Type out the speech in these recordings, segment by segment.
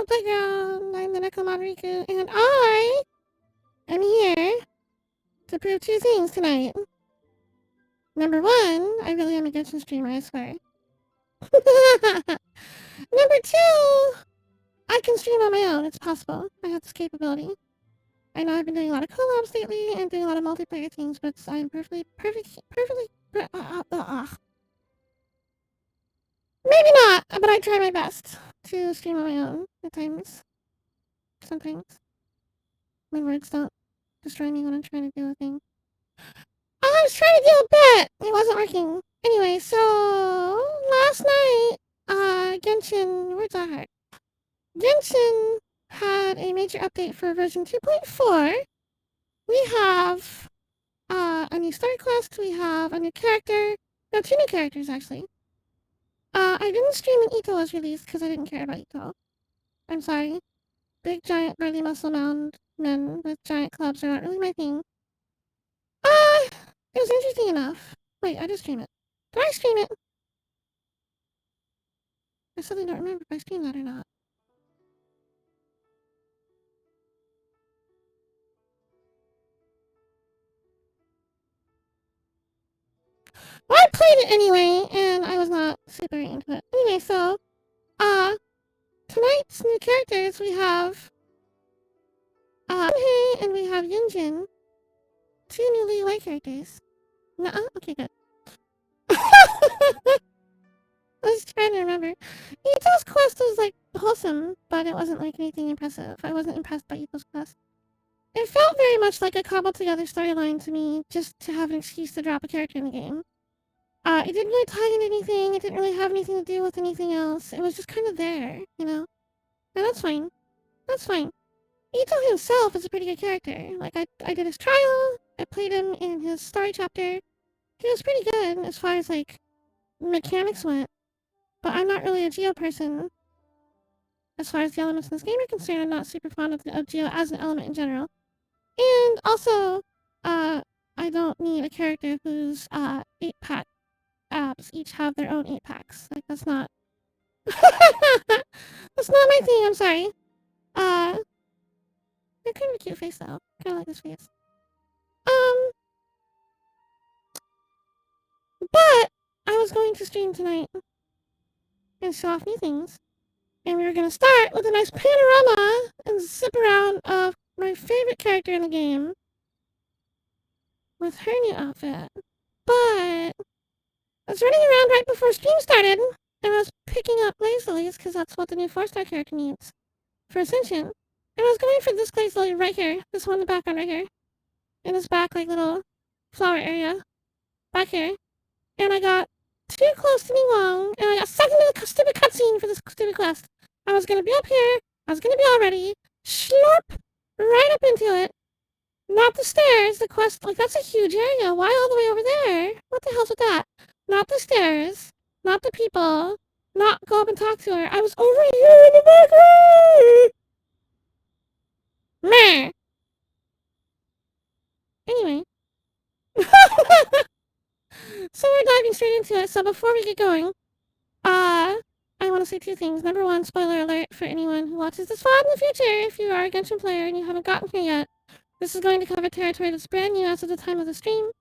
playground. I'm the Nekomata Riku, and I am here to prove two things tonight. Number one, I really am a Genshin streamer, I swear. Number two, I can stream on my own. It's possible. I have this capability. I know I've been doing a lot of collabs lately and doing a lot of multiplayer things, but I'm perfectly. Maybe not, but I try my best to stream on my own at times. Sometimes. My words don't destroy me when I'm trying to do a thing. I was trying to do a bit! It wasn't working. Anyway, so last night, Genshin, where's that heart? Genshin had a major update for version 2.4. We have a new story quest, we have a new character. No, two new characters actually. I didn't stream when Ito was released because I didn't care about Ito. I'm sorry. Big, giant, burly muscle mound men with giant clubs are not really my thing. It was interesting enough. Wait, I did stream it. Did I stream it? I suddenly don't remember if I streamed that or not. Well, I played it anyway, and I was not super into it. Anyway, so, tonight's new characters, we have, Hey, and we have Yunjin. Two newly white characters. Nuh-uh? Okay, good. I was trying to remember. Ito's quest was, like, wholesome, but it wasn't, like, anything impressive. I wasn't impressed by Ito's quest. It felt very much like a cobbled-together storyline to me, just to have an excuse to drop a character in the game. It didn't really tie into anything, it didn't really have anything to do with anything else. It was just kind of there, you know? And that's fine. That's fine. Ito himself is a pretty good character. Like, I did his trial, I played him in his story chapter. He was pretty good as far as, like, mechanics went. But I'm not really a Geo person. As far as the elements in this game are concerned, I'm not super fond of Geo as an element in general. And also, I don't need a character whose 8-pack abs each have their own 8-packs. Like, that's not... that's not my thing, I'm sorry. They're kind of a cute face, though. Kind of like this face. But I was going to stream tonight and show off new things. And we were going to start with a nice panorama and zip around of my favorite character in the game with her new outfit. But I was running around right before stream started, and I was picking up Glaze Lilies because that's what the new 4-star character needs for Ascension. And I was going for this Glaze Lily right here, this one in the background right here, in this back, like, little flower area back here. And I got too close to Ningguang, and I got sucked into the stupid cutscene for this stupid quest. I was gonna be up here, I was gonna be all ready, slurp right up into it. Not the stairs, the quest, like, that's a huge area. Why all the way over there? What the hell's with that? Not the stairs, not the people, not go up and talk to her. I was over here in the back. Meh. Anyway. So we're diving straight into it. So before we get going, I want to say two things. Number one, spoiler alert for anyone who watches this VOD in the future. If you are a Genshin player and you haven't gotten here yet, this is going to cover territory that's brand new as of the time of the stream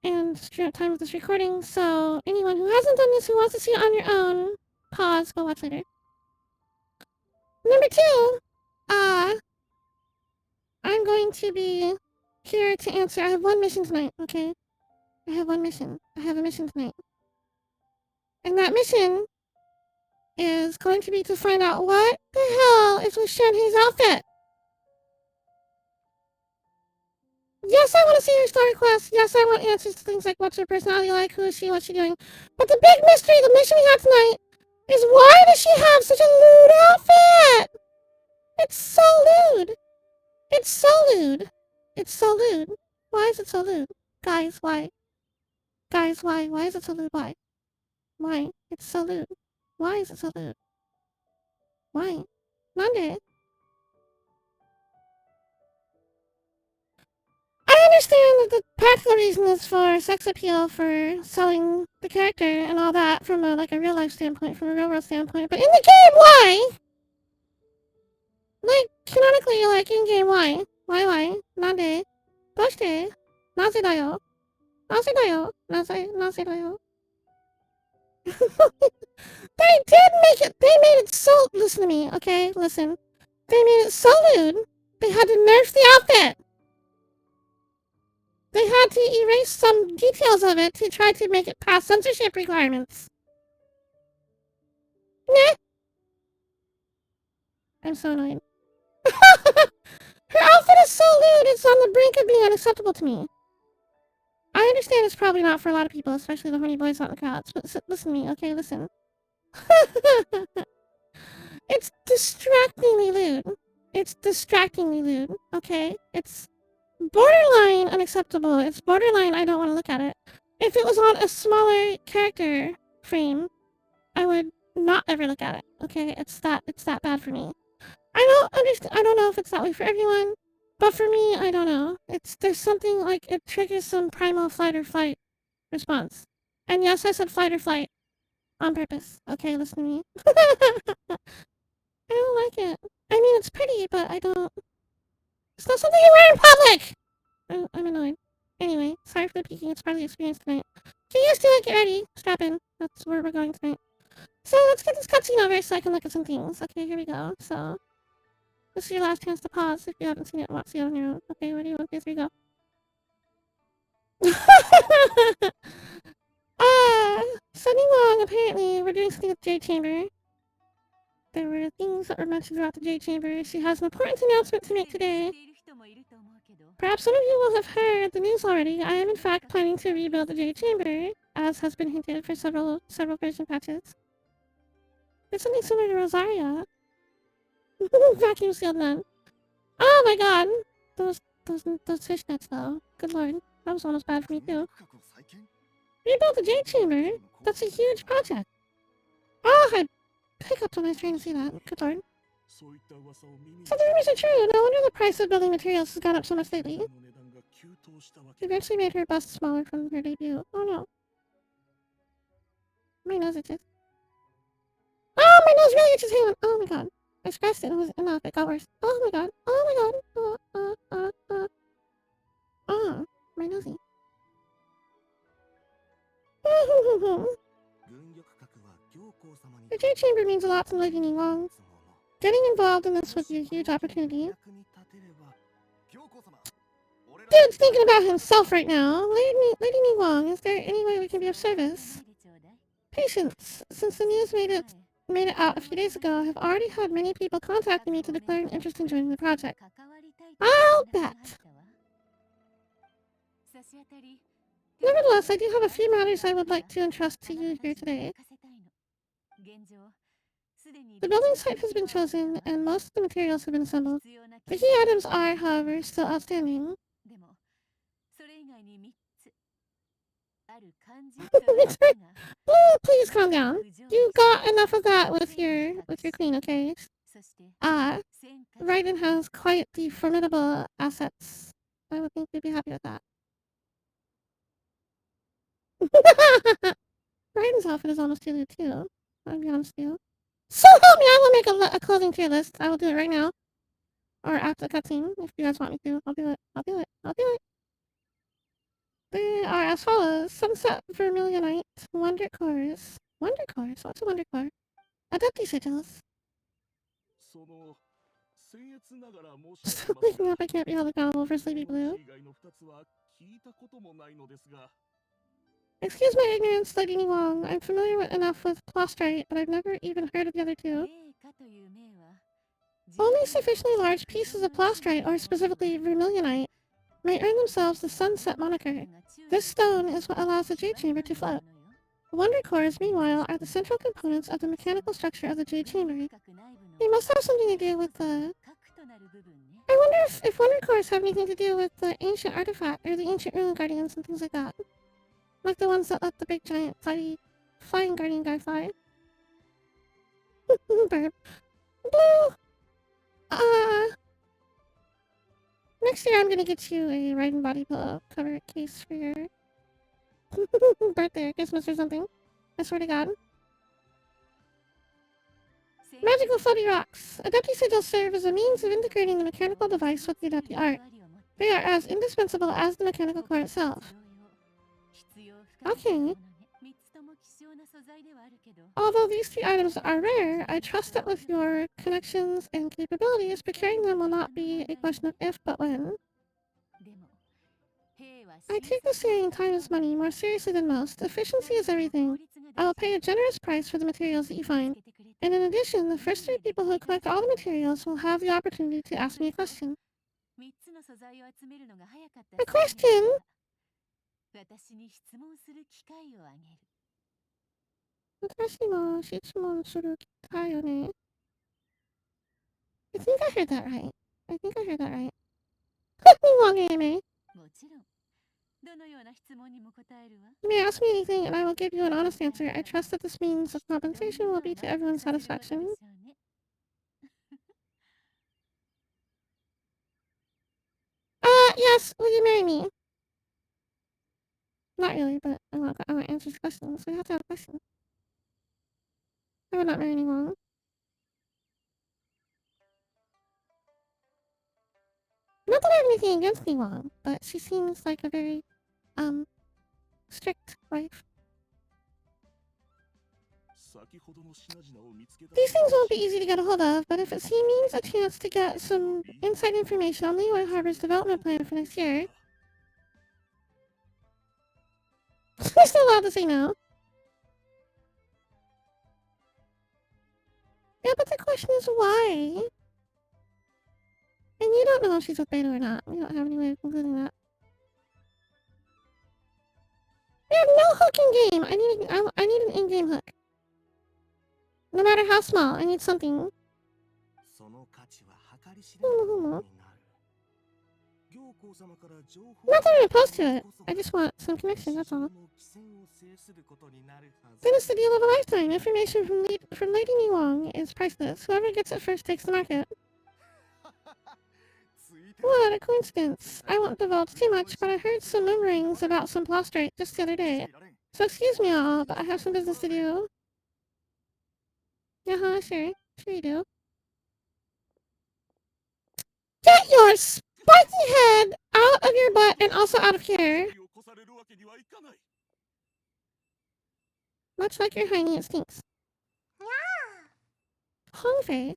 and time of this recording. So anyone who hasn't done this, who wants to see it on your own, pause, go watch later. Number two, I'm going to be here to answer. I have one mission tonight, okay? I have one mission. I have a mission tonight. And that mission is going to be to find out what the hell is with Shenhei's outfit. Yes, I want to see her story quest. Yes, I want answers to things like what's her personality like, who is she, what's she doing. But the big mystery, the mission we have tonight, is why does she have such a lewd outfit? It's so lewd. It's so lewd. It's so lewd. Why is it so lewd? Guys, why? Guys, why? Why is it so lewd? Why? Why? It's so lewd. Why is it so lewd? Why? Nande? I understand that the practical reason is for sex appeal, for selling the character and all that from a real life standpoint, from a real world standpoint. But in the game, why? Like, canonically, like, in-game, why? Why? Nande? Doshite? Naze da yo? Naze da yo? Naze da yo? They did make it, they made it so, listen to me, okay? Listen. They made it so lewd, they had to nerf the outfit. They had to erase some details of it to try to make it pass censorship requirements. Nah. I'm so annoyed. Her outfit is so lewd, it's on the brink of being unacceptable to me. I understand it's probably not for a lot of people, especially the horny boys out in the crowds, but listen to me, okay? Listen. It's distractingly lewd. It's distractingly lewd, okay? It's borderline unacceptable. It's borderline I don't want to look at it. If it was on a smaller character frame, I would not ever look at it, okay? It's that bad for me. I don't understand. I don't know if it's that way for everyone, but for me, I don't know. There's something like it triggers some primal flight or flight response. And yes, I said flight or flight on purpose. Okay, listen to me. I don't like it. I mean, it's pretty, but I don't. It's not something you wear in public. I'm annoyed. Anyway, sorry for the peeking. It's part of the experience tonight. Get used to it. Get ready. Strap in. That's where we're going tonight. So let's get this cutscene over so I can look at some things. Okay, here we go. So this is your last chance to pause if you haven't seen it and want to see it on your own. Okay, ready? 1, 2, 3, go. Sunny Long, apparently, we're doing something with Jade Chamber. There were things that were mentioned about the Jade Chamber. She has an important announcement to make today. Perhaps some of you will have heard the news already. I am in fact planning to rebuild the Jade Chamber, as has been hinted for several version patches. It's something similar to Rosaria. Vacuum sealed none. Oh my god! Those fishnets though. Good lord. That was almost bad for me too. Rebuild the Jade Chamber? That's a huge project. Oh, I hiccuped when I was trying to say that. Good lord. So the rumors are true. No wonder the price of building materials has gone up so much lately. She eventually made her bust smaller from her debut. Oh no. My nose itches. Oh, my nose really itches. Hang on. Oh my god. I scratched it. It was enough. It got worse. Oh my god. Oh my god. Oh, my nosy. The Jade Chamber means a lot to Lady Ningguang. Getting involved in this would be a huge opportunity. Dude's thinking about himself right now. Lady Ningguang, is there any way we can be of service? Patience. Since the news made it out a few days ago, I have already had many people contacting me to declare an interest in joining the project. I'll bet. Nevertheless, I do have a few matters I would like to entrust to you here today. The building site has been chosen, and most of the materials have been assembled. The key items are, however, still outstanding. Please calm down. You got enough of that with your queen, okay? Raiden has quite the formidable assets. I would think you'd be happy with that. Raiden's outfit is almost tailored too. I'll be honest with you. So help me, I will make a clothing tier list. I will do it right now. Or after the cutscene, if you guys want me to. I'll do it. They are as follows. Sunset Vermilionite, Wonder Cores. Wonder Cores? What's a Wonder Core? Adepti Sigils. Waking up, I can't be held accountable for Sleepy Blue. Excuse my ignorance, Lady Wong. I'm familiar enough with Plostrite, but I've never even heard of the other two. Only sufficiently large pieces of Plostrite, or specifically Vermilionite, may earn themselves the Sunset moniker. This stone is what allows the Jade Chamber to float. Wonder Cores, meanwhile, are the central components of the mechanical structure of the Jade Chamber. They must have something to do with the... I wonder if Wonder Cores have anything to do with the ancient artifact, or the ancient rune guardians and things like that. Like the ones that let the big giant flying guardian guy fly. Burp. Blue! Next year I'm gonna get you a Raiden body pillow cover case for your birthday or Christmas or something. I swear to God. Magical floaty rocks. Adepti sigils serve as a means of integrating the mechanical device with the Adepti art. They are as indispensable as the mechanical core itself. Okay. Although these three items are rare, I trust that with your connections and capabilities, procuring them will not be a question of if, but when. I take the saving time as money more seriously than most. Efficiency is everything. I will pay a generous price for the materials that you find. And in addition, the first three people who collect all the materials will have the opportunity to ask me a question. A question? 私も質問する機会よね。I think I heard that right. I think I heard that right. Long anime. You may ask me anything and I will give you an honest answer. I trust that this means of compensation will be to everyone's satisfaction. Yes, will you marry me? Not really, but I want to answer this question, so we have to have a question. I would not marry anyone. Not that I have anything against anyone, but she seems like a very, strict wife. These things won't be easy to get a hold of, but if it means a chance to get some inside information on Leeway Harbor's development plan for next year, we're still allowed to say no. Yeah, but the question is why? And you don't know if she's with Beta or not. We don't have any way of concluding that. We have no hook in game. I need an in-game hook. No matter how small, I need something. Not that I'm opposed to it. I just want some connection, that's all. Then it's the deal of a lifetime. Information from Lady Niwong is priceless. Whoever gets it first takes the market. What a coincidence. I won't divulge too much, but I heard some murmurings about some prostrate just the other day. So excuse me all, but I have some business to do. Sure. Sure you do. Get your spiky head out of your butt and also out of here. Much like your hiney, it stinks. Hungry.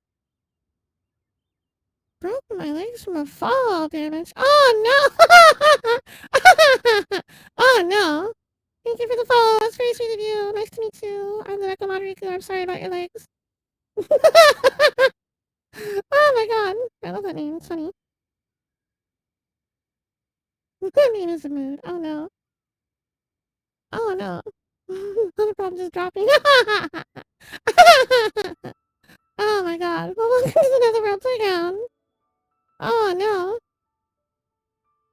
Broken my legs from a fall damage. Oh no! Oh no! Thank you for the follow. That's very sweet of you. Nice to meet you. I'm the Nekomata Riku. I'm sorry about your legs. Oh my god. I love that name. It's funny. That name is a mood. Oh no. Oh no. The problem is dropping. Oh my god. Well, welcome to the Netherworld Playground. Oh no.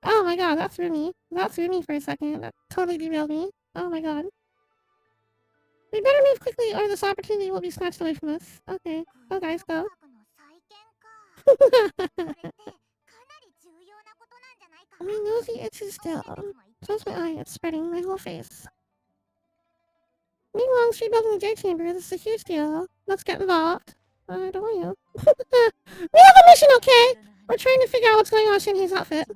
Oh my god, that threw me. That threw me for a second. That totally derailed me. Oh my god. We better move quickly or this opportunity will be snatched away from us. Okay. Go guys, go. My nosy itches still. Close my eye, it's spreading my whole face. Meanwhile, she's building the J chamber. This is a huge deal. Let's get involved. I don't want you. We have a mission, okay? We're trying to figure out what's going on with Shinhei's outfit.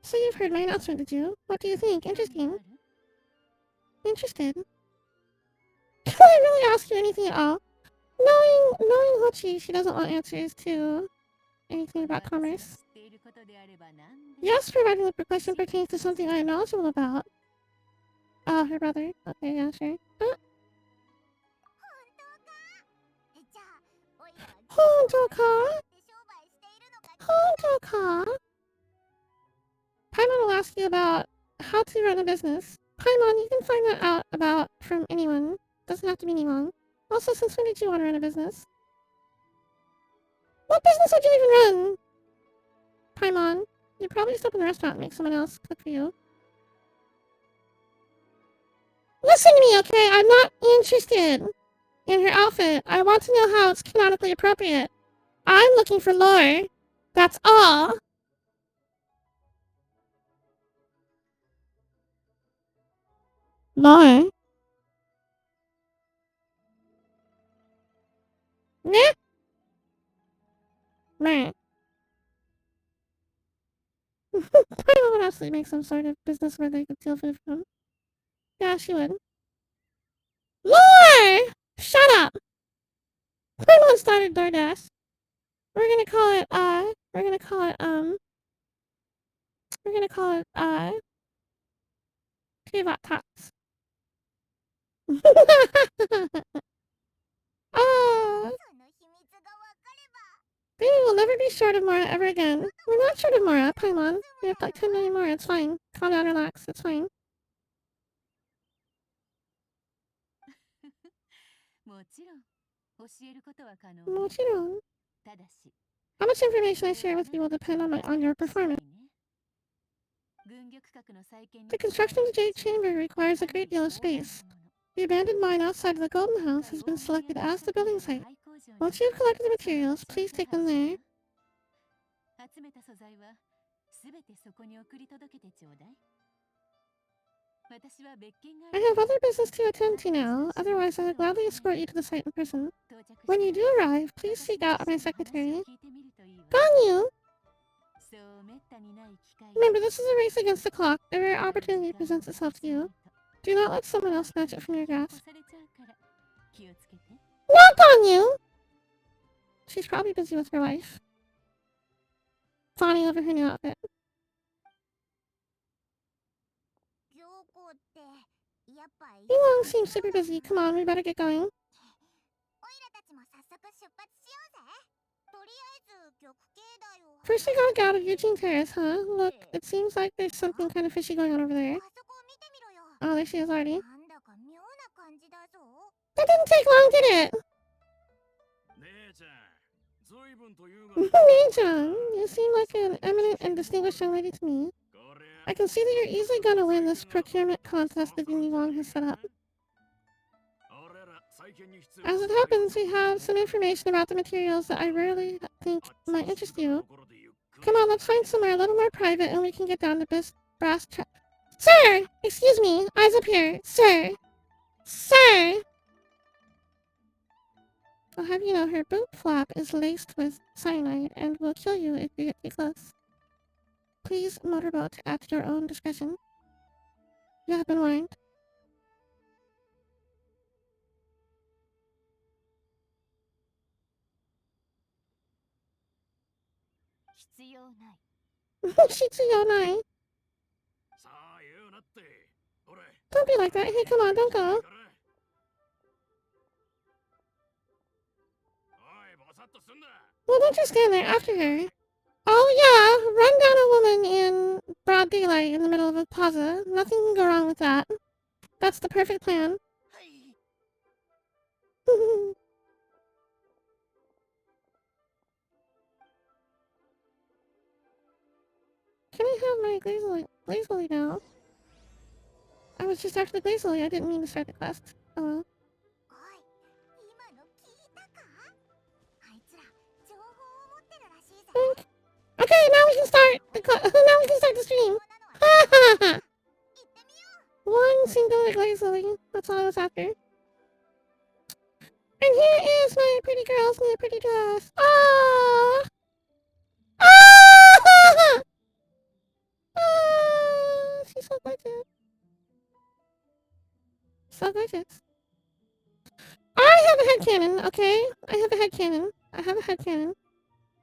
So you've heard my announcement, did you? What do you think? Interesting? Interested? Can I really ask you anything at all? Knowing Hochi, she doesn't want answers to anything about commerce. Yes, providing the question pertains to something I am knowledgeable about. Oh, her brother. Okay, yeah, sure. Hondoka? Hondoka? Paimon will ask you about how to run a business. Paimon, you can find that out about from anyone. Doesn't have to be anyone. Also, since when did you want to run a business? What business would you even run? Paimon, you'd probably just open a restaurant and make someone else cook for you. Listen to me, okay? I'm not interested in her outfit. I want to know how it's canonically appropriate. I'm looking for lore. That's all. Lore? Nah. Meh. Paimon would absolutely make some sort of business where they could steal food from. Yeah, she would. Lore! Shut up! Paimon started DoorDash. We're gonna call it, Pivot Tots. Ah! Baby will never be short of Mora ever again. We're not short of Mora, Paimon. We have like 10 million more, it's fine. Calm down, relax, it's fine. もちろん. How much information I share with you will depend on your performance. The construction of the Jade Chamber requires a great deal of space. The abandoned mine outside of the Golden House has been selected as the building site. Once you have collected the materials, please take them there. I have other business to attend to now, otherwise I would gladly escort you to the site in person. When you do arrive, please seek out my secretary. Ganyu! Remember, this is a race against the clock. A rare opportunity presents itself to you. Do not let someone else snatch it from your grasp. Not Ganyu! She's probably busy with her wife. Fawning over her new outfit. Yulong seems super busy. Come on, we better get going. First we gotta get out of Eugene Terrace, huh? Look, it seems like there's something kind of fishy going on over there. Oh, there she is already. That didn't take long, did it? Nei-chan, you seem like an eminent and distinguished young lady to me. I can see that you're easily gonna win this procurement contest that Yulong has set up. As it happens, we have some information about the materials that I really think might interest you. Come on, let's find somewhere a little more private and we can get down to brass tacks. Sir! Excuse me, eyes up here. Sir! Sir! I'll have you know her boot flap is laced with cyanide and will kill you if you get too close. Please motorboat at your own discretion. You have been warned. Shitsuyonai. Don't be like that. Hey, come on, don't go. Well, don't just stand there after her. Oh yeah, run down a woman in broad daylight in the middle of a plaza. Nothing can go wrong with that. That's the perfect plan. Can I have my Glazily now? I was just after the Glazily. I didn't mean to start the quest. Oh well. Think. Okay, now we can start now we can start the stream. One single Glazily. That's all I was after. And here is my pretty girl's new pretty dress. Ah! Ah! Ah! She's so gorgeous. So gorgeous. I have a headcanon, okay? I have a headcanon.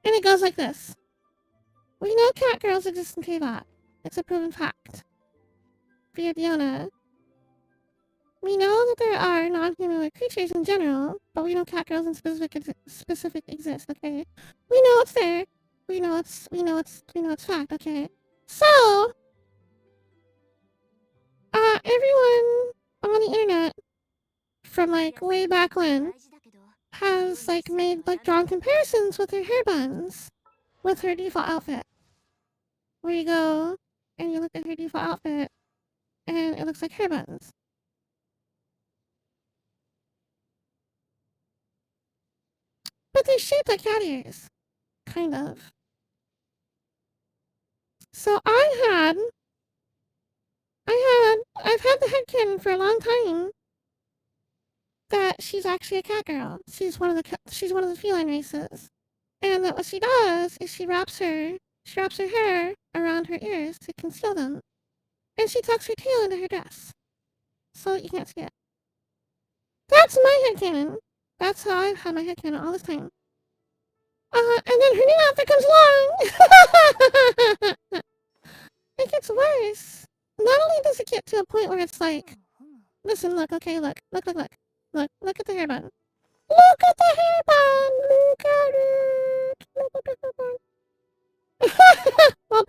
And it goes like this. We know cat girls exist in K-pop. It's a proven fact. Via Diona. We know that there are non-humanoid creatures in general, but we know cat girls in specific exist, okay? We know it's there. We know it's fact, okay? So, everyone on the internet from like way back when has like made like drawn comparisons with her hair buns with her default outfit. Where you go and you look at her default outfit and it looks like hair buns. But they're shaped like cat ears. Kind of. So I've had the headcanon for a long time that that she's actually a cat girl. She's one of the feline races. And that what she does is she wraps her hair around her ears to conceal them. And she tucks her tail into her dress. So that you can't see it. That's my headcanon. That's how I've had my headcanon all this time. And then her new outfit comes along. It gets worse. Not only does it get to a point where it's like, listen, look, okay, look at the hair bun. Look at the hair bun! Look at it! Look at the hair bun! Well,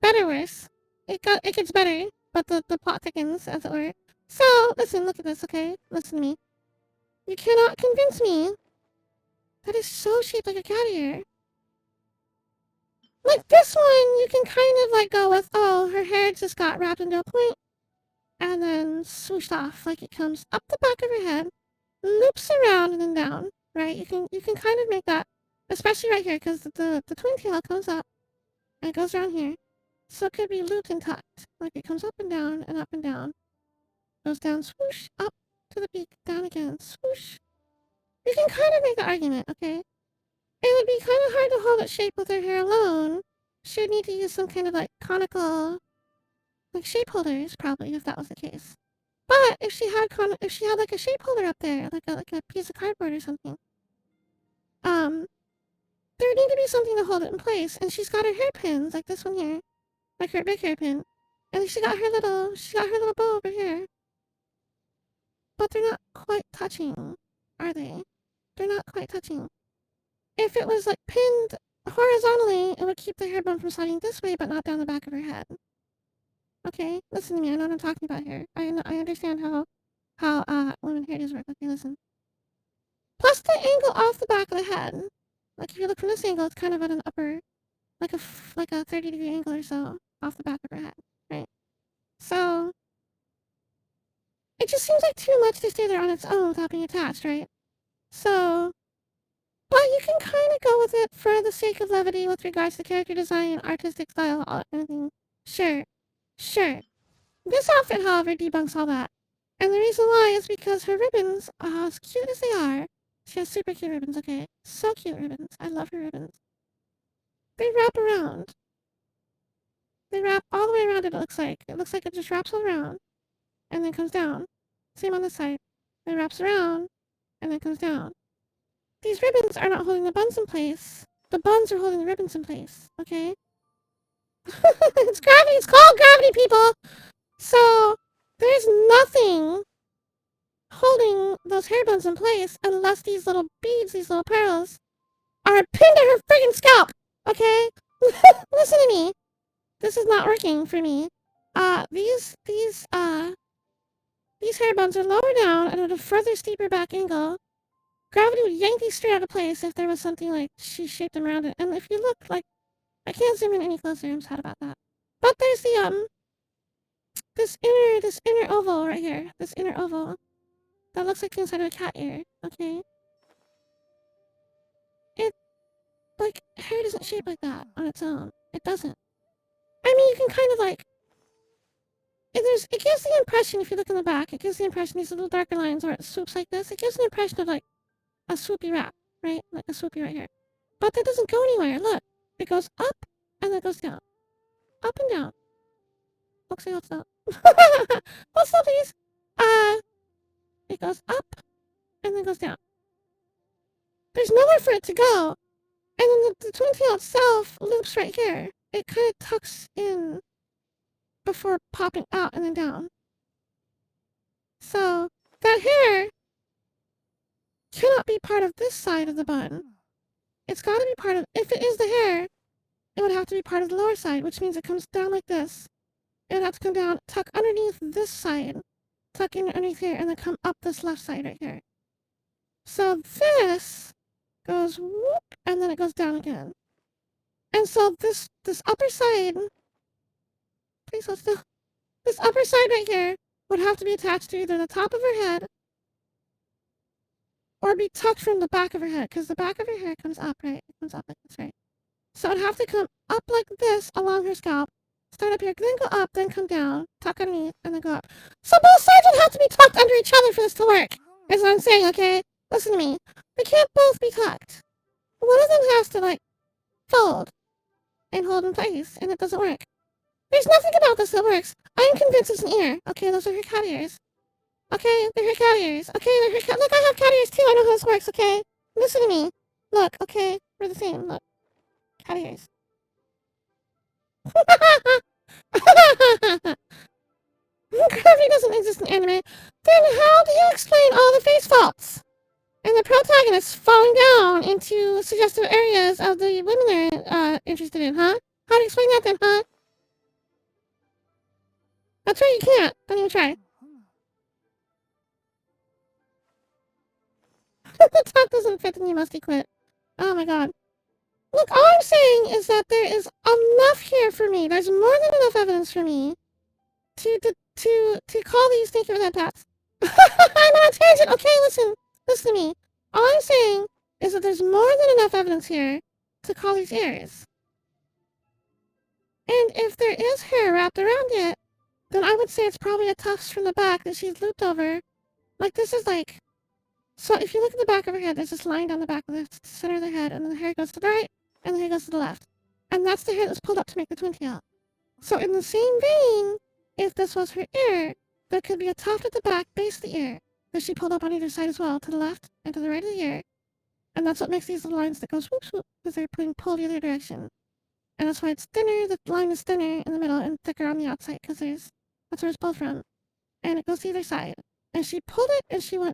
better worse. It gets better, but the plot thickens, as it were. So, listen, look at this, okay? Listen to me. You cannot convince me that is so shaped like a cat ear. Like this one, you can kind of like go with, oh, her hair just got wrapped into a point, and then swooshed off, like it comes up the back of her head, loops around and then down, right? You can kind of make that, especially right here, because the twin tail comes up, and it goes around here. So it could be looped and tucked, like it comes up and down, goes down, swoosh, up to the beak, down again, swoosh. You can kind of make the argument, okay? It would be kind of hard to hold its shape with her hair alone. She would need to use some kind of like conical, like shape holders, probably, if that was the case. But if she had like a shape holder up there, like a piece of cardboard or something, there would need to be something to hold it in place. And she's got her hairpins, like this one here, like her big hairpin, and she got her little bow over here. But they're not quite touching, are they? They're not quite touching. If it was like pinned horizontally, it would keep the hair bun from sliding this way, but not down the back of her head. Okay, listen to me. I know what I'm talking about here. I understand how women hair does work. Okay, listen. Plus the angle off the back of the head. Like if you look from this angle, it's kind of at an upper, like a 30-degree angle or so off the back of her head, right? So it just seems like too much to stay there on its own without being attached, right? So, but you can kind of go with it for the sake of levity with regards to character design, artistic style, all anything. Sure. This outfit, however, debunks all that. And the reason why is because her ribbons, as cute as they are, she has super cute ribbons, okay? So cute ribbons. I love her ribbons. They wrap around. They wrap all the way around, it looks like. It looks like it just wraps all around and then comes down. Same on this side. It wraps around and then comes down. These ribbons are not holding the buns in place. The buns are holding the ribbons in place, okay? It's gravity. It's called gravity, people! So, there's nothing holding those hair buns in place unless these little beads, these little pearls, are pinned to her friggin' scalp, okay? Listen to me. This is not working for me. These hair buns are lower down and at a further steeper back angle. Gravity would yank these straight out of place if there was something like she shaped them around it. And if you look, like, I can't zoom in any closer, I'm sad about that. But there's the, this inner oval right here. This inner oval. That looks like the inside of a cat ear, okay? It, like, hair doesn't shape like that on its own. It doesn't. I mean, you can kind of, like, it gives the impression, if you look in the back, it gives the impression, these little darker lines where it swoops like this, it gives an impression of, like, a swoopy wrap, right? Like a swoopy right here. But that doesn't go anywhere, look. It goes up, and then it goes down. Up and down. Oopsie, hold still. Hold still, please. It goes up, and then goes down. There's nowhere for it to go. And then the twin tail itself loops right here. It kind of tucks in before popping out and then down. So, that hair cannot be part of this side of the bun. It's gotta be part of, if it is the hair, it would have to be part of the lower side, which means it comes down like this. It would have to come down, tuck underneath this side, tuck in underneath here, and then come up this left side right here. So this goes whoop, and then it goes down again. And so this upper side, please hold still. This upper side right here would have to be attached to either the top of her head or be tucked from the back of her head, because the back of her hair comes up, right? It comes up like this, right? So it'd have to come up like this along her scalp, start up here, then go up, then come down, tuck underneath, and then go up. So both sides would have to be tucked under each other for this to work. That's what I'm saying, okay? Listen to me. They can't both be tucked. One of them has to, like, fold and hold in place, and it doesn't work. There's nothing about this that works. I'm convinced it's an ear. Okay, those are her cat ears. Okay, they're her cat ears. Okay, they're her cat. Look, I have cat ears too. I know how this works. Okay, listen to me. Look, okay, we're the same. Look, cat ears. Gravity doesn't exist in anime. Then how do you explain all the face faults and the protagonists falling down into suggestive areas of the women they're interested in, huh? How do you explain that then, huh? That's right, you can't. Don't even try. The top doesn't fit, then you must quit. Oh my god. Look, all I'm saying is that there is enough here for me. There's more than enough evidence for me to call these thinker that paths. I'm on a tangent. Okay, listen to me. All I'm saying is that there's more than enough evidence here to call these ears. And if there is hair wrapped around it, then I would say it's probably a tuft from the back that she's looped over. Like this is like. So if you look at the back of her head, there's this line down the back of the center of the head, and then the hair goes to the right, and the hair goes to the left. And that's the hair that's pulled up to make the twin tail. So in the same vein, if this was her ear, there could be a tuft at the back, base of the ear, that she pulled up on either side as well, to the left and to the right of the ear. And that's what makes these little lines that go swoop swoop, because they're being pulled the other direction. And that's why it's thinner, the line is thinner in the middle and thicker on the outside, because that's where it's pulled from. And it goes to either side. And she pulled it, and she went.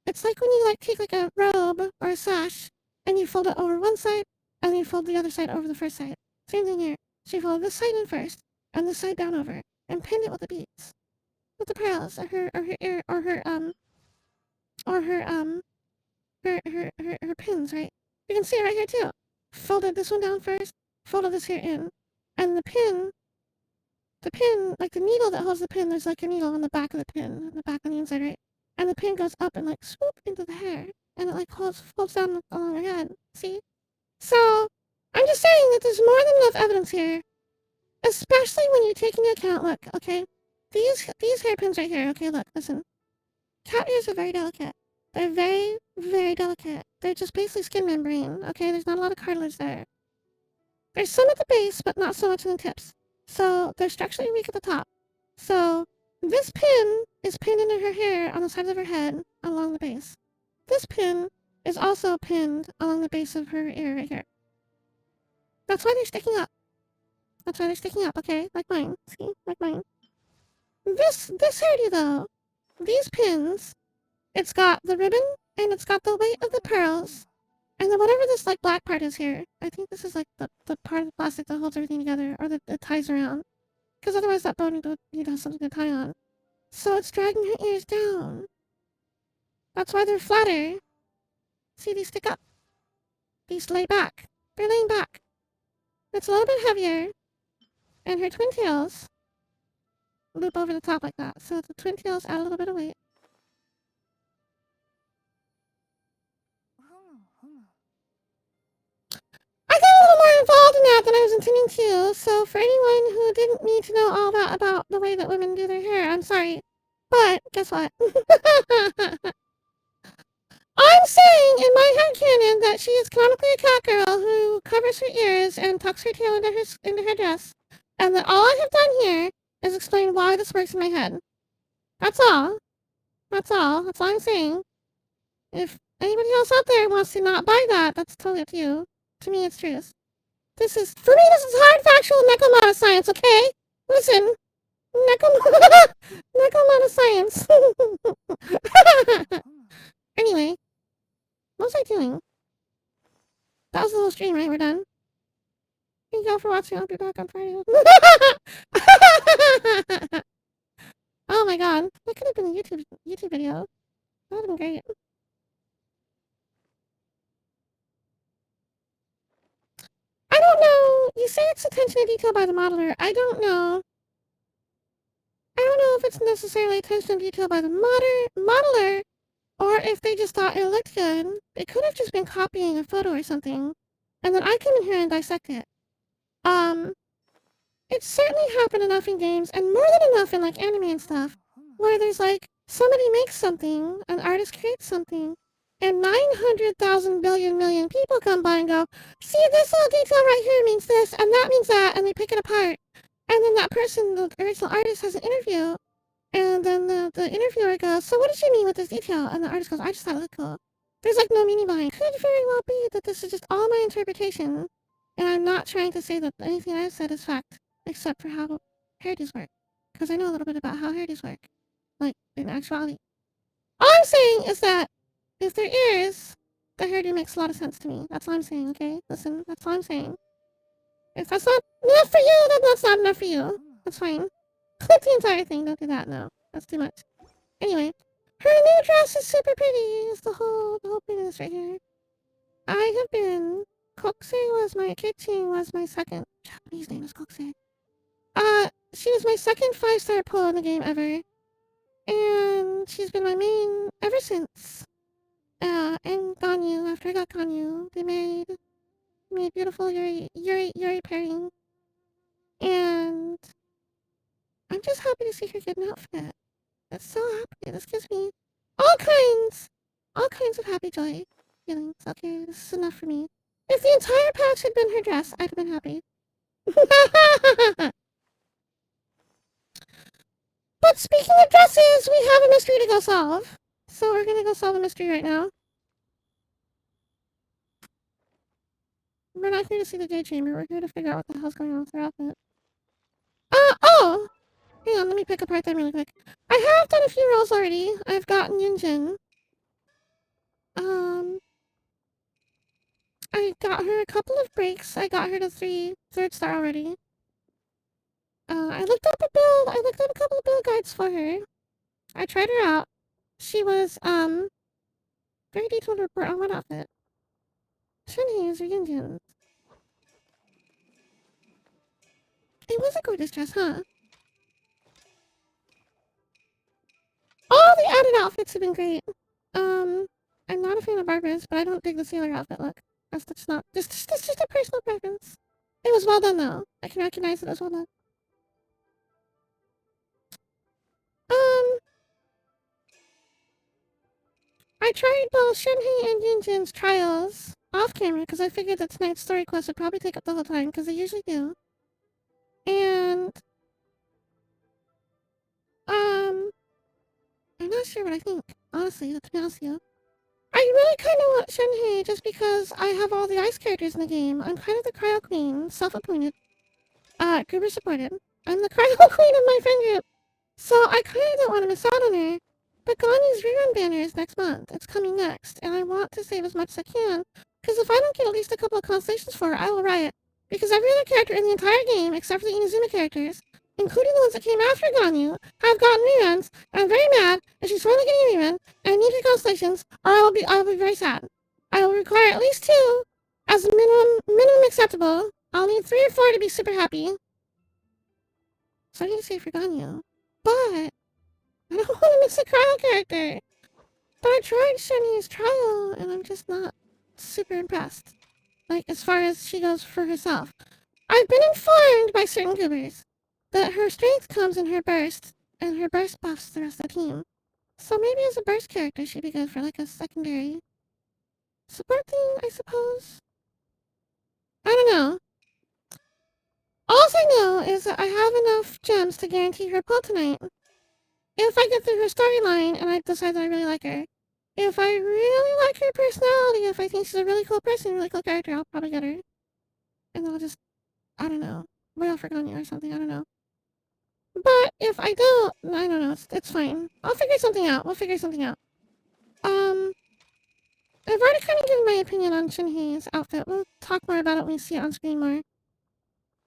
It's like when you take like a robe or a sash and you fold it over one side and then you fold the other side over the first side. Same thing here. She folded this side in first and this side down over and pinned it with the beads, with the pearls or her ear or her pins, right? You can see it right here too. Folded this one down first, folded this here in, and the pin, like the needle that holds the pin, there's like a needle on the back of the pin, on the back on the inside, right? And the pin goes up and like swoop into the hair, and it like folds down along her head. See? So I'm just saying that there's more than enough evidence here, especially when you take into account. Look, okay, these hairpins right here. Okay, look, listen. Cat ears are very delicate. They're very, very delicate. They're just basically skin membrane. Okay, there's not a lot of cartilage there. There's some at the base, but not so much in the tips. So they're structurally weak at the top. So this pin is pinned into her hair on the side of her head along the base. This pin is also pinned along the base of her ear right here. That's why they're sticking up. That's why they're sticking up, okay? Like mine. See? Like mine. This hairdo though, these pins, it's got the ribbon and it's got the weight of the pearls. And then whatever this like black part is here, I think this is like the part of the plastic that holds everything together or that it ties around. Because otherwise that bone would have something to tie on. So it's dragging her ears down. That's why they're flatter. See, these stick up. These lay back. They're laying back. It's a little bit heavier. And her twin tails loop over the top like that. So the twin tails add a little bit of weight. I got a little more involved in that than I was intending to. So for anyone who didn't need to know all that about the way that women do their hair, I'm sorry. But guess what? I'm saying in my headcanon that she is canonically a cat girl who covers her ears and tucks her tail into her dress, and that all I have done here is explain why this works in my head. That's all. That's all. That's all I'm saying. If anybody else out there wants to not buy that, that's totally up to you. To me, it's truth. For me, this is hard factual Nekomata science, okay? Listen. Nekomata science. Anyway. What was I doing? That was the whole stream, right? We're done. Thank y'all for watching. I'll be back on Friday. Oh my god. That could have been a YouTube video. That would have been great. I don't know. You say it's attention to detail by the modeler. I don't know. I don't know if it's necessarily attention to detail by the modeler, or if they just thought it looked good. It could have just been copying a photo or something, and then I come in here and dissect it. It's certainly happened enough in games, and more than enough in like anime and stuff, where there's like somebody makes something, an artist creates something, and 900,000 billion million people come by and go, see, this little detail right here means this, and that means that, and they pick it apart. And then that person, the original artist, has an interview, and then the interviewer goes, so what did you mean with this detail? And the artist goes, I just thought it looked cool. There's like no meaning behind it. Could very well be that this is just all my interpretation, and I'm not trying to say that anything I've said is fact, except for how hairdos work. Because I know a little bit about how hairdos work, like in actuality. All I'm saying is that if there is, the hairdo makes a lot of sense to me. That's all I'm saying, okay? Listen, that's all I'm saying. If that's not enough for you, then that's not enough for you. That's fine. Clip the entire thing, don't do that, no. That's too much. Anyway, her new dress is super pretty, is the whole point of this right here. I have been... Kichi was my second... Japanese name is Kokusei. She was my second 5-star pull in the game ever. And she's been my main ever since. And Ganyu, after I got Ganyu, they made beautiful Yuri pairing. And I'm just happy to see her get an outfit. It's so happy. This gives me all kinds of happy joy feelings. Okay, this is enough for me. If the entire patch had been her dress, I'd have been happy. But speaking of dresses, we have a mystery to go solve. So we're gonna go solve a mystery right now. We're not here to see the day chamber. We're here to figure out what the hell's going on with her outfit. Oh! Hang on, let me pick apart them really quick. I have done a few rolls already. I've gotten Yunjin. I got her a couple of breaks. I got her to 3rd star already. I looked up a couple of build guides for her. I tried her out. She was, very detailed report on what outfit. Shinhei's or Yunjin's. It was a gorgeous dress, huh? All the added outfits have been great. I'm not a fan of Barbara's, but I don't dig the sailor outfit look. That's just not, just a personal preference. It was well done, though. I can recognize it as well done. I tried both Shinhei and Yunjin's trials off camera because I figured that tonight's story quest would probably take up the whole time because they usually do. And, I'm not sure what I think, honestly, to be honest with you. I really kind of want Shinhei just because I have all the ice characters in the game. I'm kind of the cryo queen, self-appointed. Gruber supported. I'm the cryo queen of my friend group. So I kind of don't want to miss out on her. But Ganyu's rerun banner is next month. It's coming next. And I want to save as much as I can. Because if I don't get at least a couple of constellations for her, I will riot. Because every other character in the entire game, except for the Inazuma characters, including the ones that came after Ganyu, have gotten reruns. And I'm very mad that she's finally getting a rerun. And I need her constellations, or I will be very sad. I will require at least 2 as a minimum acceptable. I'll need 3 or 4 to be super happy. So I need to save for Ganyu. But I don't want to miss a cryo character. But I tried Shini's trial, and I'm just not super impressed. Like, as far as she goes for herself. I've been informed by certain goobers that her strength comes in her burst, and her burst buffs the rest of the team. So maybe as a burst character, she'd be good for, like, a secondary support thing, I suppose? I don't know. All I know is that I have enough gems to guarantee her pull tonight. If I get through her storyline and I decide that I really like her. If I really like her personality, if I think she's a really cool person, really cool character, I'll probably get her. And I'll just, I don't know, royal for Ganya or something, I don't know. But if I don't, I don't know, it's fine. I'll figure something out, we'll figure something out. I've already kind of given my opinion on Shinhei's outfit. We'll talk more about it when we see it on screen more.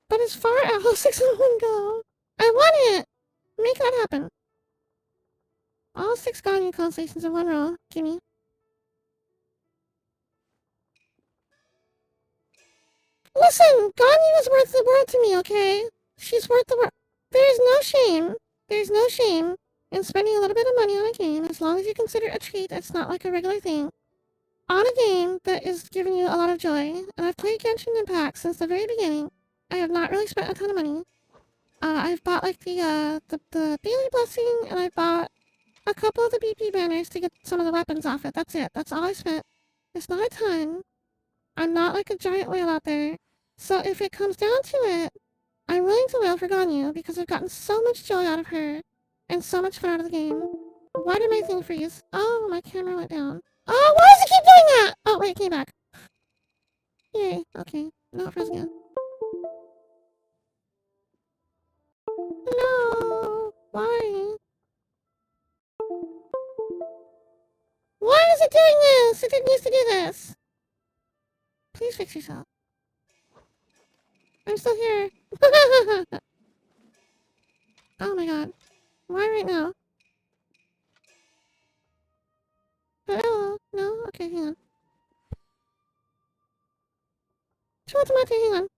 But as far as all 6 in 1 go, I want it! Make that happen. All 6 Ganyu constellations in 1 row. Gimme. Listen, Ganyu is worth the world to me, okay? She's worth the world. There's no shame. There's no shame in spending a little bit of money on a game as long as you consider it a treat. It's not like a regular thing. On a game that is giving you a lot of joy. And I've played Genshin Impact since the very beginning. I have not really spent a ton of money. I've bought like the Daily Blessing, and I bought a couple of the BP banners to get some of the weapons off it. That's it. That's all I spent. It's not a ton. I'm not like a giant whale out there. So if it comes down to it, I'm willing to whale for Ganyu because I've gotten so much joy out of her and so much fun out of the game. Why did my thing freeze? Oh, my camera went down. Oh, why does it keep doing that? Oh, wait, it came back. Yay. Okay. Now it froze again. No. Why? Why is it doing this? It didn't used to do this. Please fix yourself. I'm still here. Oh my god. Why right now? Hello? No? Okay, hang on. Chihuahua, hang on.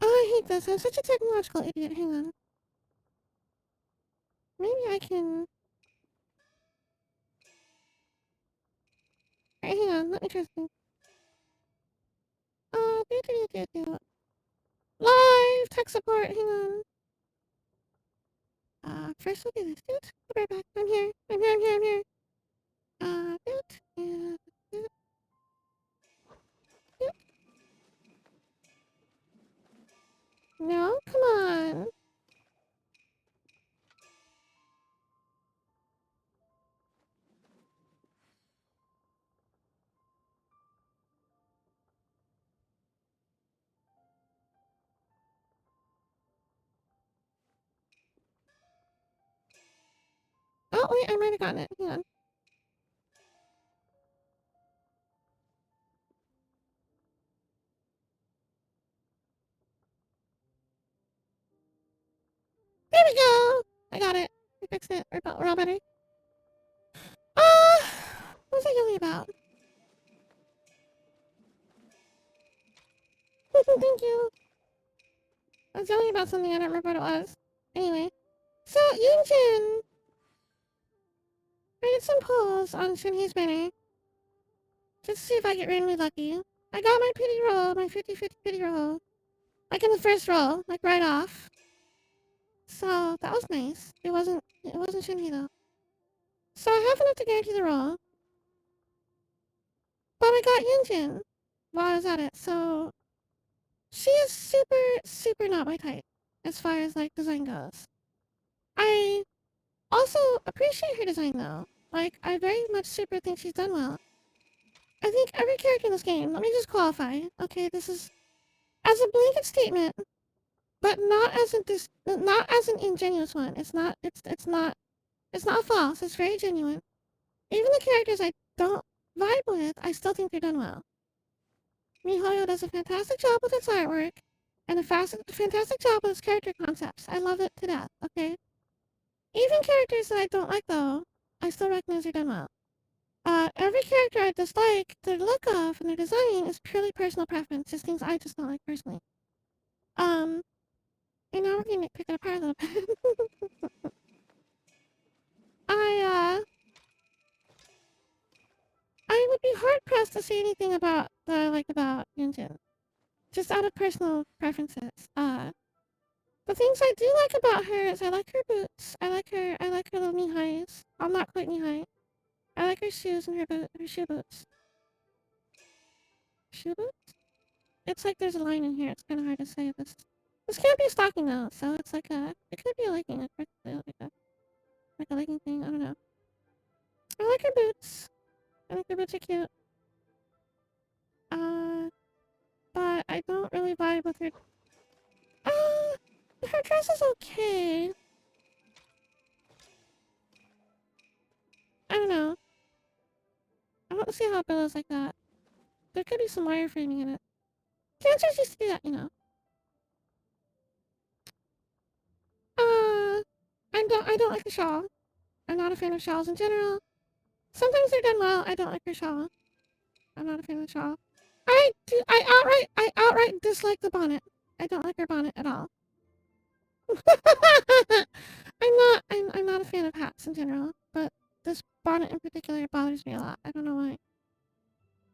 Oh, I hate this. I'm such a technological idiot. Hang on. Maybe I can... Alright, hang on. Let me try something. Do. Live tech support. Hang on. First we'll do this. Doot. Be right back. I'm here. I'm here. Doot. And... Doot. Doot. No? Come on. Oh, wait. I might have gotten it. Hang on. There we go. I got it. I fixed it. We're all better. What was I yelling about? Thank you. I was yelling about something. I don't remember what it was. Anyway. So, Yunjin. I did some polls on Shinhei's banner. Just to see if I get randomly lucky. I got my pity roll, my 50-50 pity roll. Like in the first roll, like right off. So that was nice. It wasn't Shinhei though. So I have enough to guarantee the roll. But I got Yunjin while I was at it. So she is super not my type as far as like design goes. I also appreciate her design though. Like I very much super think she's done well. I think every character in this game, let me just qualify. Okay, this is as a blanket statement, but not as an ingenuous one. It's not false. It's very genuine. Even the characters I don't vibe with, I still think they're done well. MiHoYo does a fantastic job with its artwork, and a fantastic job with its character concepts. I love it to death. Okay. Even characters that I don't like though, I still recognize they're done well. Every character I dislike, their look of and their design is purely personal preference. Just things I just don't like personally. And now we're gonna pick it apart a little bit. I I would be hard pressed to say anything about that I like about Genshin. Just out of personal preferences. The things I do like about her is I like her boots. I like her little knee highs. I'm not quite knee high. I like her shoes and her shoe boots. Shoe boots? It's like there's a line in here. It's kind of hard to say this. This can't be a stocking though, so it's like it could be a legging. Like a legging thing. I don't know. I like her boots. I think her boots are cute. Uh, but I don't really vibe with her. Her dress is okay. I don't know. I'm don't see how it billows like that. There could be some wireframing in it. Cancers used to do that, you know. I don't like the shawl. I'm not a fan of shawls in general. Sometimes they're done well. I don't like her shawl. I'm not a fan of the shawl. I outright dislike the bonnet. I don't like her bonnet at all. I'm not a fan of hats in general, but this bonnet in particular bothers me a lot. I don't know why.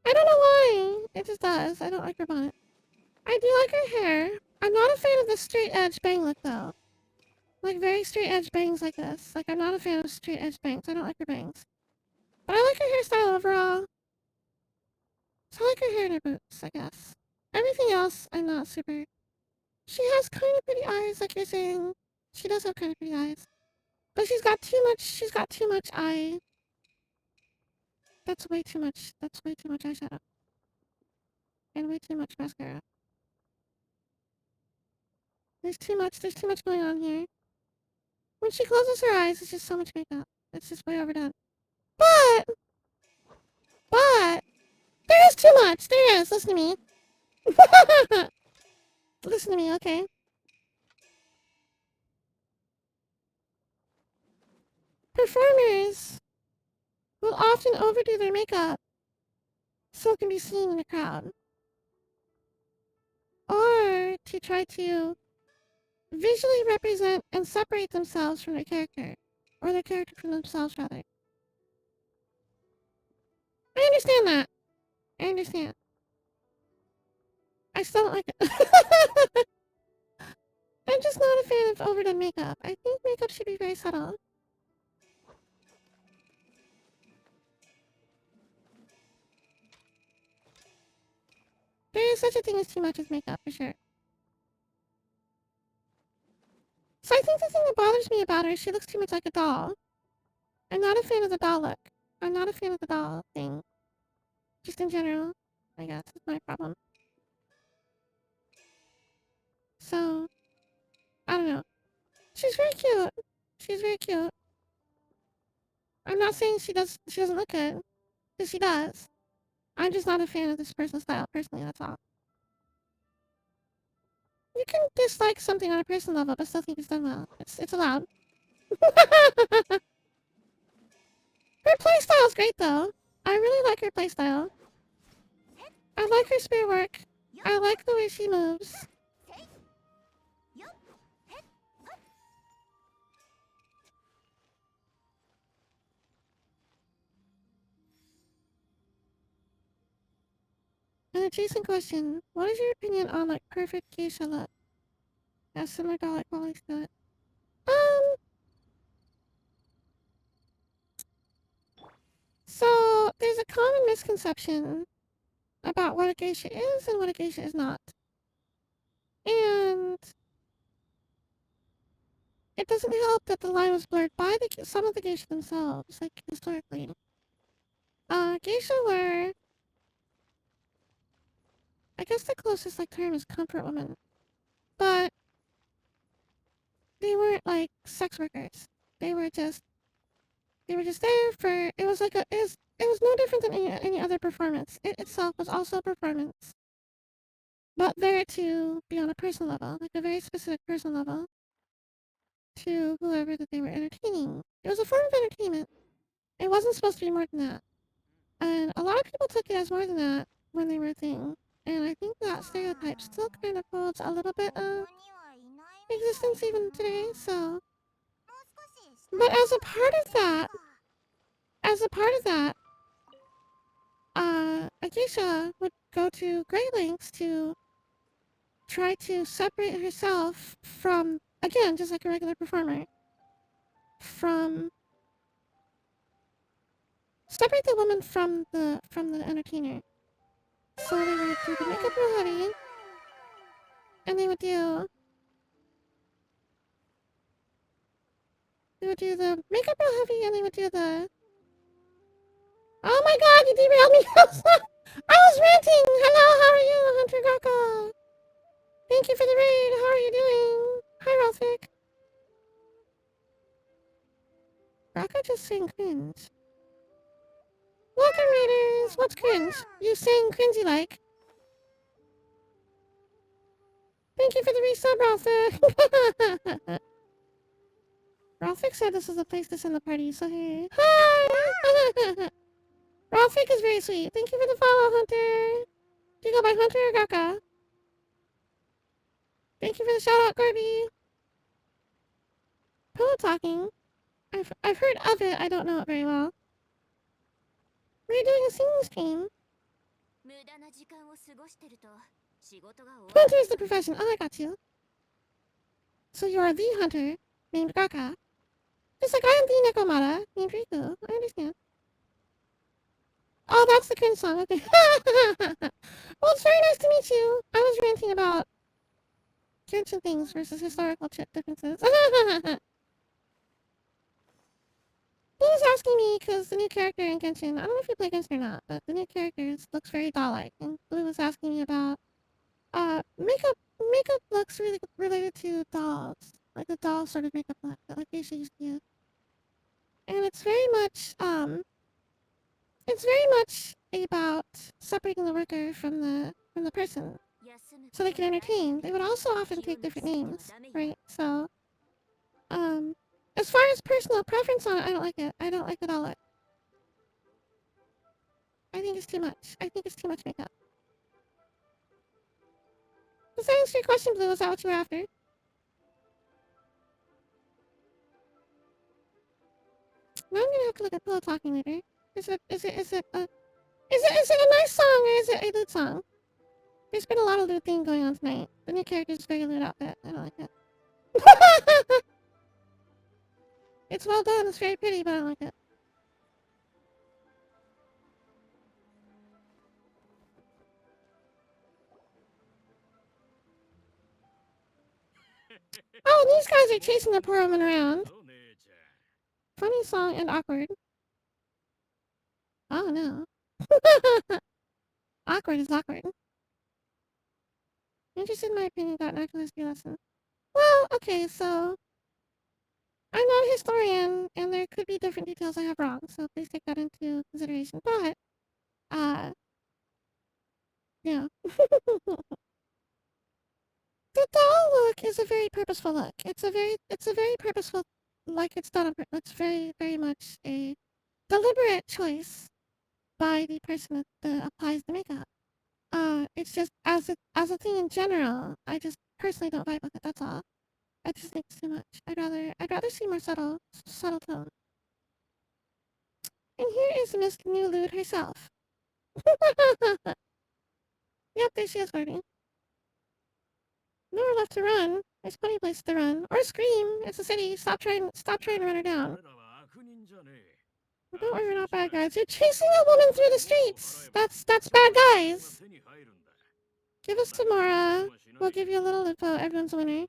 I don't know why. It just does. I don't like her bonnet. I do like her hair. I'm not a fan of the straight edge bang look though. Like very straight edge bangs like this. Like I'm not a fan of straight edge bangs. I don't like her bangs. But I like her hairstyle overall. So I like her hair and her boots, I guess. Everything else, I'm not super. She has kind of pretty eyes, like you're saying. She does have kind of pretty eyes. But she's got too much eye. That's way too much. That's way too much eyeshadow. And way too much mascara. There's too much going on here. When she closes her eyes, it's just so much makeup. It's just way overdone. But, but, there is too much. There is. Listen to me. Listen to me, okay? Performers will often overdo their makeup so it can be seen in a crowd. Or to try to visually represent and separate themselves from their character. Or their character from themselves, rather. I understand that. I understand. I still don't like it. I'm just not a fan of overdone makeup. I think makeup should be very subtle. There is such a thing as too much as makeup, for sure. So I think the thing that bothers me about her is she looks too much like a doll. I'm not a fan of the doll look. I'm not a fan of the doll thing. Just in general, I guess that's my problem. So, I don't know. She's very cute. She's very cute. I'm not saying she doesn't look good, because she does. I'm just not a fan of this person's style, personally, that's all. You can dislike something on a personal level, but still think it's done well. It's allowed. Her playstyle's great, though. I really like her playstyle. I like her spear work. I like the way she moves. An adjacent question. What is your opinion on, like, perfect geisha look? Has similar doll-like qualities to it. Um, so there's a common misconception about what a geisha is and what a geisha is not. And it doesn't help that the line was blurred by some of the geisha themselves, like historically. Geisha were, I guess the closest like term is comfort women, but they weren't like sex workers. They were just there for. It was like it was no different than any other performance. It itself was also a performance, but there to be on a personal level, like a very specific personal level, to whoever that they were entertaining. It was a form of entertainment. It wasn't supposed to be more than that. And a lot of people took it as more than that when they were a thing. And I think that stereotype still kind of holds a little bit of existence even today, so. But as a part of that, a geisha would go to great lengths to try to separate herself from, again, just like a regular performer, from separate the woman from the entertainer. So they would do the makeup real heavy, and they would do the makeup real heavy, and they would do the. Oh my God! You derailed me. I was ranting. Hello, how are you, Hunter Gaka? Thank you for the raid. How are you doing? Hi, Ralphic. Raka just saying cringe. Welcome, raiders. cringe? What's cringe? You saying cringy like? Thank you for the resub, Ralphic. Ralphic said this is a place to send the party, so hey. Hi! Ralphic is very sweet. Thank you for the follow, Hunter. Do you go by Hunter or Gaka? Thank you for the shout out, Gorby. Pillow talking. I've heard of it. I don't know it very well. We're doing a singing stream. Hunter is the profession. Oh, I got you. So you are the hunter named Gaka. Just like I am the Nekomata named Riku. I understand. Oh, that's the cringe song. Okay. Well, it's very nice to meet you. I was ranting about Genshin things versus historical differences. He was asking me because the new character in Genshin, I don't know if you play Genshin or not, but the new character looks very doll-like. And Blue was asking me about makeup looks really related to dolls. Like the doll sort of makeup look that like Geisha used to use. And it's very much about separating the worker from the person. So they can entertain. They would also often take different names, right? So as far as personal preference on it, I don't like it. I don't like it all. I think it's too much. I think it's too much makeup. Does that answer your question, Blue? Is that what you were after? Now I'm gonna have to look at Pillow Talking later. Is it a nice song or is it a lewd song? There's been a lot of lewd thing going on tonight. The new character is very lewd outfit. I don't like it. It's well done. It's very pretty, but I don't like it. Oh, these guys are chasing the poor woman around. Funny song and awkward. Oh no. Awkward is awkward. Interested in my opinion about natural history lesson. Well, okay, so I'm not a historian, and there could be different details I have wrong, so please take that into consideration. But, yeah. The doll look is a very purposeful look. It's a very purposeful, like it's done. It's very much a deliberate choice by the person that applies the makeup. It's just as a thing in general, I just personally don't vibe with it. That's all. I just think it's too much. I'd rather see more subtle tone. And here is Miss New Lude herself. Yep, there she is, Barney. Nowhere left to run. There's plenty of places to run. Or scream. It's a city. Stop trying to run her down. Well, don't worry, we're not bad guys. You're chasing a woman through the streets. That's bad guys. Give us Tamara. We'll give you a little info. Everyone's a winner.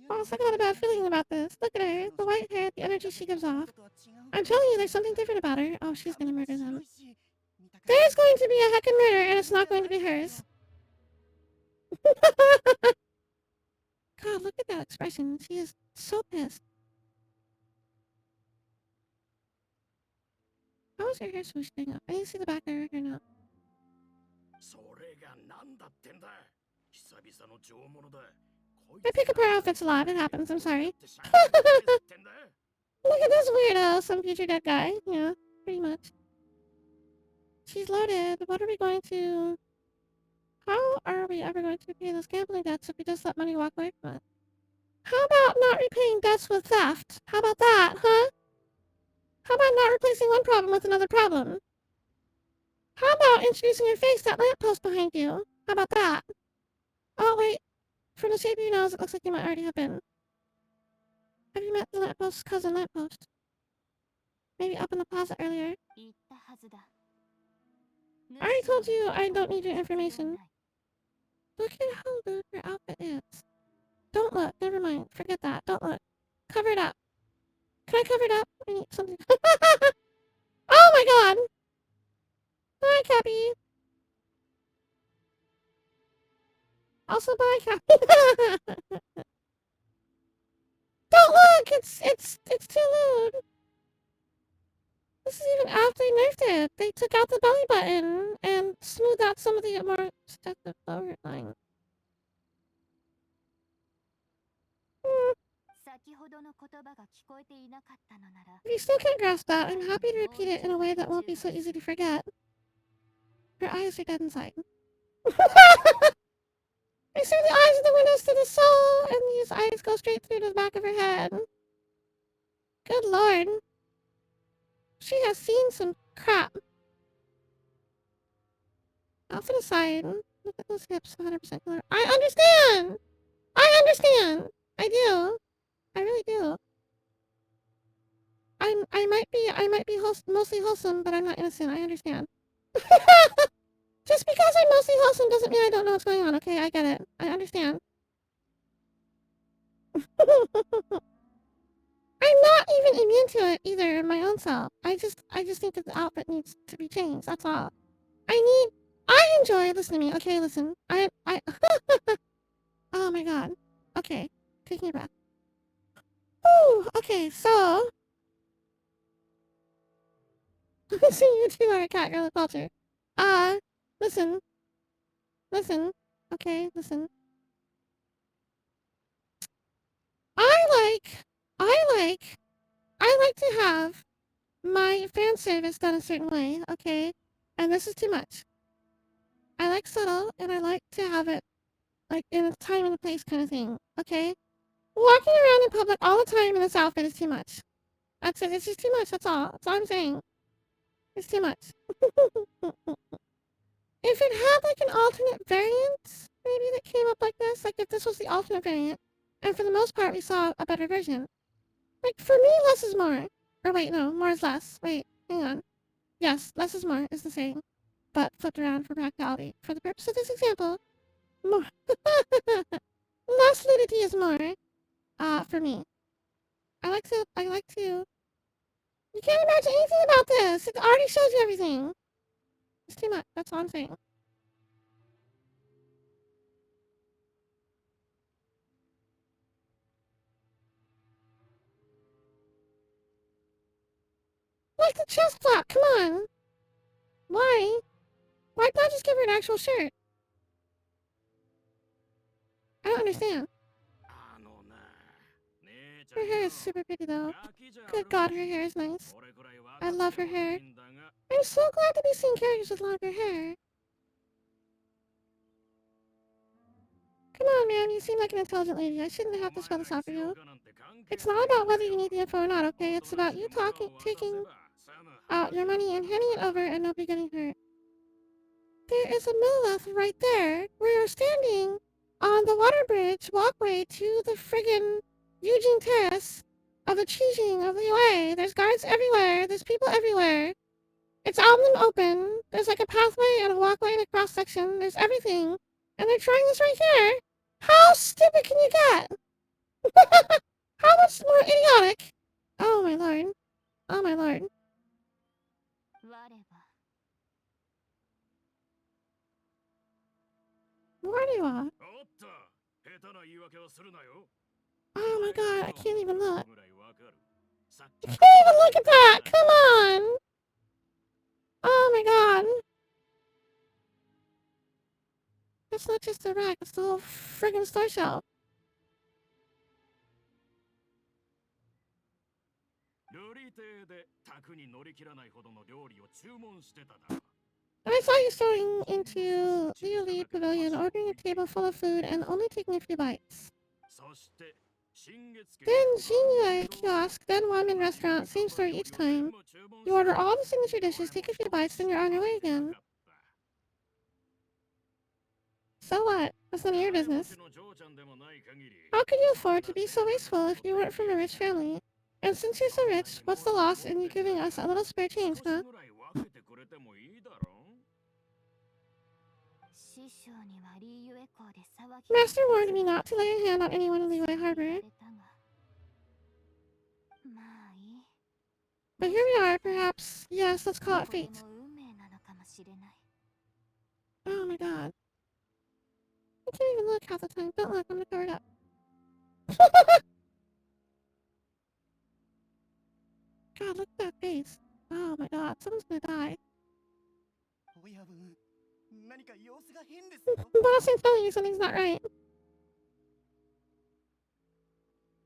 Oh, I got a bad feeling about this. Look at her. The white hair, the energy she gives off. I'm telling you, there's something different about her. Oh, she's gonna murder them. There's going to be a heckin' murder, and it's not going to be hers. God, look at that expression. She is so pissed. How is her hair swooshed up? I didn't see the back of her hair now. I pick up her outfits a lot. It happens. I'm sorry. Look at this weirdo. Some future dead guy. Yeah, pretty much. She's loaded. What are we going to... How are we ever going to repay those gambling debts if we just let money walk away from us? How about not repaying debts with theft? How about that, huh? How about not replacing one problem with another problem? How about introducing your face to that lamppost behind you? How about that? Oh, wait. From the shape of your nose, it looks like you might already have been. Have you met the lampost's cousin lamppost? Maybe up in the plaza earlier. I already told you I don't need your information. Look at how loose her outfit is. Don't look. Never mind. Forget that. Don't look. Cover it up. Can I cover it up? I need something. Oh my god! Bye, Cappy. Also, bye, Cappy. Don't look! It's too lewd. This is even after they nerfed it. They took out the belly button and smoothed out some of the more seductive lower line. If you still can't grasp that, I'm happy to repeat it in a way that won't be so easy to forget. Her eyes are dead inside. I see the eyes of the windows to the soul, and these eyes go straight through to the back of her head. Good lord. She has seen some crap. Off to the side. Look at those hips, 100% color. I understand! I understand! I do. I really do. I might be mostly wholesome, but I'm not innocent. I understand. Just because I'm mostly wholesome doesn't mean I don't know what's going on, okay? I get it. I understand. I'm not even immune to it either in my own self. I just think that the outfit needs to be changed. That's all. I enjoy, listen to me. Okay, listen. Oh my god. Okay. Taking it back. Whew. Okay, so. See, you two are a cat girl culture. Listen. Listen. Okay, listen. I like, I like, I like to have my fan service done a certain way, okay? And this is too much. I like subtle, and I like to have it, like, in a time and a place kind of thing, okay? Walking around in public all the time in this outfit is too much. That's it. It's just too much. That's all. That's all I'm saying. It's too much. If it had, like, an alternate variant, maybe, that came up like this, like, if this was the alternate variant, and for the most part we saw a better version. Like, for me, less is more. Or wait, no, more is less. Wait, hang on. Yes, less is more is the same, but flipped around for practicality. For the purpose of this example, more. Less nudity is more, for me. I like to, you can't imagine anything about this. It already shows you everything. It's too much. That's all I'm saying. Like the chest flap, come on. Why? Why not just give her an actual shirt? I don't understand. Her hair is super pretty though. Good god, her hair is nice. I love her hair. I'm so glad to be seeing characters with longer hair. Come on, man, you seem like an intelligent lady. I shouldn't have to spell this out for you. It's not about whether you need the info or not, okay? It's about you taking out your money and handing it over and nobody getting hurt. There is a Millilith right there. We're standing on the water bridge walkway to the friggin' Eugene Terrace of the Cheejing of the UA. There's guards everywhere. There's people everywhere. It's out in the open. There's like a pathway and a walkway and a cross section. There's everything. And they're trying this right here. How stupid can you get? How much more idiotic? Oh my lord. Oh my lord. Wariwa. Oh my god, I can't even look. I can't even look at that! Come on! Oh my god. That's not just a rack, it's the whole friggin' store shelf. I saw you strolling into the elite pavilion, ordering a table full of food and only taking a few bites. Then Jinyue kiosk, then ramen restaurant, same story each time. You order all the signature dishes, take a few bites, then you're on your way again. So what? That's none of your business. How could you afford to be so wasteful if you weren't from a rich family? And since you're so rich, what's the loss in you giving us a little spare change, huh? Master warned me not to lay a hand on anyone in Liyue Harbor. But here we are, perhaps. Yes, let's call it fate. Oh my god. I can't even look half the time. Don't look, I'm gonna cover it up. God, look at that face. Oh my god, someone's gonna die. Boston's telling you something's not right.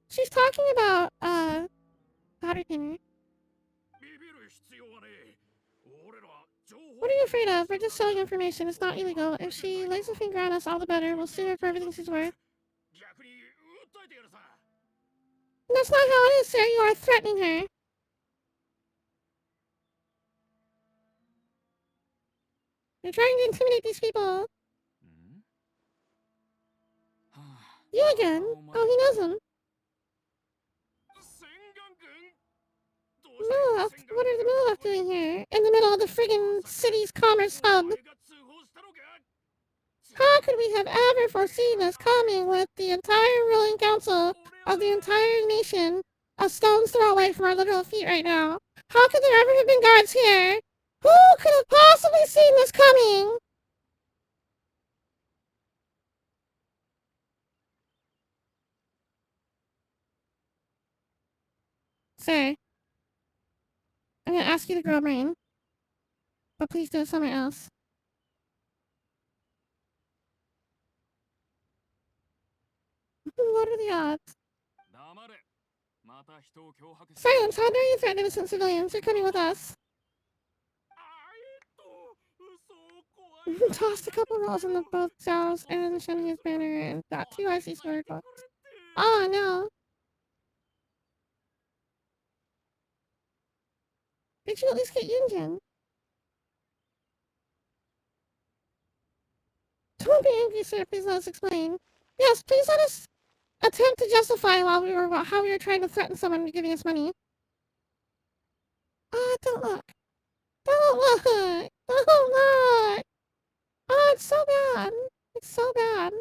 She's talking about, powder dinner. What are you afraid of? We're just selling information. It's not illegal. If she lays a finger on us, all the better. We'll sue her for everything she's worth. That's not how it is, sir. You are threatening her. You're trying to intimidate these people. You again? Oh, he knows him. Mililef? What are the Mililef doing here? In the middle of the friggin' city's commerce hub. How could we have ever foreseen this coming with the entire ruling council of the entire nation a stone's throw away from our literal feet right now? How could there ever have been guards here? Who could have possibly seen this coming? Sir, I'm gonna ask you to grow a brain, but please do it somewhere else. What are the odds? Silence! How dare you threaten innocent civilians? You're coming with us. Tossed a couple rolls in the both Zhao's and Shenhe's banner and got 2 icy sword books. Oh no! Did you at least get Yunjin? Don't be angry, sir. Please let us explain. Yes, please let us attempt to justify how we were trying to threaten someone into giving us money. Don't look. Don't look. Don't look. Oh, it's so bad. It's so bad.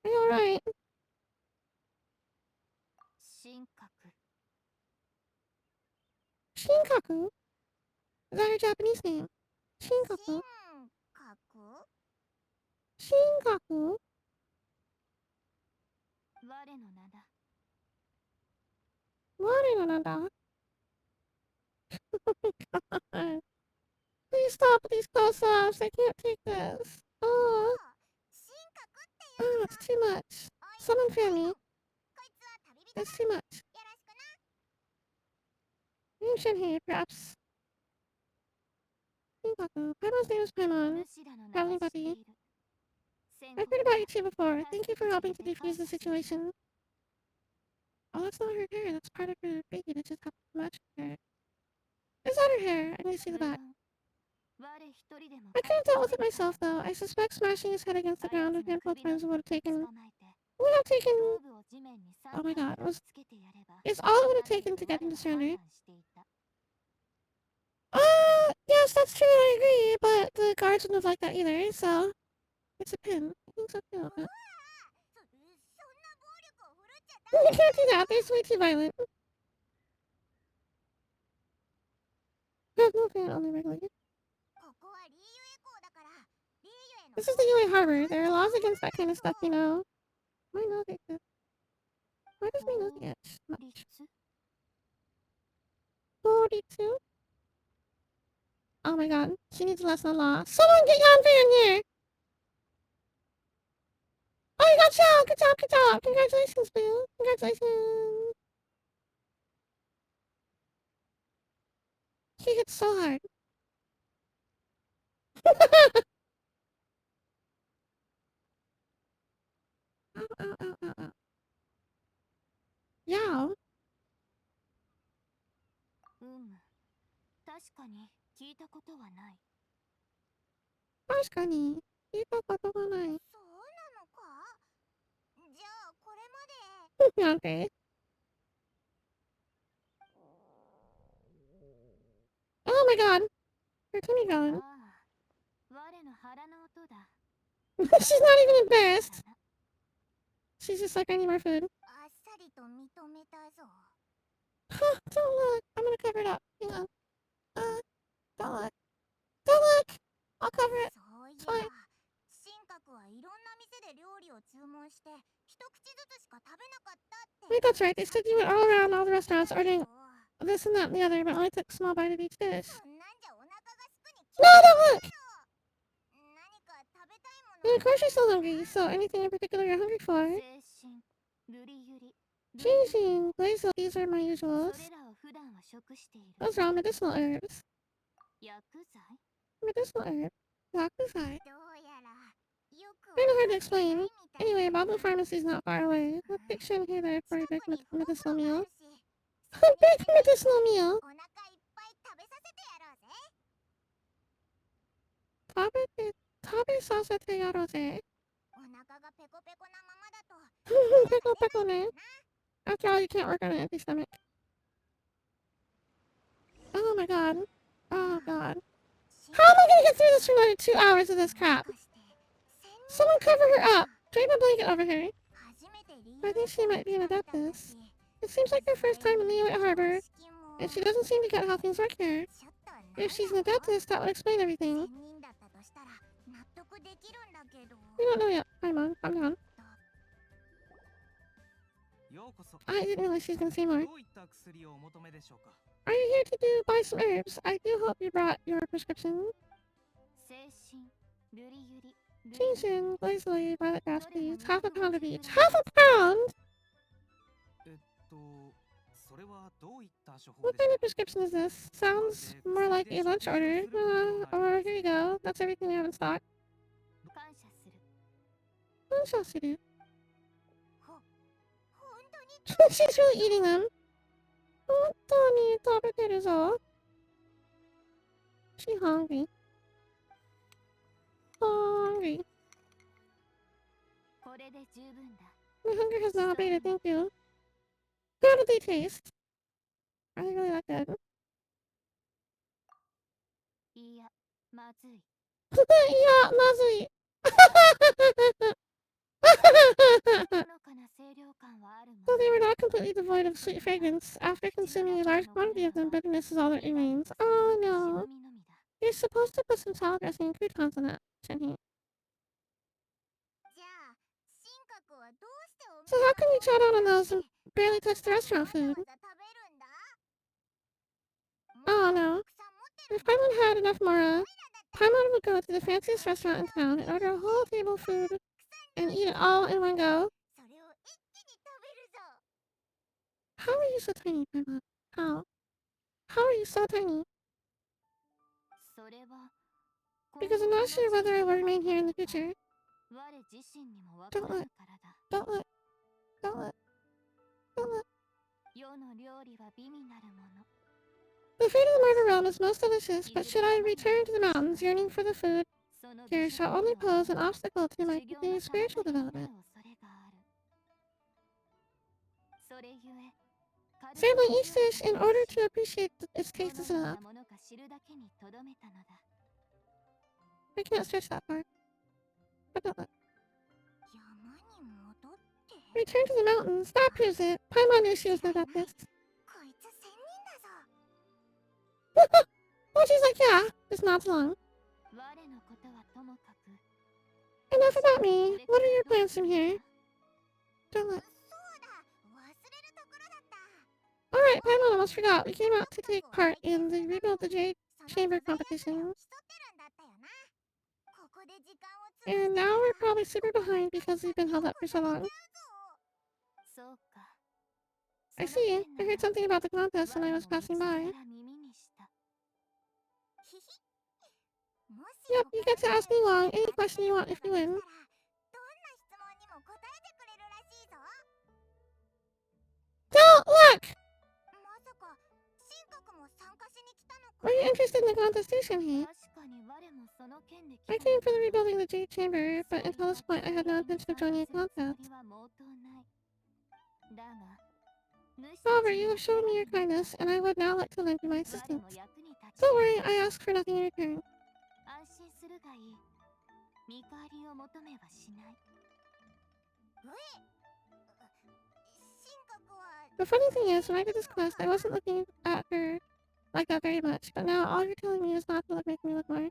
Are you alright? Shinkaku? Is that her Japanese name? Shinkaku? Shinkaku? Warinanada? Oh my god. Please stop with these close-ups. I can't take this. Oh. Oh, it's too much. Someone fan me. It's too much. You should hear, perhaps. Shinkaku. Paimon's name is Paimon. Traveling buddy. I've heard about you two before. Thank you for helping to defuse the situation. Oh, that's not her hair. That's part of her baby that just happened to match her hair. Is that her hair? I need to see the back. I could have dealt with it myself, though. I suspect smashing his head against the ground a handful of times would have taken... Oh my god. It's all it would have taken to get him to surrender. Yes, that's true. I agree. But the guards wouldn't have liked that either, so... It's a pin. I think so, too. But... You can't do that. They're way too violent. No fan, only regulated. This is the UA Harbor. There are laws against that kind of stuff, you know. Why not exist? Why does my nose itch? Much. 42? Oh my god. She needs a lesson in law. Someone get Yan Fan here! Oh, you got Chow! Good job, good job! Congratulations, Boo! Congratulations! She hit so hard. Ow, ow, ow, ow, ow. Yao? 確かに。聞いたことがない。なんて Oh my god! Her tummy gone. She's not even embarrassed. She's just like, I need more food. Don't look. I'm gonna cover it up. Hang on. Don't look. Don't look! I'll cover it. It's fine. Wait, that's right. They said you went all around all the restaurants ordering this and that and the other, but only took a small bite of each dish. No, don't look! And of course you're still hungry, so anything in particular you're hungry for? Genshin, Blaze, these are my usuals. Those are all medicinal herbs. Medicinal herbs. Yakuzai. Kind of hard to explain. Anyway, Babu Pharmacy's not far away. Let's fix in here there for a big medicinal meal. A big medicinal meal? Tabe sasate yarose. Pickle pickle ne. After all, you can't work on an empty stomach. Oh my god. Oh god. How am I gonna get through this for another 2 hours of this crap? Someone cover her up. Drape a blanket over her. I think she might be an adeptus. It seems like her first time in the Liyue Harbor, and she doesn't seem to get how things work here. If she's an adeptus, that would explain everything. We don't know yet. Paimon, calm down. I didn't realize she was gonna say more. Are you here to buy some herbs? I do hope you brought your prescription. Genshin, lazily, violet grass, please. Half a pound of each. Half a pound?! What kind of prescription is this? Sounds more like a lunch order. Or here you go. That's everything we have in stock. Kanshasuru. She's really eating them. Hontou tabeteru zo. She's hungry. Hungry. My hunger has now abated, thank you. How do they taste? Are they really that good? Yeah, mazui. So they were not completely devoid of sweet fragrance. After consuming a large quantity of them, bitterness is all that remains. Oh no. You're supposed to put some salad dressing and croutons on that, Shinhei. So how can you chow down on those and barely touch the restaurant food? Oh no. If Paimon had enough mora, Paimon would go to the fanciest restaurant in town and order a whole table of food and eat it all in one go. How are you so tiny, Paimon? How? How are you so tiny? Because I'm not sure whether I will remain here in the future. Don't look. Don't look. Don't look. Don't look. The food of the murder realm is most delicious, but should I return to the mountains yearning for the food, there shall only pose an obstacle to my continued spiritual development. Sampling each dish in order to appreciate its taste is enough. I can't stretch that far. But don't look. Return to the mountains. That proves it. Paimon knew she was no adeptus. Well, she's like, yeah, just nods along. Enough about me. What are your plans from here? Don't look. Alright, Paimon almost forgot. We came out to take part in the Rebuild the Jade Chamber competition. And now we're probably super behind because we've been held up for so long. I see. I heard something about the contest when I was passing by. Yep, you get to ask me long, any question you want if you win. Don't look! Were you interested in the contest too, Shinhei? I came for the rebuilding the Jade Chamber, but until this point I had no intention of joining a contest. However, you have shown me your kindness, and I would now like to lend you my assistance. Don't worry, I ask for nothing in return. The funny thing is, when I did this quest, I wasn't looking at her like that very much, but now all you're telling me is not to make me look more.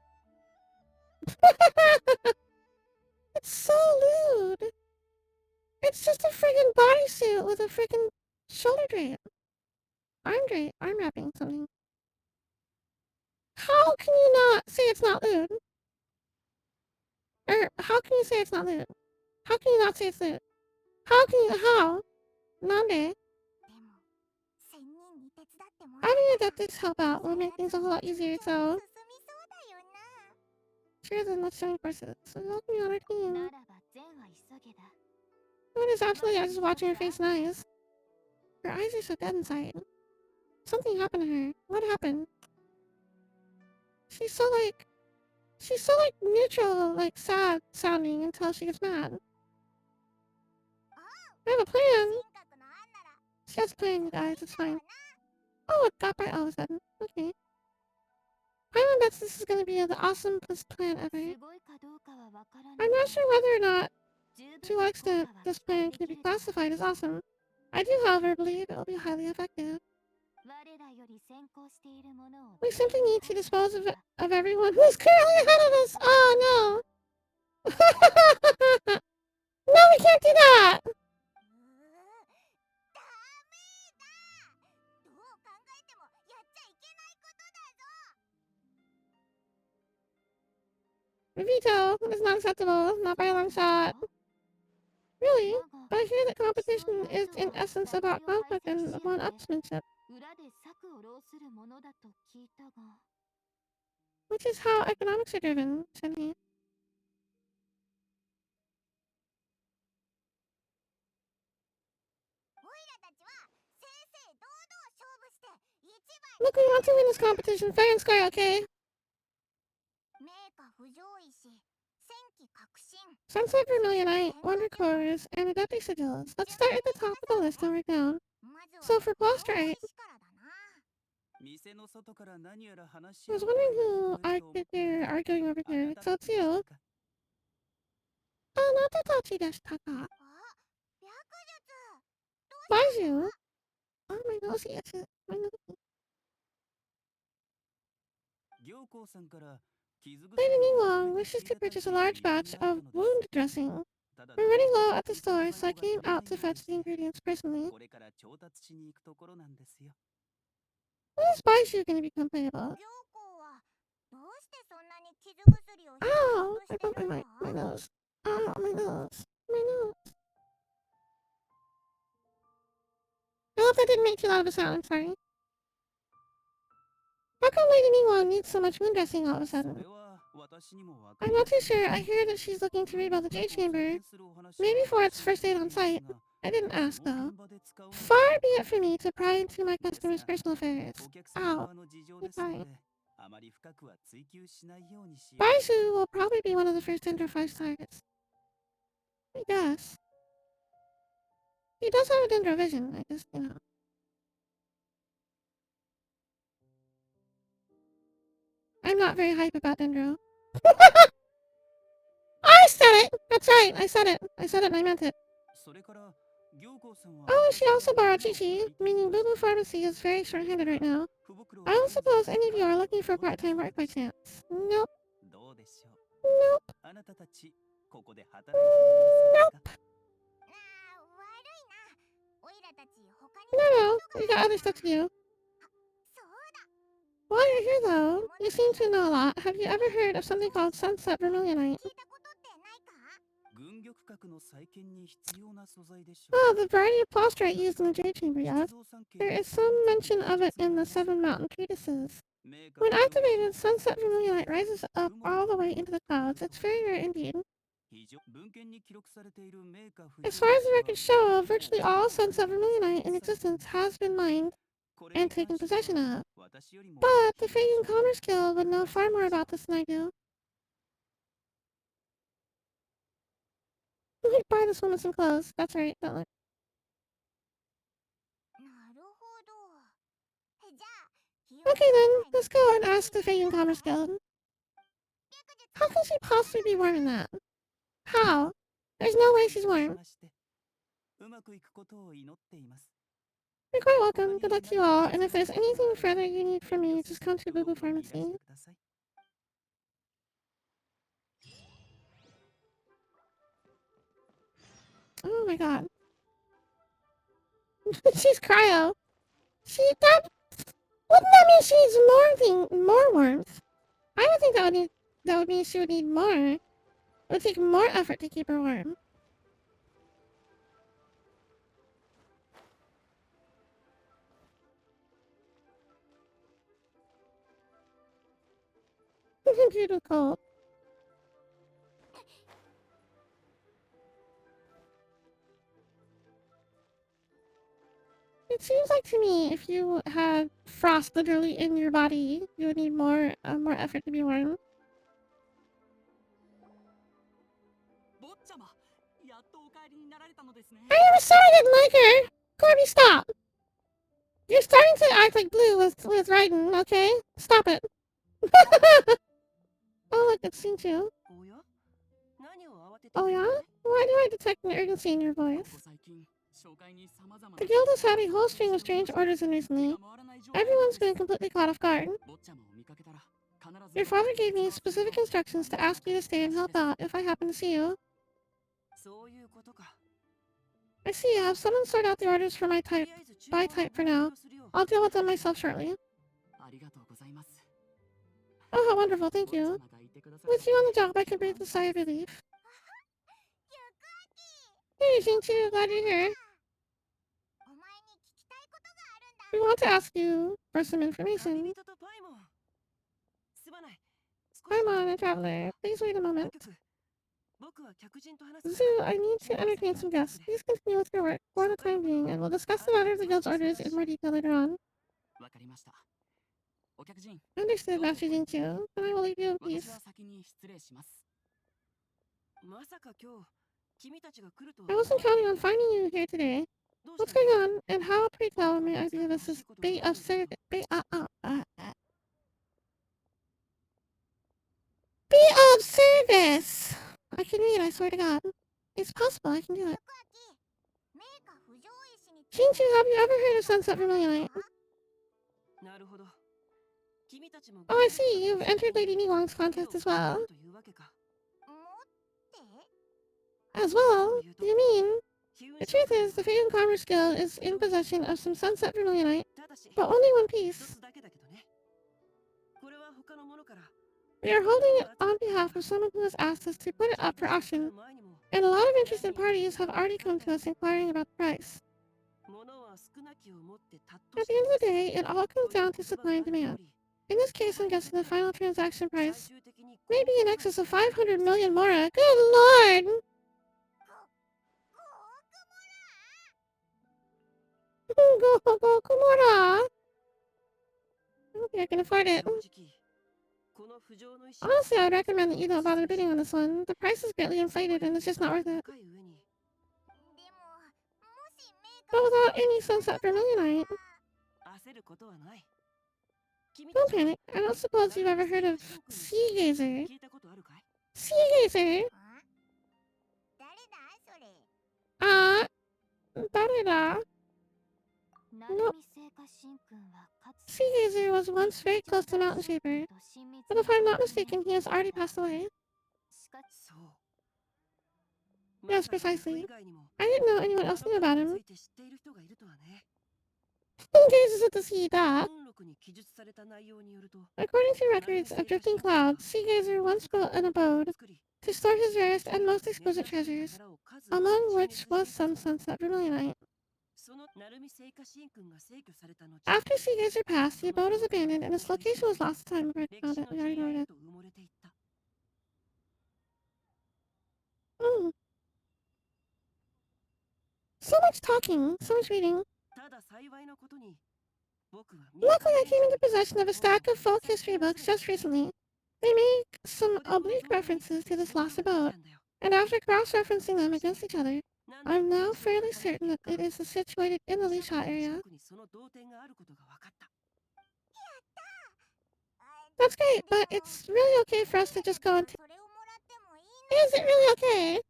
It's so lewd! It's just a friggin' bodysuit with a friggin' shoulder drape. I'm wrapping something. How can you not say it's not lewd? Or how can you say it's not lewd? How can you not say it's lewd? How can you, how? Nande? Having a dentist help out will make things a whole lot easier, so she has as much showing courses, so help me on her team. What is absolutely, I was just watching her face and eyes. Her eyes are so dead inside. Something happened to her. What happened? She's so like neutral, like sad sounding until she gets mad. I have a plan. She has a plan, you guys, it's fine. Oh, it got bright all of a sudden. Okay. Paimon bets this is gonna be the awesomest plan ever. I'm not sure whether or not, to what extent, this plan can be classified as awesome. I do, however, believe it will be highly effective. We simply need to dispose of everyone who's currently ahead of us. Oh, no. No, we can't do that. Veto is not acceptable, not by a long shot. Really? But I hear that competition is in essence about conflict and one-upsmanship. Which is how economics are driven, said he. Look, we want to win this competition fair and square, okay? Sunset Vermilionite, Wonder Cores, and Adepti Sigils. Let's start at the top of the list and work down. So for Glostrite, I was wondering who they're arguing over there. So it's you. Oh, not Tatachi Deshitaka. Baiju. Oh, my nose itches. My nose. Lady Ningguang wishes to purchase a large batch of wound dressing. We're running low at the store, so I came out to fetch the ingredients personally. When is Baiju going to become playable? Ow! I bumped my nose. Ow, my nose. My nose. I hope that didn't make too loud of a sound, I'm sorry. How come Lady Ningguang needs so much wound dressing all of a sudden? I'm not too sure. I hear that she's looking to rebuild the Jade Chamber. Maybe for its first aid on site. I didn't ask, though. Far be it from me to pry into my customers' personal affairs. Ow. Fine. Baishu will probably be one of the first Dendro targets. I guess. He does have a Dendro vision, I just, I'm not very hype about Dendro. I said it! That's right, I said it. I said it and I meant it. Oh, she also borrowed Chichi, meaning Boo Pharmacy is very short-handed right now. I don't suppose any of you are looking for part-time work by chance. Nope. Nope. Nope. No, we got other stuff to do. While you're here, though, you seem to know a lot. Have you ever heard of something called Sunset Vermilionite? Oh, the variety of plastrite used in the Jade Chamber, yes. There is some mention of it in the Seven Mountain Treatises. When activated, Sunset Vermilionite rises up all the way into the clouds. It's very rare indeed. As far as the records show, virtually all Sunset Vermilionite in existence has been mined and taken possession of. But the Fading Commerce Guild would know far more about this than I do. We could buy this woman some clothes. That's right, don't look. Okay then, let's go and ask the Fading Commerce Guild. How can she possibly be warm in that? How? There's no way she's warm. You're quite welcome. Good luck to you all, and if there's anything further you need from me, just come to Boo Boo Pharmacy. Oh my god. She's cryo. See, that wouldn't that mean she needs more warmth? I would think that would mean she would need more. It would take more effort to keep her warm. Computer cold. It seems like to me, if you had frost literally in your body, you would need more effort to be warm. I never said I didn't like her. Corby, stop. You're starting to act like Blue with Raiden, okay? Stop it. Oh, look, it's Shinju. Oh, yeah? Why do I detect an urgency in your voice? The guild has had a whole string of strange orders in recently. Everyone's been completely caught off guard. Your father gave me specific instructions to ask you to stay and help out if I happen to see you. I see. Have someone sort out the orders for my type. By type for now. I'll deal with them myself shortly. Oh, how wonderful, thank you. With you on the job, I can breathe a sigh of relief. Hey, Shinchu, glad you're here. We want to ask you for some information. Paimon, a traveler. Please wait a moment. Zoo, I need to entertain some guests. Please continue with your work for the time being, and we'll discuss the matter of the guild's orders in more detail later on. Understood, Master Jinchu. Then I will leave you in peace. I wasn't counting on finding you here today. What's going on, and how, pray tell, may I be of assist? Be of service? Be of service! I can read, I swear to God. It's possible, I can do it. Shinchu, have you ever heard of Sunset Vermilion? Oh, I see, you've entered Lady Nihong's contest as well. As well? You mean? The truth is, the Fate and Commerce Guild is in possession of some Sunset Vermilionite, but only one piece. We are holding it on behalf of someone who has asked us to put it up for auction, and a lot of interested parties have already come to us inquiring about the price. At the end of the day, it all comes down to supply and demand. In this case, I'm guessing the final transaction price may be in excess of 500 million mora. Good lord! Go, Komura! I don't think I can afford it. Honestly, I would recommend that you don't bother bidding on this one. The price is greatly inflated and it's just not worth it. But without any Sunset Vermilionite. Don't panic. I don't suppose you've ever heard of Sea Gazer. Sea Gazer? Ah, Dareda. No. Sea Gazer was once very close to Mountain Shaper, but if I'm not mistaken, he has already passed away. Yes, precisely. I didn't know anyone else knew about him. Who gazes at the sea dock? According to records of Drifting Clouds, Sea Gazer once built an abode to store his rarest and most exquisite treasures, among which was some Sunset Vermilionite. After Sea Gazer passed, the abode was abandoned and its location was lost to time. We found it. We already know it. Oh. So much talking, so much reading. Luckily, I came into possession of a stack of folk history books just recently. They make some oblique references to this lost abode, and after cross-referencing them against each other, I'm now fairly certain that it is situated in the Lisha area. That's great, but it's really okay for us to just go and... Is it really okay?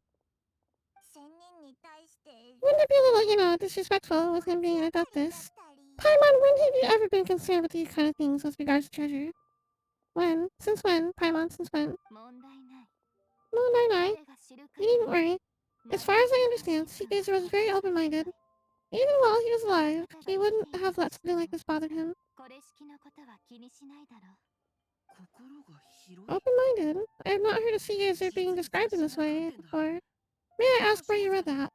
Wouldn't it be a little, disrespectful with him being an adeptus? Paimon, when have you ever been concerned with these kind of things with regards to treasure? When? Since when? Paimon, since when? No, You needn't worry. As far as I understand, Seagazer was very open-minded. Even while he was alive, he wouldn't have let something like this bother him. Open-minded? I have not heard of sea gazer being described in this way before. May I ask where you read that?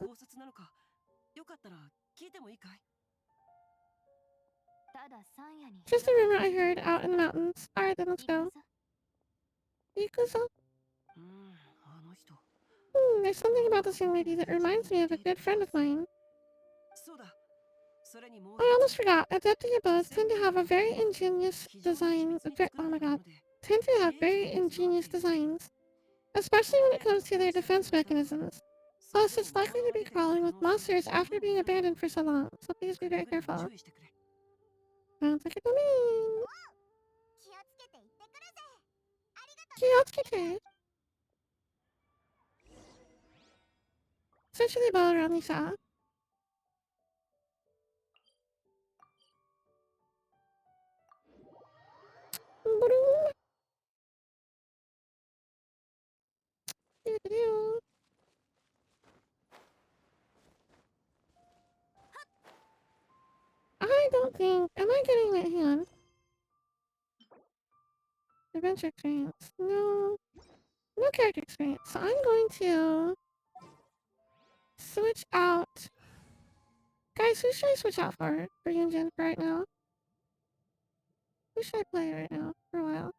Just a rumor I heard out in the mountains. Alright then, let's go. Riku's there's something about this young lady that reminds me of a good friend of mine. I almost forgot. Adepti abodes tend to have a very ingenious design. Oh my god. Tend to have very ingenious designs. Especially when it comes to their defense mechanisms. Plus, it's likely to be crawling with monsters after being abandoned for so long, so please be very careful. Sounds like a domain. Kiyotsuke. Essentially, Balarani-sa. I don't think. Am I getting that? Hang on. Adventure experience. No. No character experience. So I'm going to switch out. Guys, who should I switch out for Yunjin right now? Who should I play right now for a while?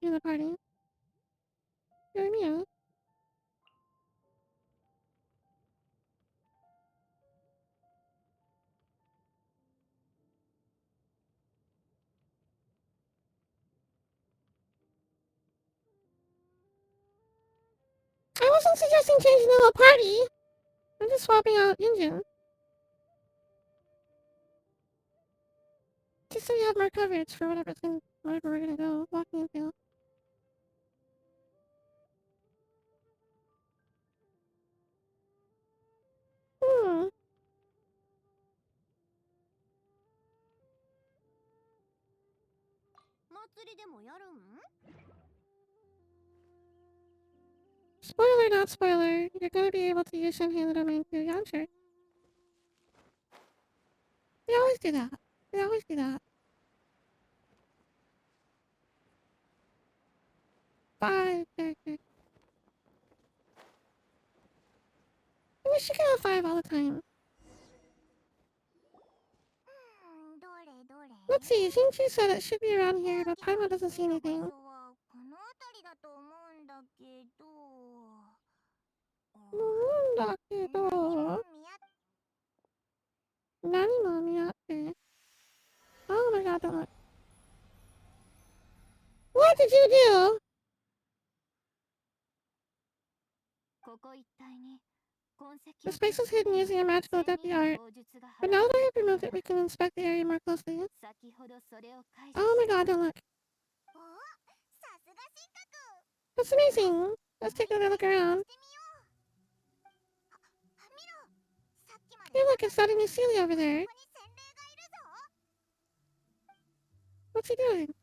In the party? Yoimiya. I wasn't suggesting changing the whole party. I'm just swapping out Yunjin. Just so we have more coverage for whatever we're gonna go walking into. Hmm. Spoiler, not spoiler. You're gonna be able to use Shenhe the domain too, yeah, I'm sure. They always do that. They always do that. Five characters. I wish you could have five all the time. Let's see, Shinchi said it should be around here, but Paimon doesn't see anything. Nani mo miyatte. Oh my god, don't look. What did you do? The space is hidden using a magical deputy art. But now that I have removed it, we can inspect the area more closely. Oh my god, don't look. That's amazing. Let's take another look around. Hey look, it's that new Celia over there. What's he doing?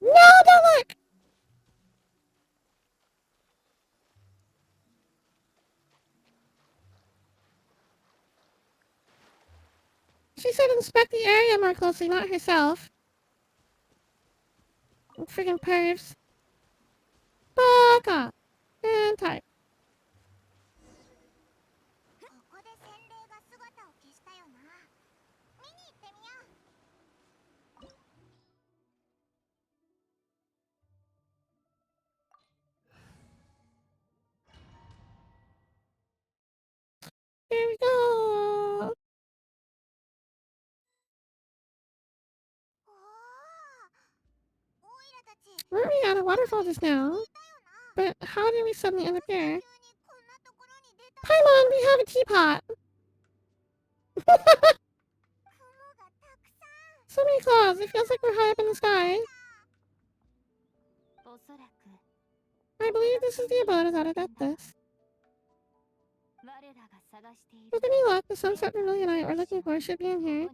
No, don't look! She said inspect the area more closely, not herself. Friggin' pervs. Fuck off. And type. Here we go. Weren't we at a waterfall just now? But how did we suddenly end up here? Paimon, we have a teapot. So many clouds. It feels like we're high up in the sky. I believe this is the abode of Adeptus. With any luck, the sunset vermilionite we're looking for should be in here.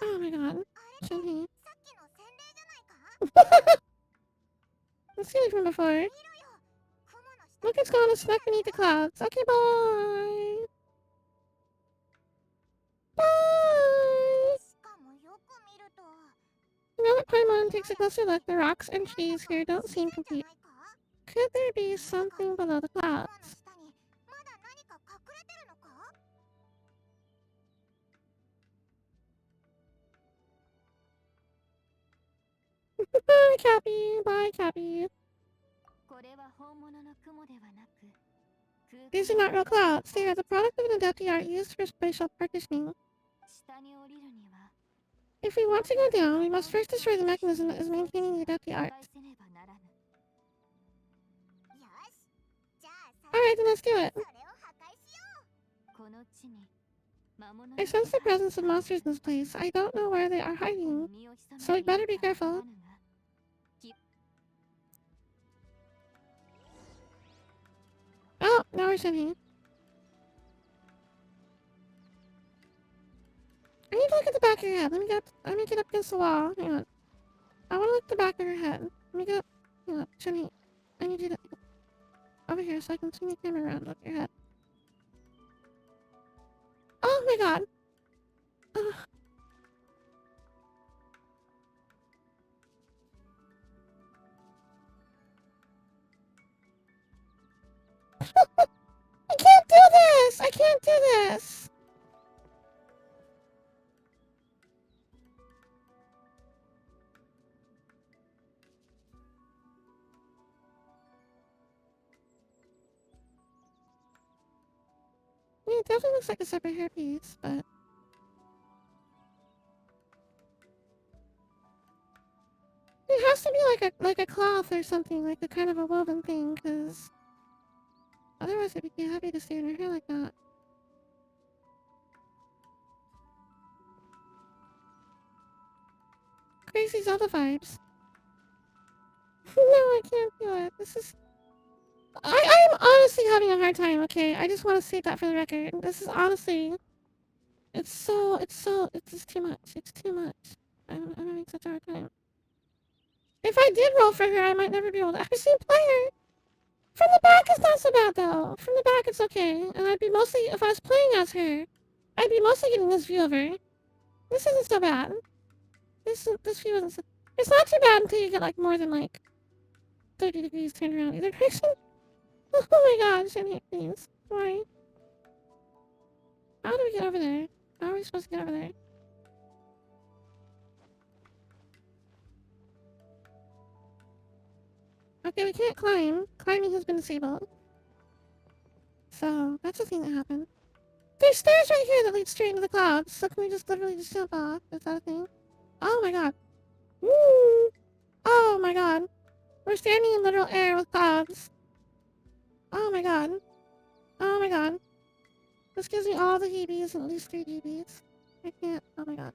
Oh my god. Shinji. I've seen it from before. Look, it's gone. It's snuck beneath the clouds. Okay, bye. Bye. Now that Paimon takes a closer look, the rocks and trees here don't seem complete. Could there be something below the clouds? Bye, Cappy. Bye, Cappy. These are not real clouds. They are the product of an adaptive art used for spatial partitioning. If we want to go down, we must first destroy the mechanism that is maintaining the adaptive art. Alright, then let's do it. I sense the presence of monsters in this place. I don't know where they are hiding, so we'd better be careful. Oh, now we're sitting. I need to look at the back of your head. Let me get up against the wall. Hang on. I want to look at the back of your head. Let me get up. Hang on, Jenny. I need you to over here so I can swing the camera around. Look at your head. Oh my god. Ugh. I can't do this! I can't do this! Yeah, it definitely looks like a separate hairpiece, but... It has to be like a cloth or something, like a kind of a woven thing, because... Otherwise it'd be heavy to stay in her hair like that. Crazy Zelda vibes. No, I can't do it. This is... I'm honestly having a hard time, okay? I just want to state that for the record. This is honestly... it's just too much. It's too much. I'm having such a hard time. If I did roll for her, I might never be able to actually play her. From the back, it's not so bad, though. From the back, it's okay. And I'd be mostly... If I was playing as her, I'd be mostly getting this view of her. This isn't so bad. This view isn't so... It's not too bad until you get, like, more than, like, 30 degrees turned around either direction. Oh my god, Shani, please. Why? How do we get over there? How are we supposed to get over there? Okay, we can't climb. Climbing has been disabled. So, that's the thing that happened. There's stairs right here that lead straight into the clouds, so can we just literally just jump off? Is that a thing? Oh my god. Woo! Oh my god. We're standing in literal air with clouds. Oh my god. Oh my god. This gives me all the heebies and at least 3 heebies. I can't. Oh my god.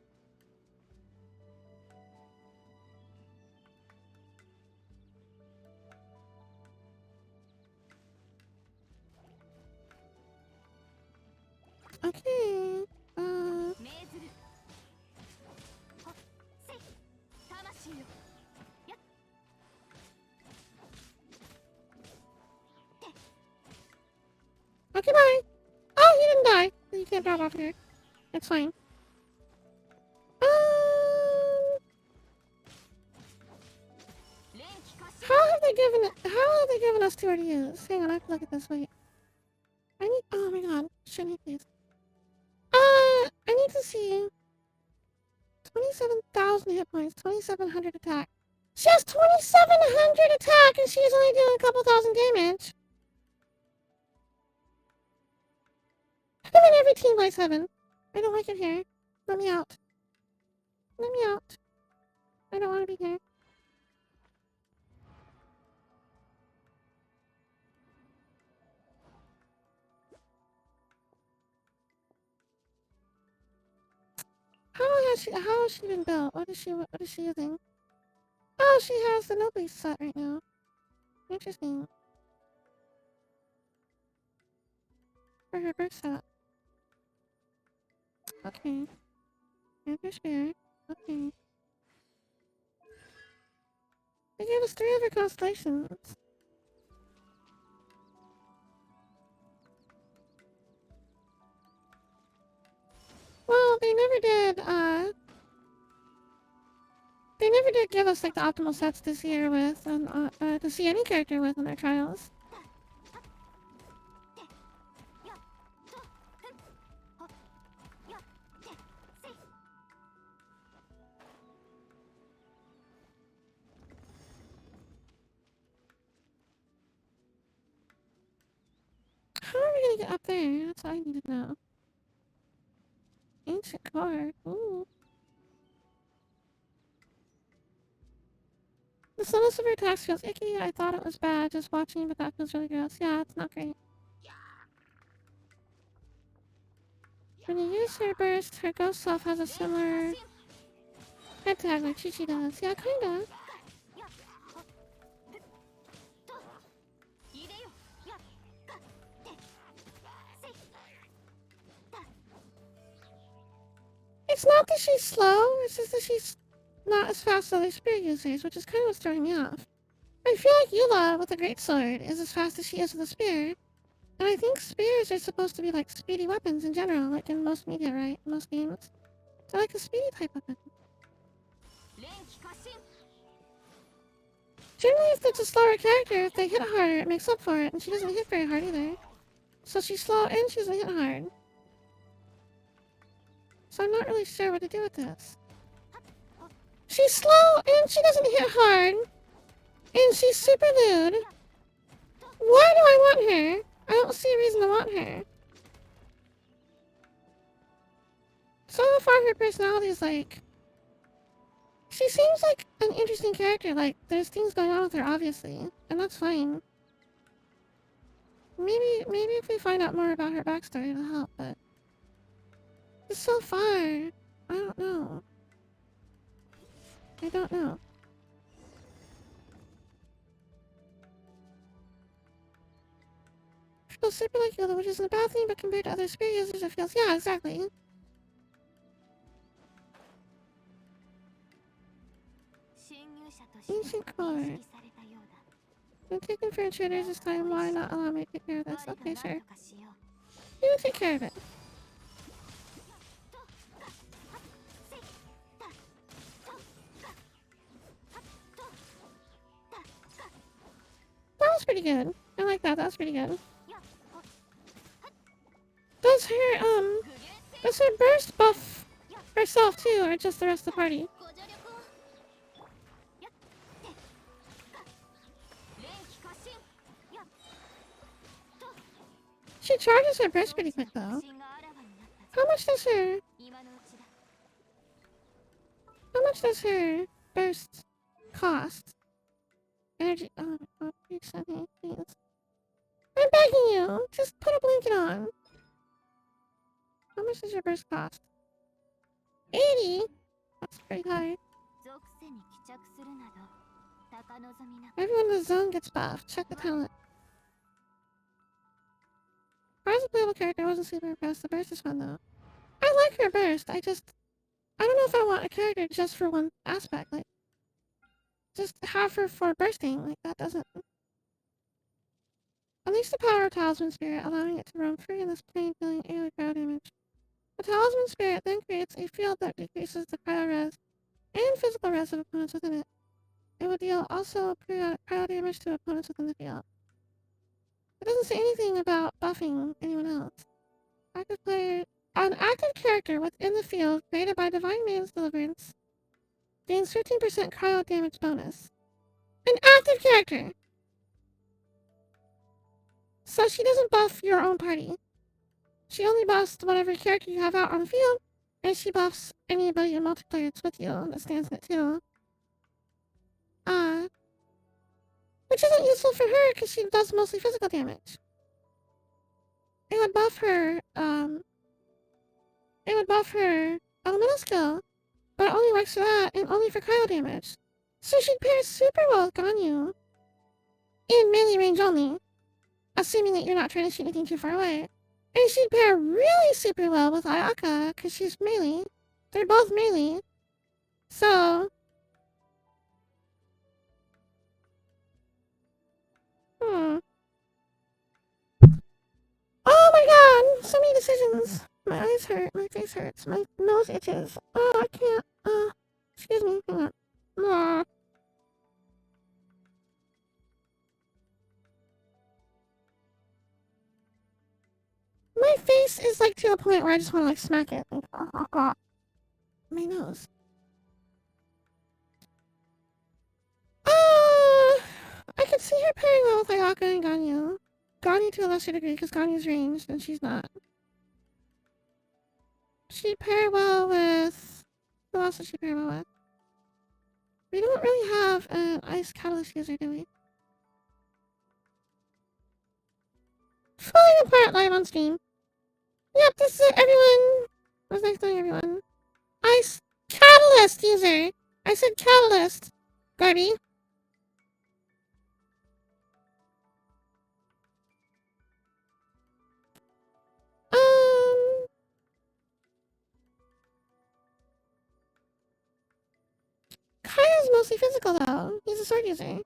Okay. Okay, bye. Oh, he didn't die. You can't drop off here. It's fine. How have they given us 2 to use? Hang on, I have to look at this. Wait. Oh my god. Shouldn't he please? I need to see. 27,000 hit points, 2,700 attack. She has 2,700 attack and she's only doing a couple thousand damage. I'm in every team by 7. I don't like it here. Let me out. Let me out. I don't want to be here. How has she been built? What is she using? Oh, she has the Noble set right now. Interesting. For her birth set. Okay. Enter spare. Okay. They gave us 3 other constellations. Well, they never did give us, like, the optimal sets to see her with, and, to see any character with in their trials. How are we gonna get up there? That's all I need to know. Ancient core. Ooh. The slowness of her attacks feels icky. I thought it was bad just watching, but that feels really gross. Yeah, it's not great. When you use her burst, her ghost self has a similar head tag like Chi-Chi does. Yeah, kinda. It's not that she's slow, it's just that she's not as fast as other spear users, which is kind of what's throwing me off. I feel like Eula with a greatsword is as fast as she is with a spear. And I think spears are supposed to be like speedy weapons in general, like in most media, right? In most games. They're like a speedy type weapon. Generally, if it's a slower character, if they hit harder, it makes up for it, and she doesn't hit very hard either. So she's slow and she doesn't hit hard. So I'm not really sure what to do with this. She's slow and she doesn't hit hard. And she's super lewd. Why do I want her? I don't see a reason to want her. So far her personality is like... She seems like an interesting character, like there's things going on with her obviously. And that's fine. Maybe if we find out more about her backstory it'll help, but... Just so far, I don't know. I don't know. It feels super like Yoda, which isn't a bad thing, but compared to other spear users it feels... Yeah, exactly. Ancient core. I'm taking for intruders this time, why not allow me to take care of this? Okay, sure. You will take care of it. That was pretty good. I like that, that was pretty good. Does her burst buff herself too, or just the rest of the party? She charges her burst pretty quick though. How much does her burst cost? Energy, oh, please send me, please. I'm begging you, just put a blanket on. How much does your burst cost? 80? That's pretty high. Everyone in the zone gets buffed. Check the talent. As a playable character, I wasn't super impressed. The burst is fun though. I like her burst. I don't know if I want a character just for one aspect. Like, just have her for bursting. Like, that doesn't... Unleash the power of Talisman Spirit, allowing it to roam free in this plane, dealing AoE cryo damage. The Talisman Spirit then creates a field that decreases the cryo res and physical res of opponents within it. It will deal also periodic cryo damage to opponents within the field. It doesn't say anything about buffing anyone else. Active player... An active character within the field created by Divine Maiden's Deliverance gains 15% cryo damage bonus. An active character! So she doesn't buff your own party. She only buffs whatever character you have out on the field, and she buffs anybody in multiplayer that's with you that stands in it too. Which isn't useful for her because she does mostly physical damage. It would buff her elemental skill, but it only works for that and only for cryo damage. So she'd pair super well with Ganyu. In melee range only. Assuming that you're not trying to shoot anything too far away. And she'd pair really super well with Ayaka, because she's melee. They're both melee. So... Hmm. Oh my god! So many decisions. My eyes hurt. My face hurts. My nose itches. Oh, I can't. Excuse me. Hang on. Aw. My face is like to the point where I just want to like smack it. Like, my nose. I could see her pairing well with Ayaka and Ganyu. Ganyu to a lesser degree because Ganyu's ranged and she's not. She'd pair well with... Who else does she pair well with? We don't really have an ice catalyst user, do we? Falling apart live on stream. Yep, this is everyone. What's next doing, everyone? Ice catalyst user. I said catalyst. Garby. Kaya's mostly physical though. He's a sword user.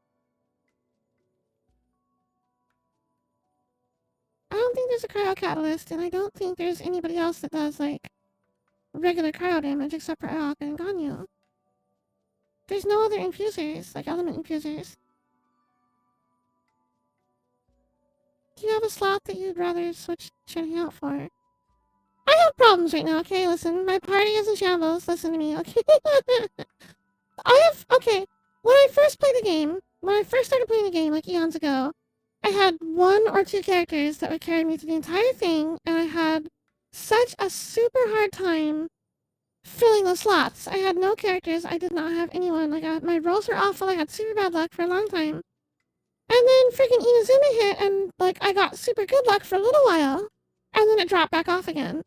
I don't think there's a cryo catalyst, and I don't think there's anybody else that does like regular cryo damage except for Ayaka and Ganyu. There's no other infusers, like element infusers. Do you have a slot that you'd rather switch Shinny out for? I have problems right now, okay? Listen, my party is in shambles. Listen to me, okay? Okay, when I first played the game, when I first started playing the game, like eons ago, I had 1 or 2 characters that would carry me through the entire thing, and I had such a super hard time filling those slots. I had no characters, I did not have anyone, like, my rolls were awful, I had super bad luck for a long time. And then freaking Inazuma hit, and, like, I got super good luck for a little while, and then it dropped back off again.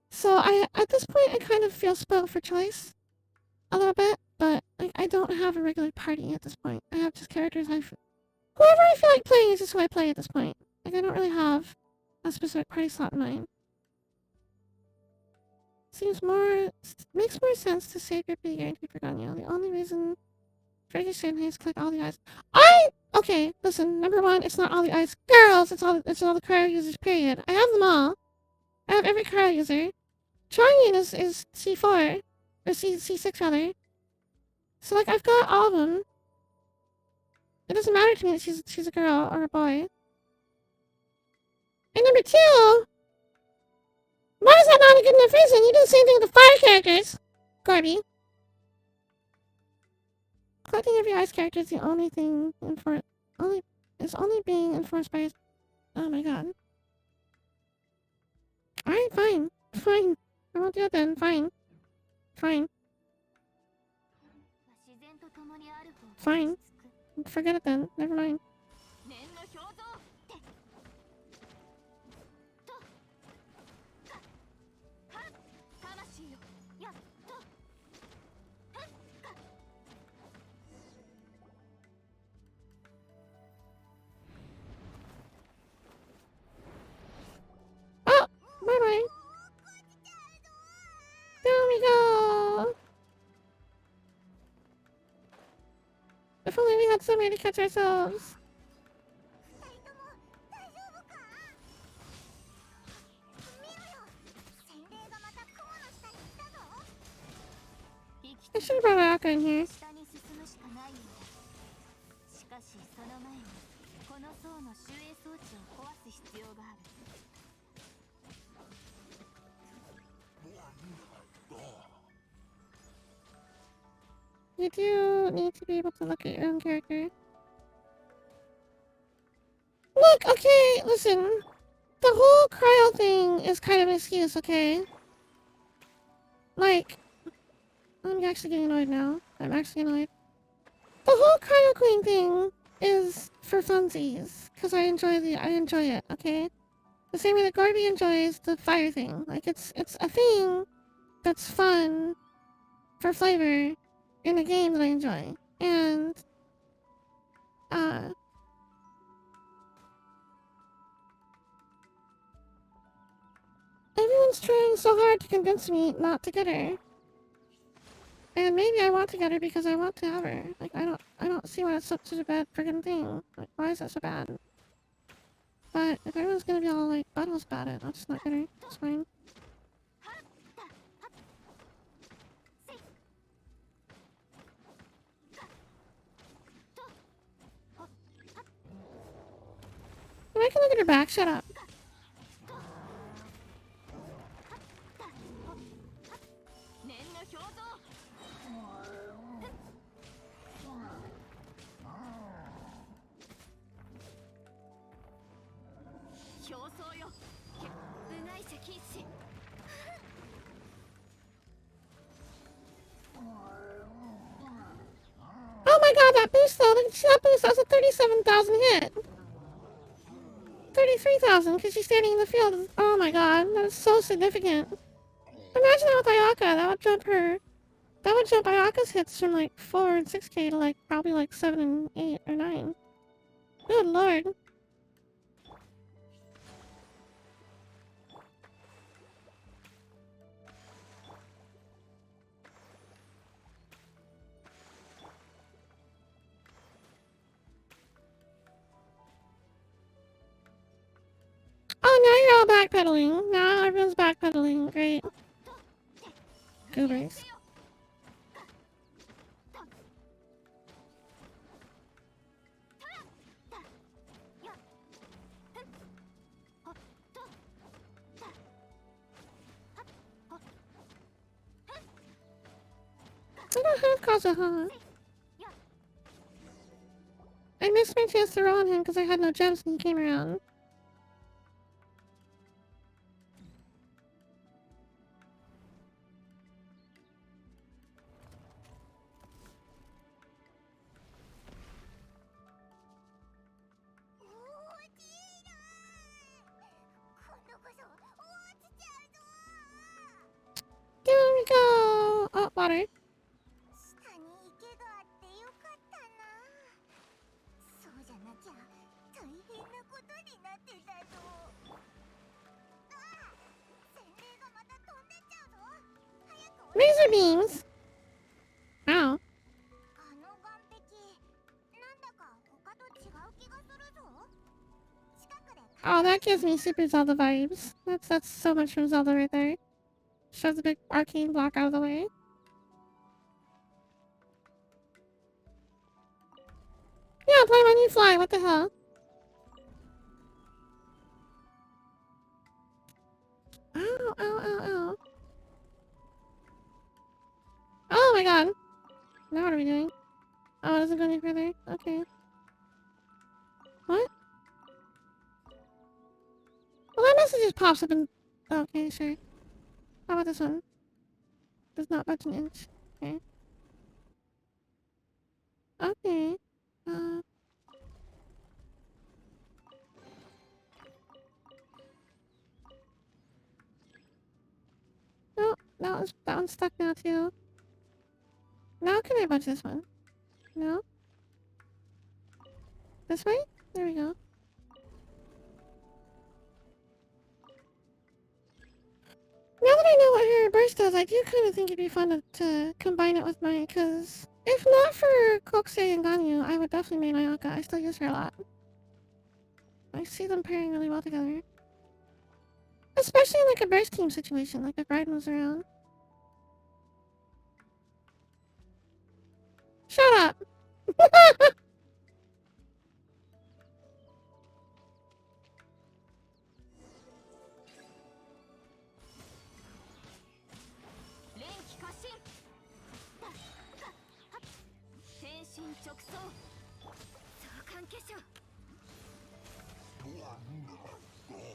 So at this point, I kind of feel spoiled for choice a little bit, but like, I don't have a regular party at this point. I have just characters whoever I feel like playing is just who I play at this point. Like, I don't really have a specific party slot in mind. Makes more sense to save your pretty guarantee for Ganyo. The only reason for your Shanghai is click all the eyes. Okay, listen, number 1, it's not all the eyes. Girls, it's all the cryo users, period. I have them all. I have every cryo user. Changyin is C4. Or C6 rather. So like, I've got all of them. It doesn't matter to me that she's a girl or a boy. And number 2, why is that not a good enough reason? You do the same thing with the fire characters. Garby. Collecting every ice character is the only thing only being enforced by. Oh my god. Alright, fine. Fine. I won't do it then. Fine. Fine. Fine. Forget it then. Never mind. Oh! Bye-bye. There we go! If only we had somebody to catch ourselves. I should have brought Ayaka in here. You do need to be able to look at your own character. Look, okay, listen. The whole cryo thing is kind of an excuse, okay? Like, I'm actually getting annoyed now. I'm actually annoyed. The whole cryo queen thing is for funsies, because I enjoy it, okay? The same way that Garby enjoys the fire thing. Like, it's a thing that's fun for flavor in a game that I enjoy. And, everyone's trying so hard to convince me not to get her. And maybe I want to get her because I want to have her. Like, I don't see why it's such a bad friggin' thing. Like, why is that so bad? But if everyone's gonna be all like buttholes about it, that's not gonna. It's fine. I can look at her back. Shut up. Oh my god, that boost though, that boost, that's a 37,000 hit. 33,000 because she's standing in the field. Oh my god, that is so significant. Imagine that with Ayaka, that would jump her. That would jump Ayaka's hits from like 4 and 6k to like probably like 7 and 8 or 9. Good lord. Oh, now you're all backpedaling. Now everyone's backpedaling. Great. Goobers. I don't have Kazuha. I missed my chance to roll on him because I had no gems when he came around. There we go! Oh, water. Laser beams! Ow. Oh, that gives me Super Zelda vibes. That's so much from Zelda right there. Shoves a big arcane block out of the way. Yeah, play when you fly, what the hell? Ow, ow, ow, ow. Oh my god. Now what are we doing? Oh, it doesn't go any further? Okay. What? Well, that message just pops up and... Okay, sure. How about this one? Does not budge an inch. Okay. Okay. No, that one's stuck now too. Now can I budge this one? No? This way? There we go. Now that I know what her burst does, I do kind of think it'd be fun to combine it with mine, because if not for Kokusei and Ganyu, I would definitely main Ayaka. I still use her a lot. I see them pairing really well together. Especially in like a burst team situation, like if Raiden was around. Shut up!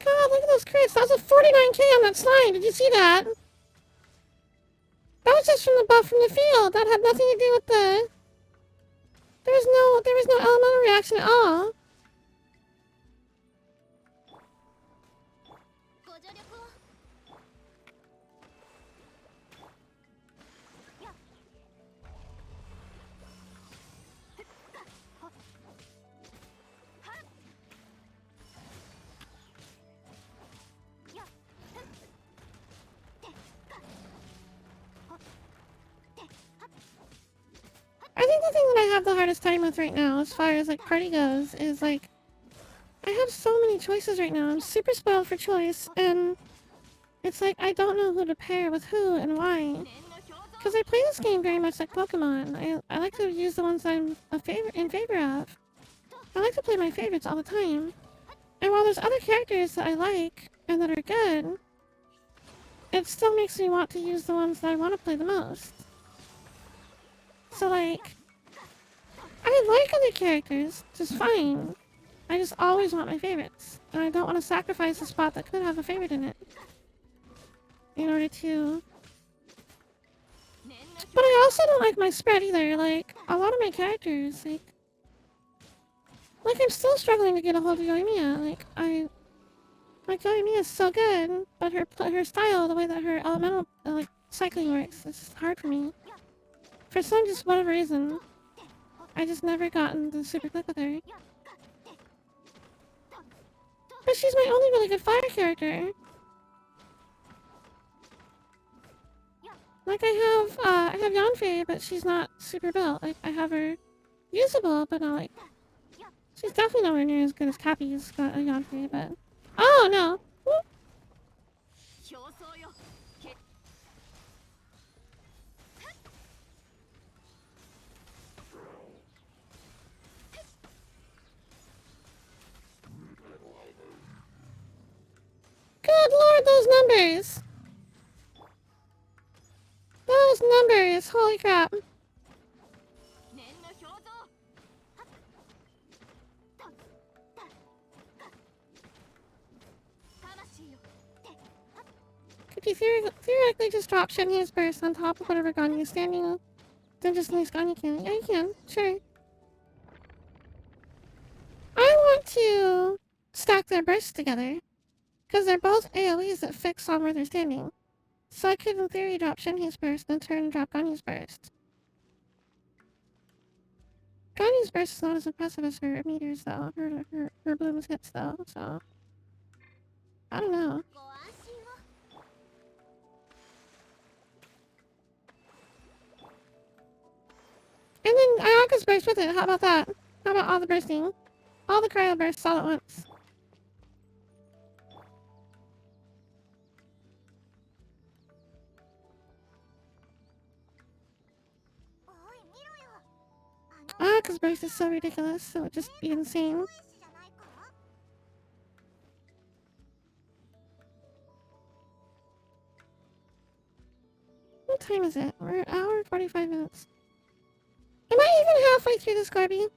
God, look at those crits. That was a 49k on that slide. Did you see that? That was just from the buff from the field. That had nothing to do with the... There was no elemental reaction at all. I think the thing that I have the hardest time with right now, as far as like party goes, is like I have have so many choices right now. I'm super spoiled for choice, and it's like I don't know who to pair with who and why. Because I play this game very much like Pokemon. I like to use the ones I'm in favor of. I like to play my favorites all the time. And while there's other characters that I like and that are good, it still makes me want to use the ones that I want to play the most. So like, I like other characters, just fine. I just always want my favorites. And I don't want to sacrifice a spot that could have a favorite in it. In order to... But I also don't like my spread either. Like, a lot of my characters, like I'm still struggling to get a hold of Yoimiya. Like Yoimiya is so good, but her style, the way that her elemental cycling works, is just hard for me. For some just whatever reason, I just never gotten to super click with her. But she's my only really good fire character. Like I have Yanfei, but she's not super built. Like I have her usable, but not like she's definitely nowhere near as good as Cappy's got a Yanfei, but oh no. Whoop. Good lord, those numbers! Those numbers! Holy crap! Could you theoretically just drop Shenhe's burst on top of whatever Ganyu is standing on? Then just nice Ganyu can? Yeah, you can. Sure. I want to stack their bursts together. Because they're both AoEs that fix on where they're standing. So I could in theory drop Shenhe's burst, then turn and drop Ganyu's burst. Ganyu's burst is not as impressive as her meters though. Her bloom's hits though, so I don't know. And then Ayaka's burst with it, how about that? How about all the bursting? All the cryo bursts all at once. Ayaka's burst is so ridiculous, so it'd just be insane. What time is it? We're an hour and 45 minutes. Am I even halfway through this, Garby?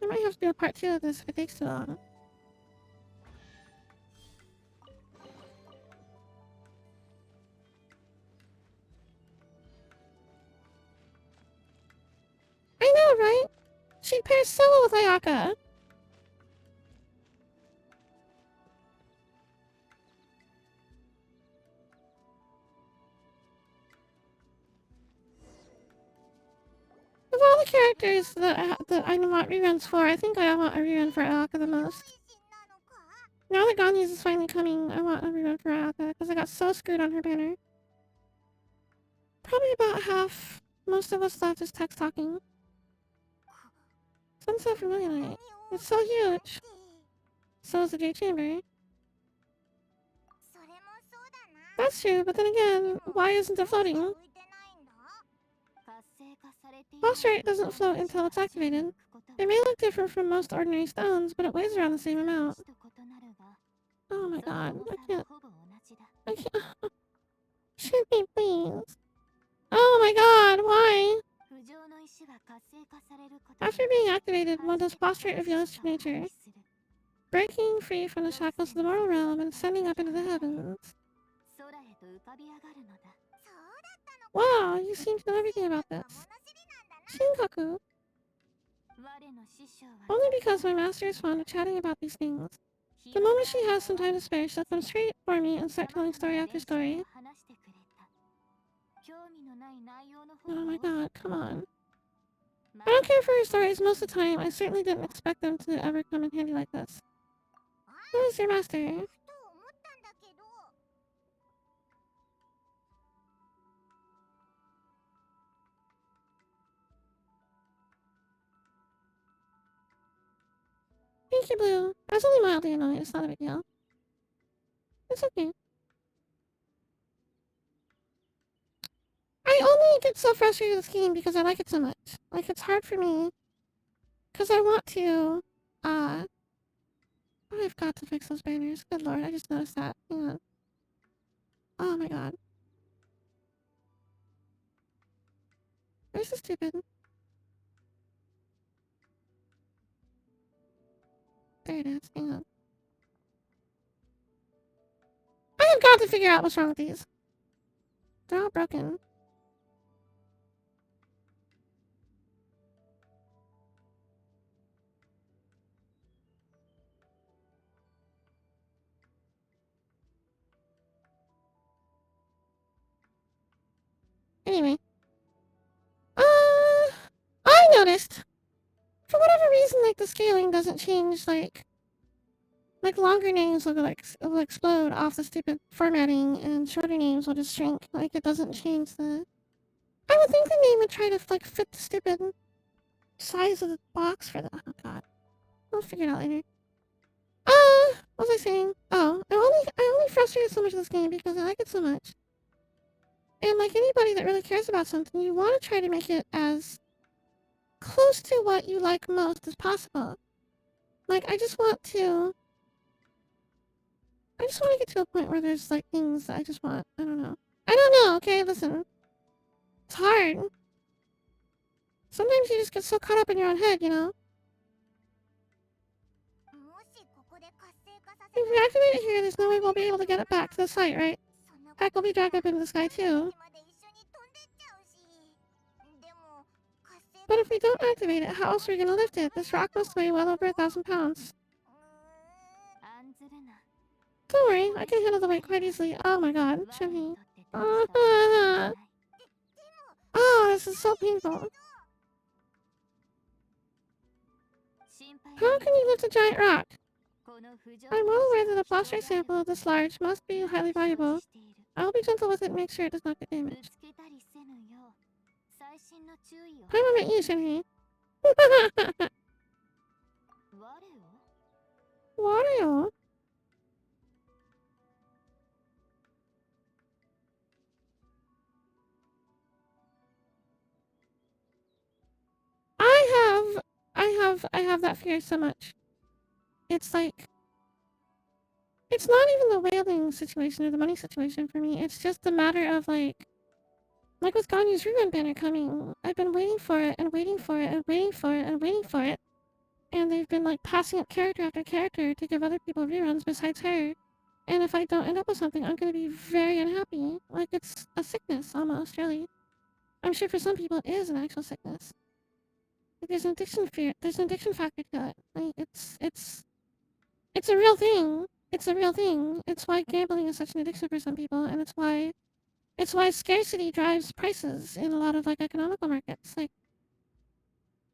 I might have to do a part 2 of this if it takes too long. I know, right? She pairs solo with Ayaka. Of all the characters that I want reruns for, I think I want a rerun for Ayaka the most. Now that Ganyu's is finally coming, I want a rerun for Ayaka, because I got so screwed on her banner. Probably about half. Most of us left is text talking. Sunset Vermilion Light. It's so huge. So is the J Chamber. That's true, but then again, why isn't it floating? Prostrate doesn't float until it's activated. It may look different from most ordinary stones, but it weighs around the same amount. Oh my god, I can't. Shoot me, please. Oh my god, why? After being activated, one does prostrate reveal its true nature, breaking free from the shackles of the mortal realm and ascending up into the heavens. Wow, you seem to know everything about this. Shinkaku. Only because my master is fond of chatting about these things. The moment she has some time to spare, she'll come straight for me and start telling story after story. Oh my god, come on. I don't care for her stories most of the time. I certainly didn't expect them to ever come in handy like this. Who is your master? Thank you, Blue. I was only mildly annoyed. It's not a big deal. It's okay. I only get so frustrated with this game because I like it so much. Like, it's hard for me because I want to, oh, I've got to fix those banners. Good lord, I just noticed that. Hang on. Oh my god. Where's the stupid? There it is. Hang on. I have got to figure out what's wrong with these. They're all broken. Anyway. I noticed. For whatever reason, like, the scaling doesn't change, like longer names will explode off the stupid formatting, and shorter names will just shrink. Like, it doesn't change the... I would think the name would try to, like, fit the stupid size of the box for the... Oh, God. I'll figure it out later. What was I saying? Oh, I only frustrated so much with this game because I like it so much. And like anybody that really cares about something, you want to try to make it as close to what you like most as possible. Like, I just want to get to a point where there's like things that I just want. I don't know. Okay, listen. It's hard. Sometimes you just get so caught up in your own head, you know? If we activate it here, there's no way we'll be able to get it back to the site, right? Heck, we'll be dragged up into the sky too. But if we don't activate it, how else are we gonna lift it? This rock must weigh well over 1,000 pounds. Don't worry, I can handle the weight quite easily. Oh my god, Shinhei. Oh, this is so painful. How can you lift a giant rock? I'm well aware that a phosphorus sample of this large must be highly valuable. I will be gentle with it and make sure it does not get damaged. I'm at you, Shinhei. Wario? I have that fear so much. It's like, it's not even the whaling situation or the money situation for me. It's just a matter of like with Ganyu's rerun banner coming, I've been waiting for it and waiting for it and waiting for it and waiting for it. And they've been like passing up character after character to give other people reruns besides her. And if I don't end up with something, I'm gonna be very unhappy. Like, it's a sickness almost, really. I'm sure for some people it is an actual sickness. Like, there's an addiction factor to it. Like, it's a real thing. It's a real thing. It's why gambling is such an addiction for some people, and it's why scarcity drives prices in a lot of like economical markets. Like,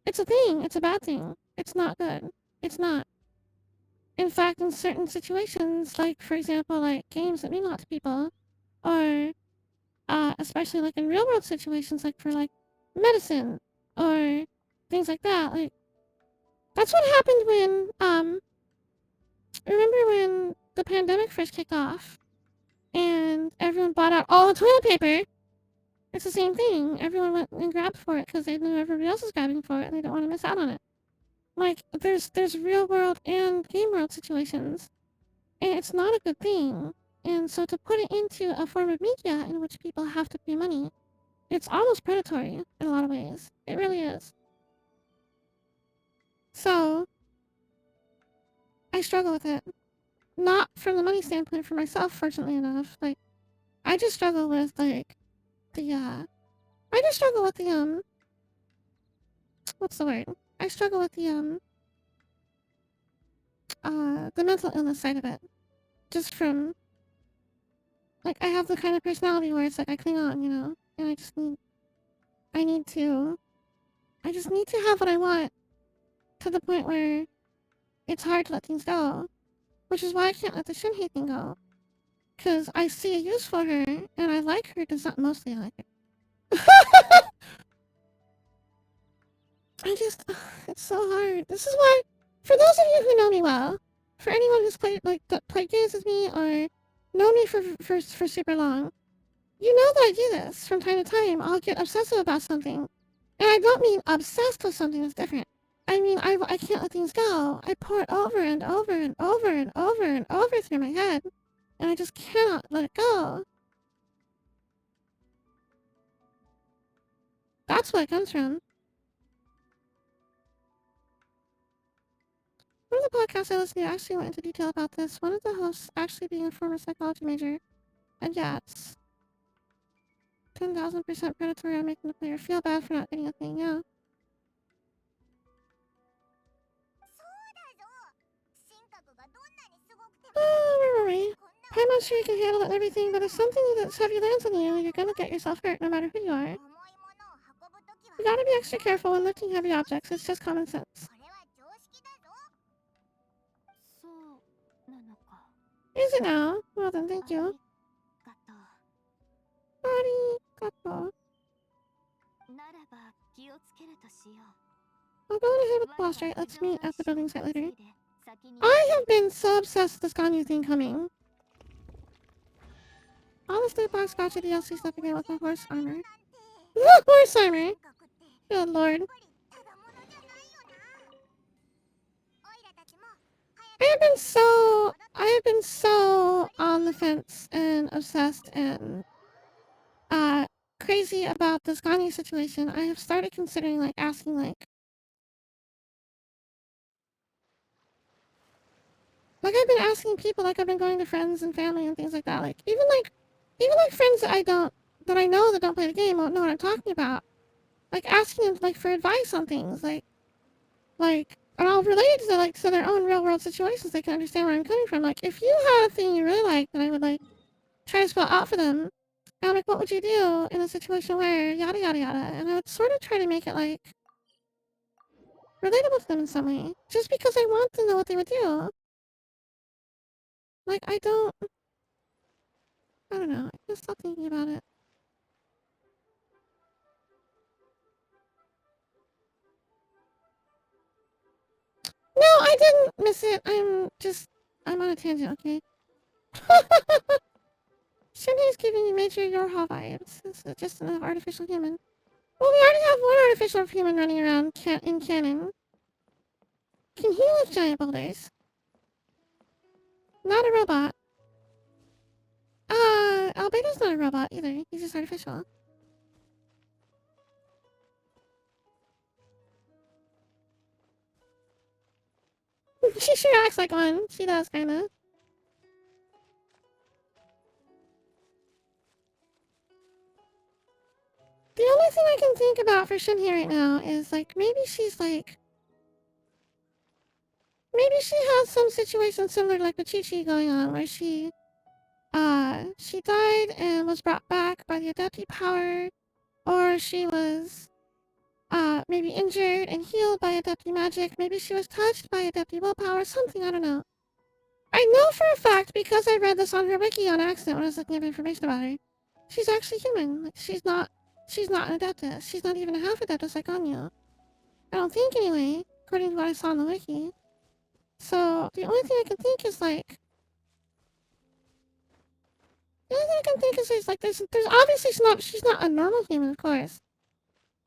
it's a thing. It's a bad thing. It's not good. It's not. In fact, in certain situations, like for example, like games that mean a lot to people, or especially like in real world situations, like for like medicine or things like that. Like, that's what happened when remember when the pandemic first kicked off and everyone bought out all the toilet paper? It's the same thing. Everyone went and grabbed for it because they knew everybody else was grabbing for it and they don't want to miss out on it. Like, there's real world and game world situations, and it's not a good thing. And so to put it into a form of media in which people have to pay money, it's almost predatory in a lot of ways. It really is. So I struggle with it. Not from the money standpoint for myself, fortunately enough. Like, I just struggle with like I just struggle with the what's the word? I struggle with the mental illness side of it. Just from, like, I have the kind of personality where it's like I cling on, you know? And I just need to have what I want to the point where it's hard to let things go. Which is why I can't let the Shinhei thing go. Because I see a use for her, and I like her, mostly I like her. it's so hard. This is why, For those of you who know me well, for anyone who's played games with me or known me for super long, you know that I do this from time to time. I'll get obsessive about something. And I don't mean obsessed with something that's different. I mean, I can't let things go. I pour it over and over and over and over and over through my head. And I just cannot let it go. That's where it comes from. One of the podcasts I listened to actually went into detail about this. One of the hosts actually being a former psychology major. And yeah, it's 10,000% predatory on making the player feel bad for not getting a thing, yeah. Where were we? I'm not sure you can handle it and everything, but if something that's heavy lands on you, you're gonna get yourself hurt no matter who you are. You gotta be extra careful when lifting heavy objects, it's just common sense. Is it now? Well then, thank you. Arigato. I'll go ahead with the boss right. Let's meet at the building site later. I have been so obsessed with this Ganyu thing coming. All this loot box gotcha DLC stuff again with the horse armor. The horse armor! Good lord. I have been so on the fence and obsessed and crazy about this Ganyu situation. I have started considering asking I've been asking people, I've been going to friends and family and things like that. Even friends that I know that don't play the game won't know what I'm talking about. Asking them for advice on things. And I'll relate it to their own real world situations. They can understand where I'm coming from. If you had a thing you really liked, then I would try to spell out for them. And I'm what would you do in a situation where yada yada yada? And I would sort of try to make it relatable to them in some way. Just because I want to know what they would do. I don't know. I just stopped thinking about it. No, I didn't miss it. I'm on a tangent, okay? Shinhei's giving me major Yorha vibes. This is just an artificial human. Well, we already have one artificial human running around in canon. Can he lift giant boulders? Not a robot. Albedo's not a robot either. He's just artificial. She sure acts like one. She does, kinda. The only thing I can think about for Shinhei right now is, maybe she has some situation similar to, the Chi-Chi going on, where she died and was brought back by the adaptive power, or she was, maybe injured and healed by adaptive magic, maybe she was touched by adaptive willpower, something, I don't know. I know for a fact, because I read this on her wiki on accident when I was looking up information about her, she's actually human. She's not an adeptus. She's not even a half adeptus like Anya. I don't think anyway, according to what I saw on the wiki. So, the only thing I can think is there's obviously she's not a normal human, of course.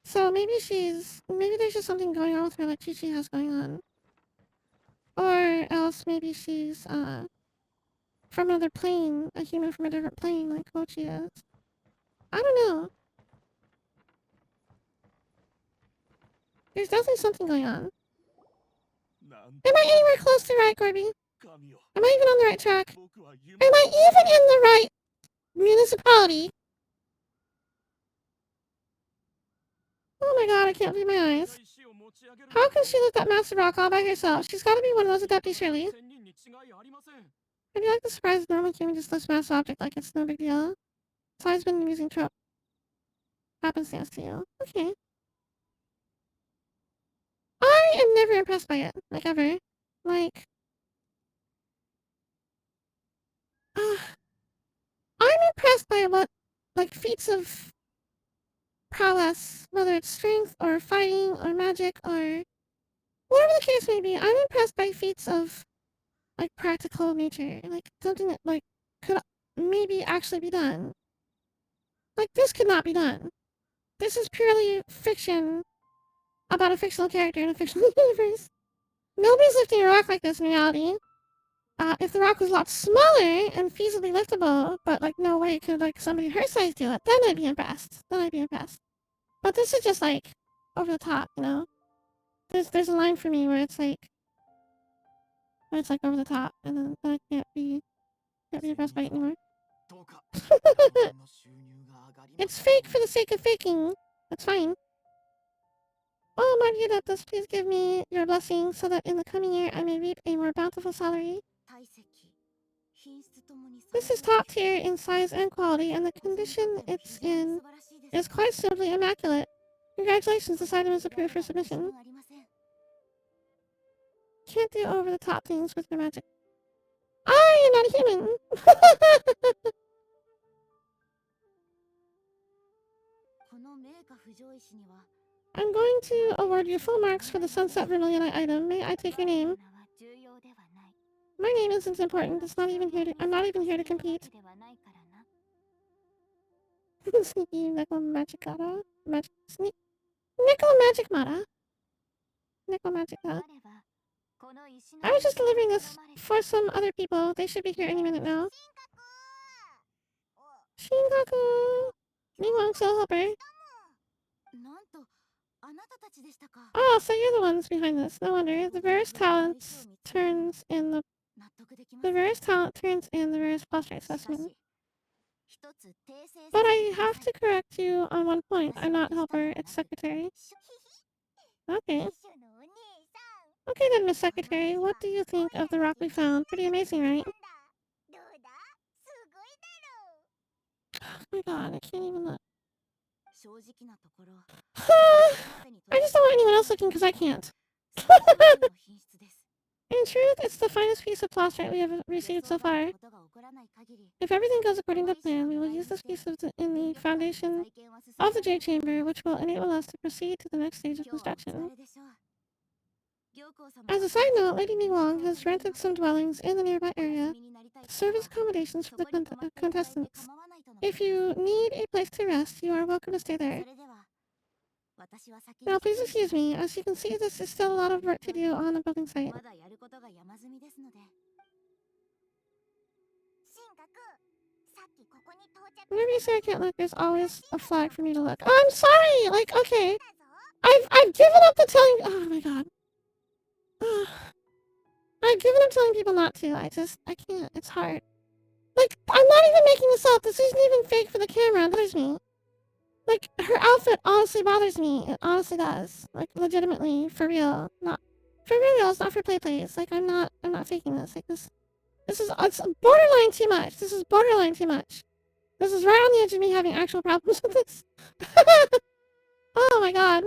So maybe there's just something going on with her like Chi-Chi has going on. Or else maybe she's, from another plane, a human from a different plane like Mochi is. I don't know. There's definitely something going on. Am I anywhere close to right, Corby? Am I even on the right track? Am I even in the right municipality? Oh my god, I can't believe my eyes. How can she lift that massive rock all by herself? She's gotta be one of those adepties, surely. I'd be like the surprise normal human just lifts massive object like it's no big deal. It's always been an amusing trope. Happenstance to you. Okay. I am never impressed by it. Ever. Uh, I'm impressed by feats of prowess, whether it's strength or fighting or magic or Whatever the case may be, I'm impressed by feats of, like, practical nature. Like, something that, like, could maybe actually be done. Like, this could not be done. This is purely fiction about a fictional character in a fictional universe. Nobody's lifting a rock like this in reality. If the rock was a lot smaller and feasibly liftable, but like no way could like somebody her size do it, then I'd be impressed. Then I'd be impressed. But this is just like over the top, you know. There's a line for me where it's like over the top, and then I can't be impressed by it anymore. It's fake for the sake of faking. That's fine. Oh, Margarita, please give me your blessing so that in the coming year I may reap a more bountiful salary. This is top tier in size and quality, and the condition it's in is quite simply immaculate. Congratulations, this item is approved for submission. Can't do over the top things with your magic. Ah, you're not a human! I'm going to award you full marks for the Sunset Vermilionite item. May I take your name? My name isn't important. I'm not even here to compete. Sneaky Nekomagicata. Nekomagicmata. Nekomagica. I was just delivering this for some other people. They should be here any minute now. Shingaku! Meanwhile, so helper. Oh, so you're the ones behind this. No wonder. The various talent turns in the various posture specimen. But I have to correct you on one point. I'm not helper, it's secretary. Okay. Okay then, Miss Secretary, what do you think of the rock we found? Pretty amazing, right? Oh my god, I can't even look. I just don't want anyone else looking because I can't. In truth, it's the finest piece of plastrite we have received so far. If everything goes according to plan, we will use this piece in the foundation of the Jade Chamber, which will enable us to proceed to the next stage of construction. As a side note, Lady Mingwang has rented some dwellings in the nearby area to serve as accommodations for the contestants. If you need a place to rest, you are welcome to stay there. Now, please excuse me. As you can see, this is still a lot of work to do on the building site. Whenever you say I can't look, there's always a flag for me to look. Oh, I'm sorry! Like, okay. I've given up the telling... Oh my god. I've given up telling people not to. I can't. It's hard. Like, I'm not even making this up. This isn't even fake for the camera. It bothers me. Like, her outfit honestly bothers me. It honestly does. Like, legitimately. For real. Not... For real, it's not for play-plays. Like, I'm not faking this. Like, it's borderline too much. This is borderline too much. This is right on the edge of me having actual problems with this. Oh my god.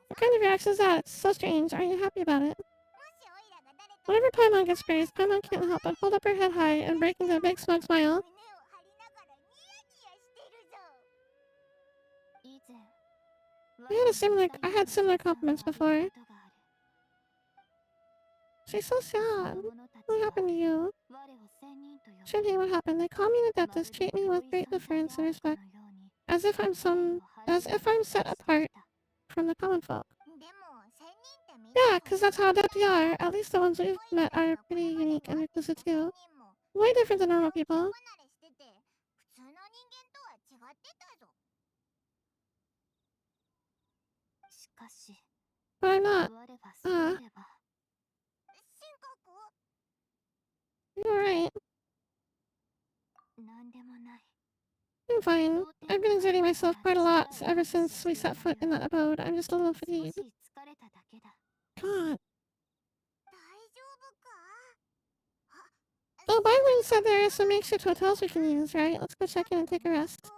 What kind of reaction is that? It's so strange. Aren't you happy about it? Whenever Paimon gets praised, Paimon can't help but hold up her head high and break into a big smug smile. I had similar compliments before. She's so sad. What happened to you? Shinhei, what happened? They call me an adeptus, treat me with great deference and respect, as if I'm set apart from the common folk. Yeah, 'cause that's how adepti are. At least the ones we've met are pretty unique and reclusive too. Way different than normal people. But I'm not. You're right. I'm fine. I've been exerting myself quite a lot ever since we set foot in that abode. I'm just a little fatigued. God. Oh, Byron said there are some makeshift hotels we can use, right? Let's go check in and take a rest.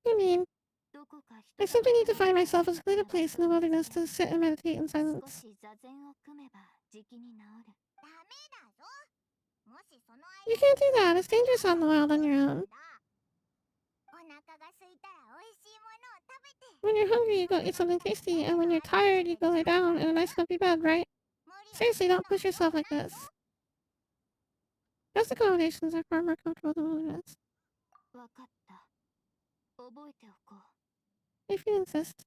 You mean? I simply need to find myself a secluded place in the wilderness to sit and meditate in silence. You can't do that. It's dangerous out in the wild on your own. When you're hungry, you go eat something tasty, and when you're tired, you go lay down in a nice comfy bed, right? Seriously, don't push yourself like this. Guest accommodations are far more comfortable than wilderness. If you insist.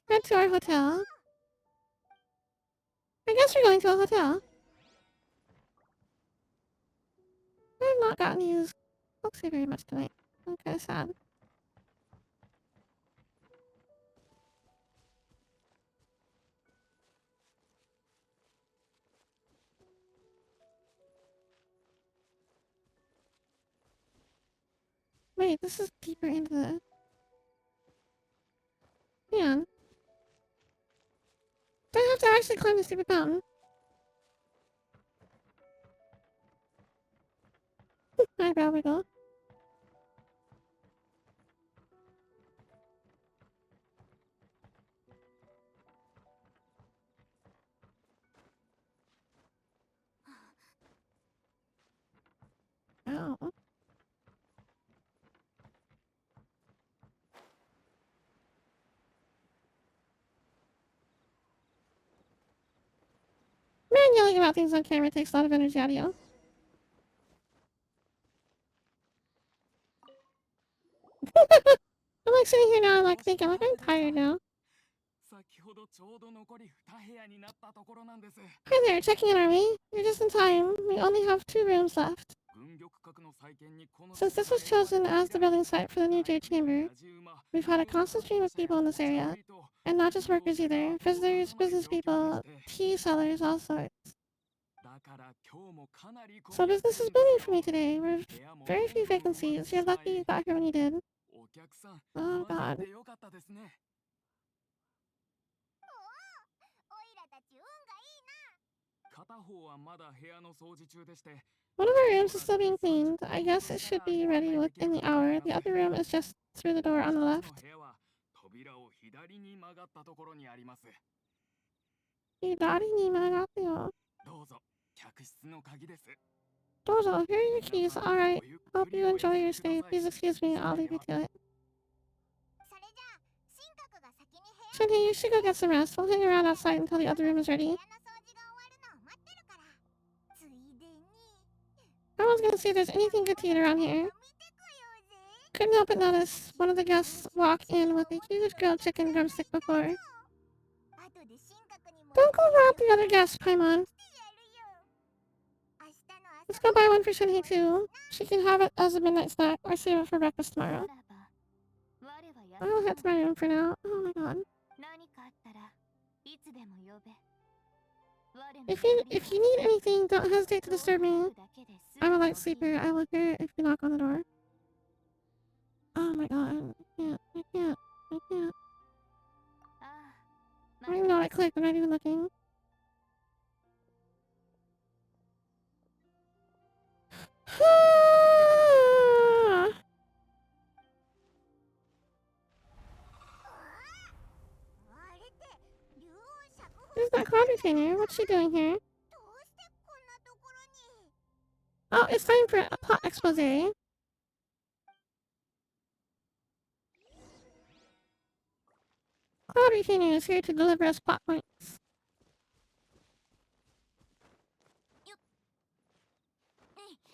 Head to our hotel. I guess we're going to a hotel. I have not gotten to use Foxy very much tonight. I'm kind of sad. Wait, this is deeper into the... Hang on. Do I have to actually climb the stupid mountain? Eyebrow wiggle. Ow. Man, yelling about things on camera takes a lot of energy out of you. I'm like sitting here now, like thinking, like I'm tired now. Hi there, checking in, are we? You're just in time. We only have 2 rooms left. Since this was chosen as the building site for the new Jade Chamber, we've had a constant stream of people in this area. And not just workers either. Visitors, business people, tea sellers, all sorts. So business is booming for me today. We've very few vacancies. You're lucky you got here when you did. Oh god. One of our rooms is still being cleaned. I guess it should be ready within the hour. The other room is just through the door on the left. Dozo, here are your keys. Alright. Hope you enjoy your stay. Please excuse me, I'll leave you to it. Shinhei, you should go get some rest. We'll hang around outside until the other room is ready. I was gonna see if there's anything good to eat around here. Couldn't help but notice one of the guests walk in with a huge grilled chicken drumstick before. Don't go rob the other guests, Paimon. Let's go buy one for Shinhei too. She can have it as a midnight snack or save it for breakfast tomorrow. I'll head to my room for now. Oh my god. If you need anything, don't hesitate to disturb me. I'm a light sleeper. I will hear it if you knock on the door. Oh my god. I can't. I don't even know what I clicked. I'm not even looking. Who's that cloud retainer? What's she doing here? Oh, it's time for a plot expose. Cloud retainer is here to deliver us plot points.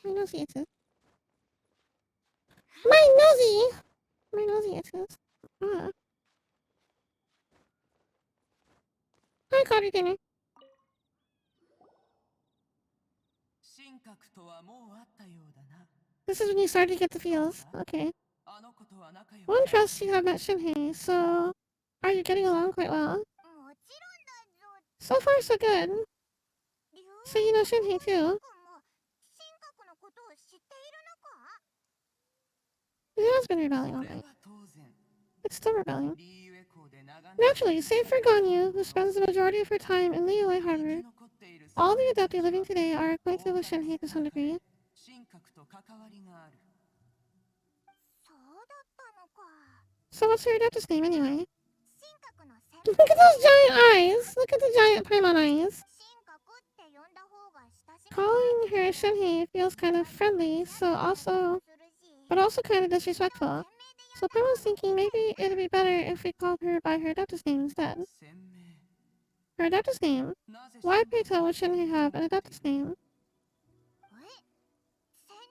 My nosy itches. My nosy! My nosy itches. Hi, cloud retainer. This is when you start to get the feels. Okay. One trusts you have met Shinhei, so... Are you getting along quite well? So far, so good. So you know Shinhei too? It has been rebelling all night. It's still rebelling. Naturally, save for Ganyu, who spends the majority of her time in Liyue Harbor, all the Adepti living today are acquainted with Shinhei to some degree. So what's her Adeptus name anyway? Look at those giant eyes! Look at the giant Paimon eyes! Calling her Shinhei feels kind of friendly, but also kind of disrespectful. So Paimon's thinking maybe it'd be better if we called her by her adopted name instead. Her adopted name? Why pray tell would Shinhei have an adopted name?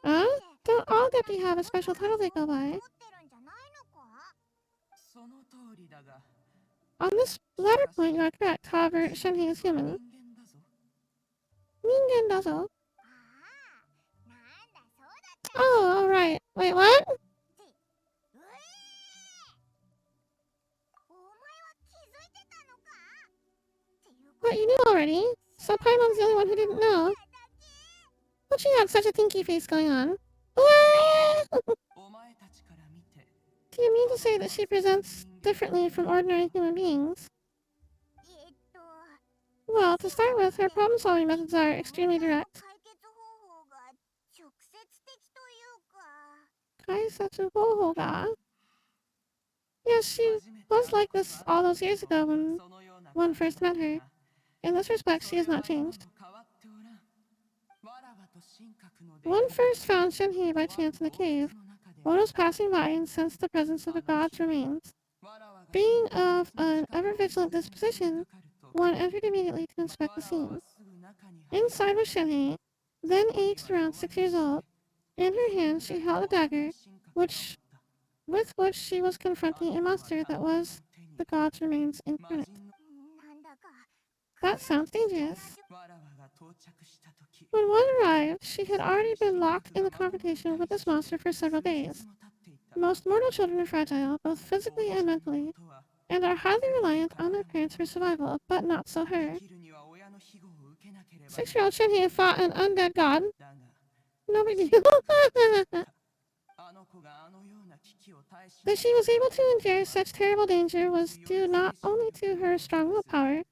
Huh? Don't all deputy have a special title they go by? On this latter point, you are correct. However, Shinhei is human. Ningen dazo. Oh, alright. Wait, what? What, you knew already? So Paimon's the only one who didn't know. But she had such a thinky face going on. Do you mean to say that she presents differently from ordinary human beings? Well, to start with, her problem-solving methods are extremely direct. Kaisetsu Hoho ga? Yes, she was like this all those years ago when one first met her. In this respect, she has not changed. One first found Shinhei by chance in the cave. One was passing by and sensed the presence of a god's remains. Being of an ever-vigilant disposition, one entered immediately to inspect the scene. Inside was Shinhei, then aged around 6 years old. In her hand she held a dagger, with which she was confronting a monster that was the god's remains incarnate. That sounds dangerous. When one arrived, she had already been locked in the confrontation with this monster for several days. Most mortal children are fragile, both physically and mentally, and are highly reliant on their parents for survival, but not so her. 6-year-old Shinhei fought an undead god. No big deal. That she was able to endure such terrible danger was due not only to her strong willpower,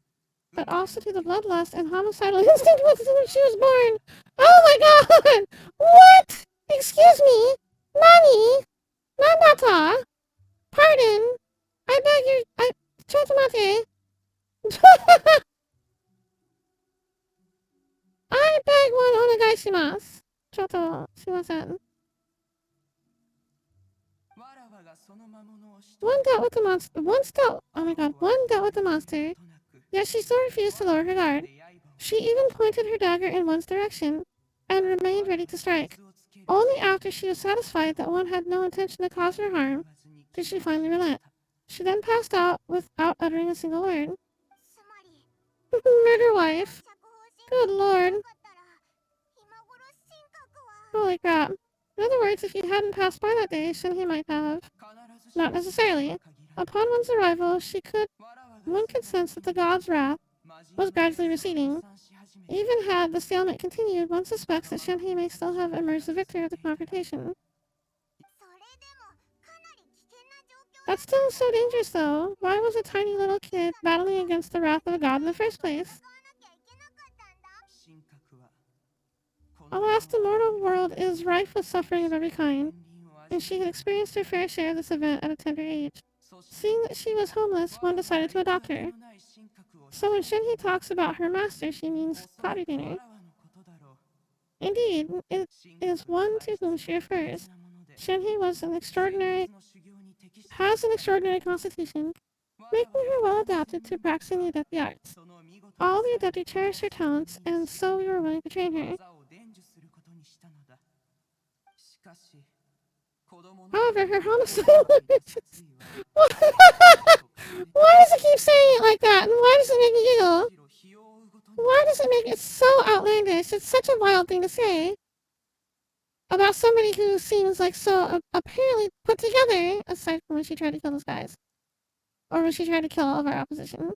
but also to the bloodlust and homicidal instinct with which she was born. Oh my god! What? Excuse me? Nani? Nanata? Pardon? I beg your... Chotomate. I beg one onegaishimasu. Choto, shimasen. One dealt with the monster. One dealt with the monster. Yet she still refused to lower her guard. She even pointed her dagger in one's direction, and remained ready to strike. Only after she was satisfied that one had no intention to cause her harm, did she finally relent. She then passed out without uttering a single word. Murder wife. Good lord. Holy crap. In other words, if you hadn't passed by that day, Shinhei might have. Not necessarily. Upon one's arrival, one could sense that the god's wrath was gradually receding. Even had the stalemate continued, one suspects that Shinhei may still have emerged the victor of the confrontation. That's still so dangerous, though. Why was a tiny little kid battling against the wrath of a god in the first place? Alas, the mortal world is rife with suffering of every kind, and she had experienced her fair share of this event at a tender age. Seeing that she was homeless, one decided to adopt her. So when Shinhei talks about her master, she means potty dinner. Indeed, it is one to whom she refers. Shinhei has an extraordinary constitution, making her well adapted to practicing the Adept arts. All the Adepti cherish her talents, and so we were willing to train her. However, her homicidal Why does it keep saying it like that? And why does it make me giggle? Why does it make it so outlandish? It's such a wild thing to say about somebody who seems like so apparently put together, aside from when she tried to kill those guys. Or when she tried to kill all of our opposition.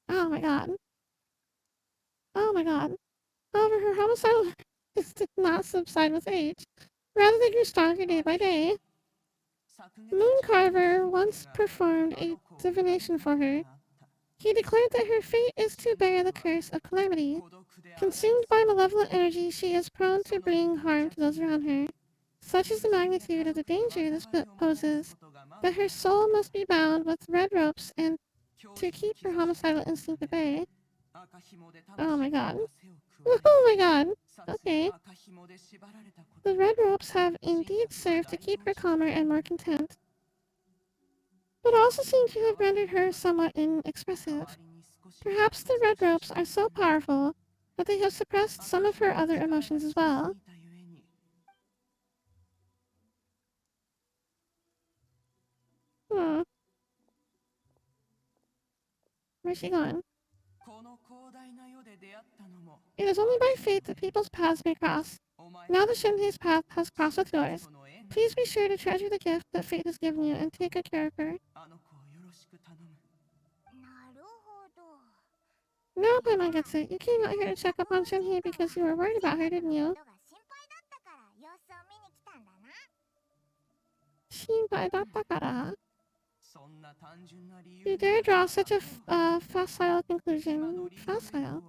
Oh my god. Oh my god. However, her homicidal did not subside with age. Rather, they grew stronger day by day. Mooncarver once performed a divination for her. He declared that her fate is to bear the curse of calamity. Consumed by malevolent energy, she is prone to bring harm to those around her. Such is the magnitude of the danger this poses. that her soul must be bound with red ropes and to keep her homicidal instinct at bay. Oh my god. Oh my god. Okay. The red ropes have indeed served to keep her calmer and more content, but also seem to have rendered her somewhat inexpressive. Perhaps the red ropes are so powerful that they have suppressed some of her other emotions as well. Hmm. Where's she going? It is only by fate that people's paths may cross. Now the Shinhei's path has crossed with yours. Please be sure to treasure the gift that fate has given you and take good care of her. Now Paimon gets it. You came out here to check up on Shinhei because you were worried about her, didn't you? Shinpai datta kara. You dare draw such a facile conclusion. Facile?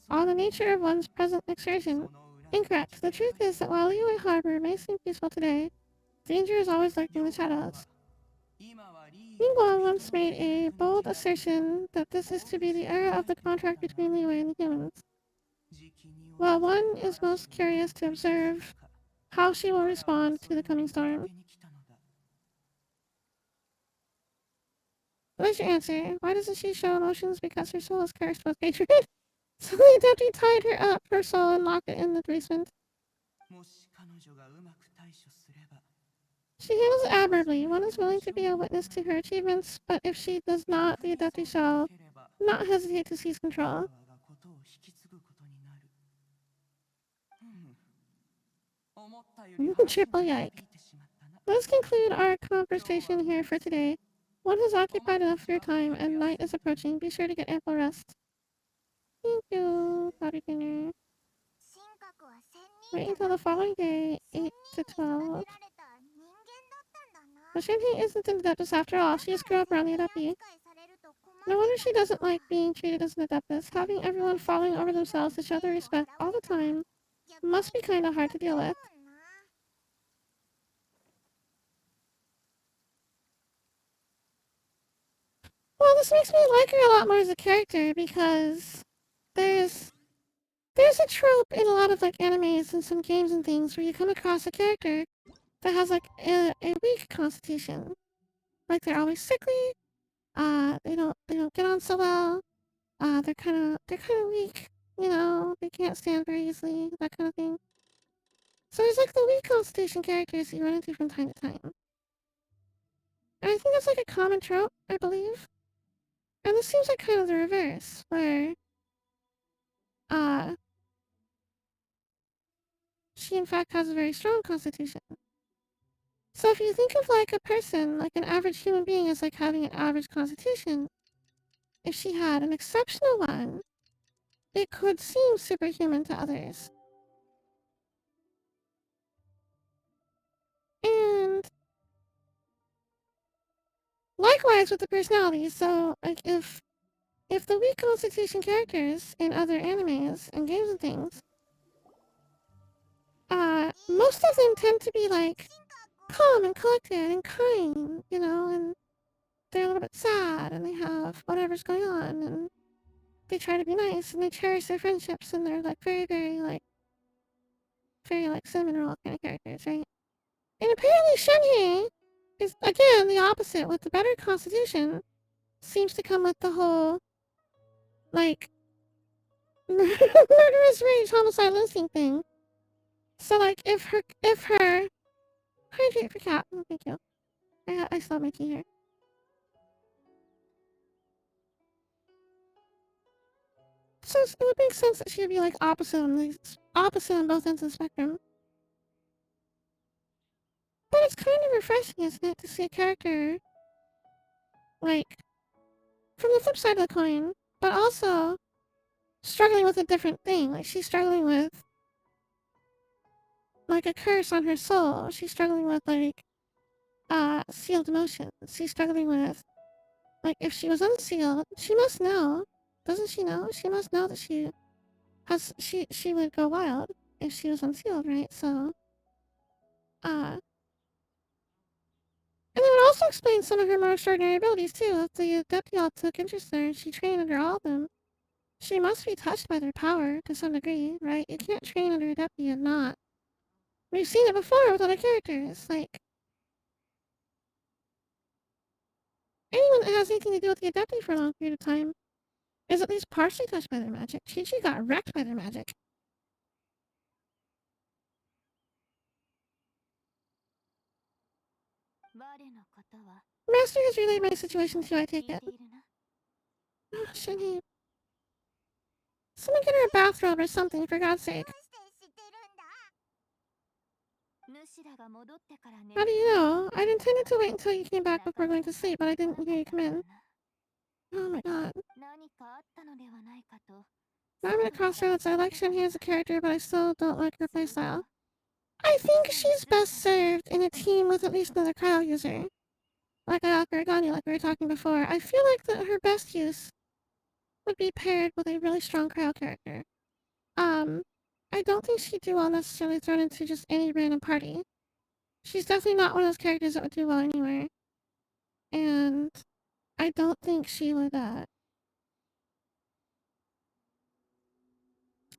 On the nature of one's present excursion. Incorrect. The truth is that while Liyue Harbor may seem peaceful today, danger is always lurking in the shadows. Ningguang once made a bold assertion that this is to be the era of the contract between Liyue and the humans. While one is most curious to observe how she will respond to the coming storm. What's your answer? Why doesn't she show emotions? Because her soul is cursed with hatred. So the deputy tied her up, her soul, and locked it in the basement. She handles it admirably. One is willing to be a witness to her achievements, but if she does not, the deputy shall not hesitate to seize control. Triple yike. Let's conclude our conversation here for today. One has occupied enough of your time, and night is approaching. Be sure to get ample rest. Thank you, Bobby Dinner. Wait until the following day, 8 to 12. But Shinhei isn't an adeptus after all. She just grew up around the Adepi. No wonder she doesn't like being treated as an adeptus. Having everyone falling over themselves to show their respect all the time must be kinda hard to deal with. Well, this makes me like her a lot more as a character because there's there's a trope in a lot of like animes and some games and things where you come across a character that has like a weak constitution. Like they're always sickly, they don't get on so well, they're kinda weak, they can't stand very easily, that kind of thing. So there's like the weak constitution characters that you run into from time to time. And I think that's like a common trope, I believe. And this seems like kind of the reverse, where uh she in fact has a very strong constitution. So if you think of like a person, like an average human being as like having an average constitution, if she had an exceptional one, it could seem superhuman to others. And likewise with the personalities, so like if the weak constitution characters in other animes and games and things, most of them tend to be like calm and collected and kind, and they're a little bit sad and they have whatever's going on and they try to be nice and they cherish their friendships and they're like very like cinnamon roll kind of characters, right? And apparently Shenhei is again the opposite with the better constitution. Seems to come with the whole like murderous rage homicide instinct thing. So like if her hydrate for cat. Oh, thank you. I stopped making here. So it would make sense that she would be like opposite on both ends of the spectrum. But it's kind of refreshing, isn't it, to see a character like from the flip side of the coin, but also struggling with a different thing. Like she's struggling with like a curse on her soul. She's struggling with like sealed emotions. She's struggling with like if she was unsealed, she must know. Doesn't she know? She must know that she would go wild if she was unsealed, right? So and then it also explains some of her more extraordinary abilities, too. The Adepti all took interest in her, and she trained under all of them. She must be touched by their power, to some degree, right? You can't train under Adepti and not. We've seen it before with other characters. Like, anyone that has anything to do with the Adepti for a long period of time is at least partially touched by their magic. Chi-Chi got wrecked by their magic. Master has relayed my situation to you, I take it. Oh, Shinny. Someone get her a bathrobe or something, for God's sake. How do you know? I'd intended to wait until you came back before going to sleep, but I didn't hear you come in. Oh my god. Now I'm at a crossroads. I like Shinhei as a character, but I still don't like her playstyle. I think she's best served in a team with at least another cryo user. Like Ayaka or Ganyu, like we were talking before. I feel like that her best use would be paired with a really strong cryo character. I don't think she'd do well necessarily thrown into just any random party. She's definitely not one of those characters that would do well anywhere. And I don't think she would, I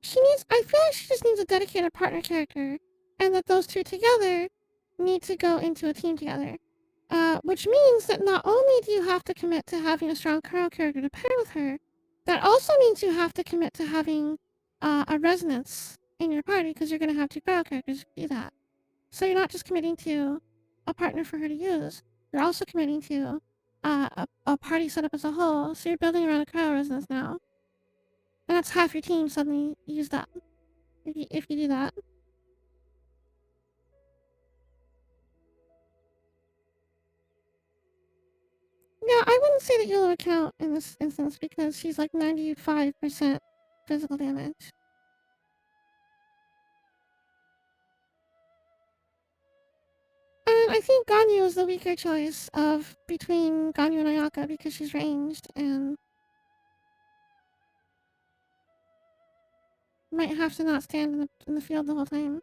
feel like she just needs a dedicated partner character. And that those two together need to go into a team together. Which means that not only do you have to commit to having a strong cryo character to pair with her, that also means you have to commit to having a resonance in your party, because you're going to have two cryo characters to do that. So you're not just committing to a partner for her to use, you're also committing to a party setup as a whole, so you're building around a cryo resonance now. And that's half your team suddenly used up, if you do that. Yeah, I wouldn't say that Yula would count in this instance, because she's like 95% physical damage. And I think Ganyu is the weaker choice of between Ganyu and Ayaka, because she's ranged and might have to not stand in the field the whole time.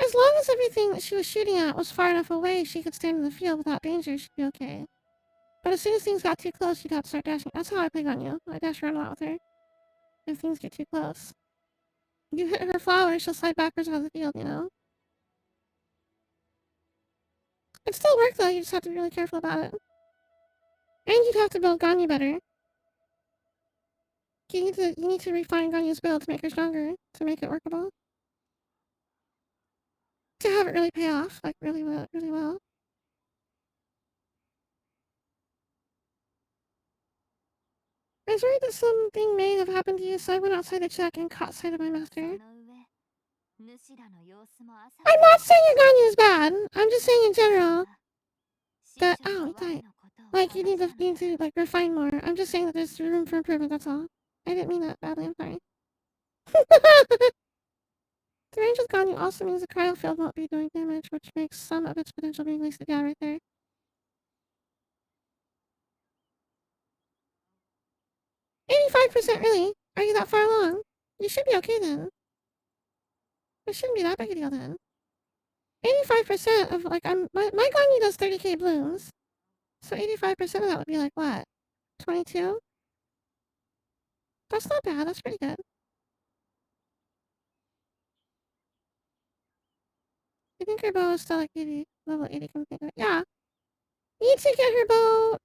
As long as everything that she was shooting at was far enough away she could stand in the field without danger, she'd be okay. But as soon as things got too close, she'd have to start dashing. That's how I play Ganyu. I dash around a lot with her. If things get too close. You hit her flower, she'll slide backwards out of the field, you know? It still works though, you just have to be really careful about it. And you'd have to build Ganyu better. You need to refine Ganyu's build to make her stronger, to make it workable. To have it really pay off, like really well, really well. I was worried that something may have happened to you, so I went outside to check and caught sight of my master. I'm not saying your Ganyu is bad. I'm just saying in general that he died. Like you need to like refine more. I'm just saying that there's room for improvement. That's all. I didn't mean that badly. I'm sorry. The range with Ganyu also means the cryo field won't be doing damage, which makes some of its potential being wasted. Yeah, right there. 85% really? Are you that far along? You should be okay then. It shouldn't be that big a deal then. 85% of like my Ganyu does 30k blooms. So 85% of that would be like what? 22? That's not bad, that's pretty good. I think her bow is still like 80, level 80 something. Yeah. You need to get her bow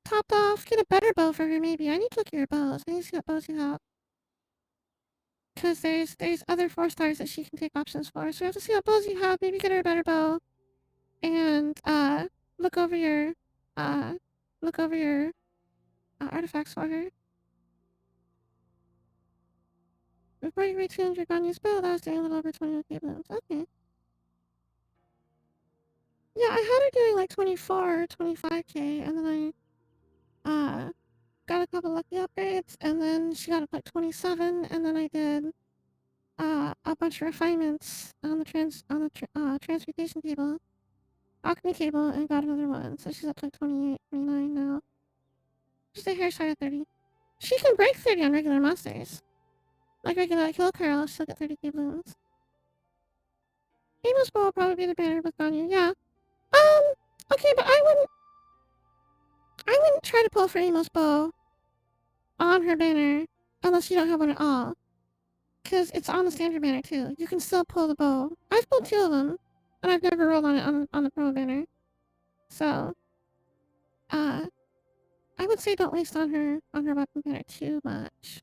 topped off, get a better bow for her maybe. I need to look at your bows. I need to see what bows you have. Because there's other 4-stars that she can take options for. So we have to see what bows you have, maybe get her a better bow. And look over your uh artifacts for her. Before you retuned your Ganyu's build, I was doing a little over 21k blooms. Okay. Yeah, I had her doing like 24 or 25k, and then I got a couple lucky upgrades, and then she got up like 27, and then I did a bunch of refinements on the transmutation table, alchemy table, and got another one. So she's up to like 28, 29 now. Just a hair shy of 30. She can break 30 on regular monsters. Like regular kill Carl, she'll get 30k blooms. Amos Bow will probably be the banner with Ganyu, yeah. Okay, but I wouldn't try to pull Furimo's bow on her banner unless you don't have one at all. Because it's on the standard banner too. You can still pull the bow. I've pulled 2 of them, and I've never rolled on it on the promo banner. So, uh, I would say don't waste on her weapon banner too much.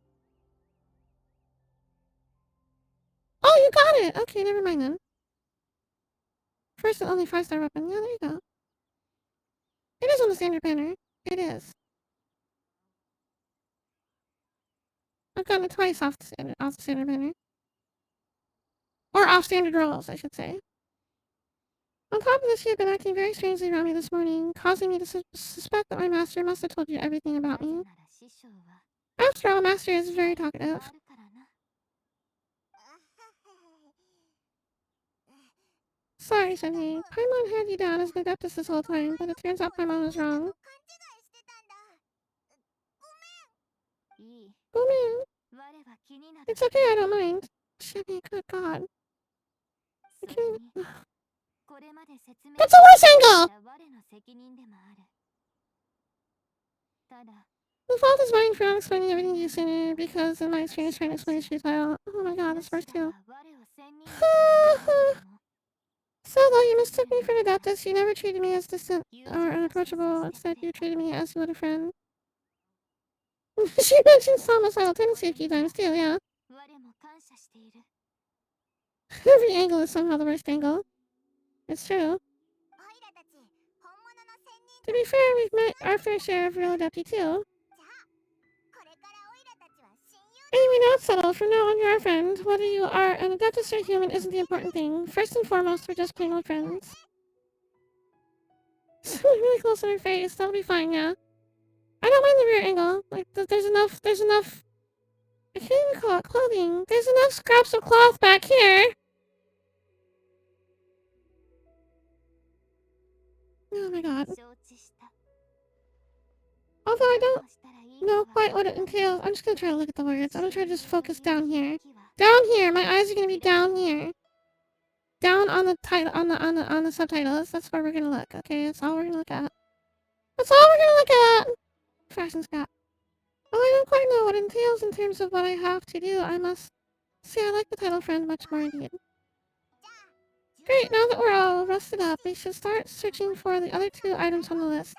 Oh, you got it! Okay, never mind then. First and only 5-star weapon. Yeah, there you go. It is on the standard banner. It is. I've gotten it twice off the standard banner. Or off standard rolls, I should say. On top of this, she had been acting very strangely around me this morning, causing me to suspect that my master must have told you everything about me. After all, master is very talkative. Sorry, Shenhei. Paimon had you down as an adeptus this whole time, but it turns out Paimon was wrong. Oh man. It's okay, I don't mind. Shenhei, good god. That's a worse angle! The fault is mine for not explaining everything to you sooner, because in my experience trying to explain is futile. Oh my god, this works too. So though you mistook me for an adeptus, you never treated me as distant or unapproachable. Instead, you treated me as you would a friend. She mentions homicidal tendency a few times too, yeah. Every angle is somehow the worst angle. It's true. To be fair, we've met our fair share of real adepti too. Anyway, now it's settled. From now on, you're our friend. Whether you are an adeptus or human isn't the important thing. First and foremost, we're just plain old friends. Something really close to her face. That'll be fine, yeah. I don't mind the rear angle. Like, there's enough... I can't even call it clothing. There's enough scraps of cloth back here. Oh my god. Although I don't know quite what it entails, I'm just gonna try to look at the words. I'm gonna try to just focus down here. Down here! My eyes are gonna be down here. Down on the title, on the subtitles. That's where we're gonna look, okay? That's all we're gonna look at. That's all we're gonna look at! Fashion Scott. Oh, I don't quite know what it entails in terms of what I have to do. I must say I like the title friend much more indeed. Great, now that we're all rested up, we should start searching for the other 2 items on the list.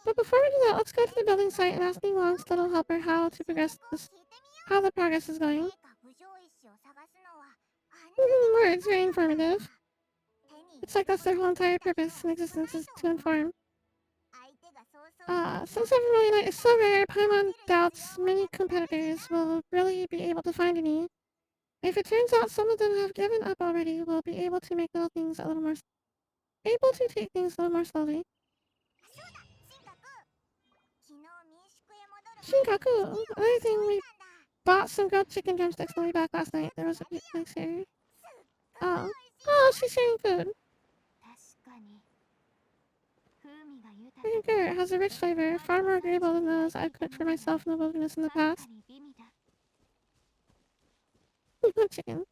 But before we do that, let's go to the building site and ask Ningguang's little helper how the progress is going. Words, very informative. It's like that's their whole entire purpose in existence is to inform. Since every night is so rare, Paimon doubts many competitors will really be able to find any. If it turns out some of them have given up already, we'll be able to make things a little more take things a little more slowly. Shinkaku! Another thing, we bought some grilled chicken drumsticks on the way back last night. There was a big place here. Oh. Oh, she's sharing food. Vinegar has a rich flavor, far more agreeable than those I've cooked for myself in the wilderness in the past. Chicken.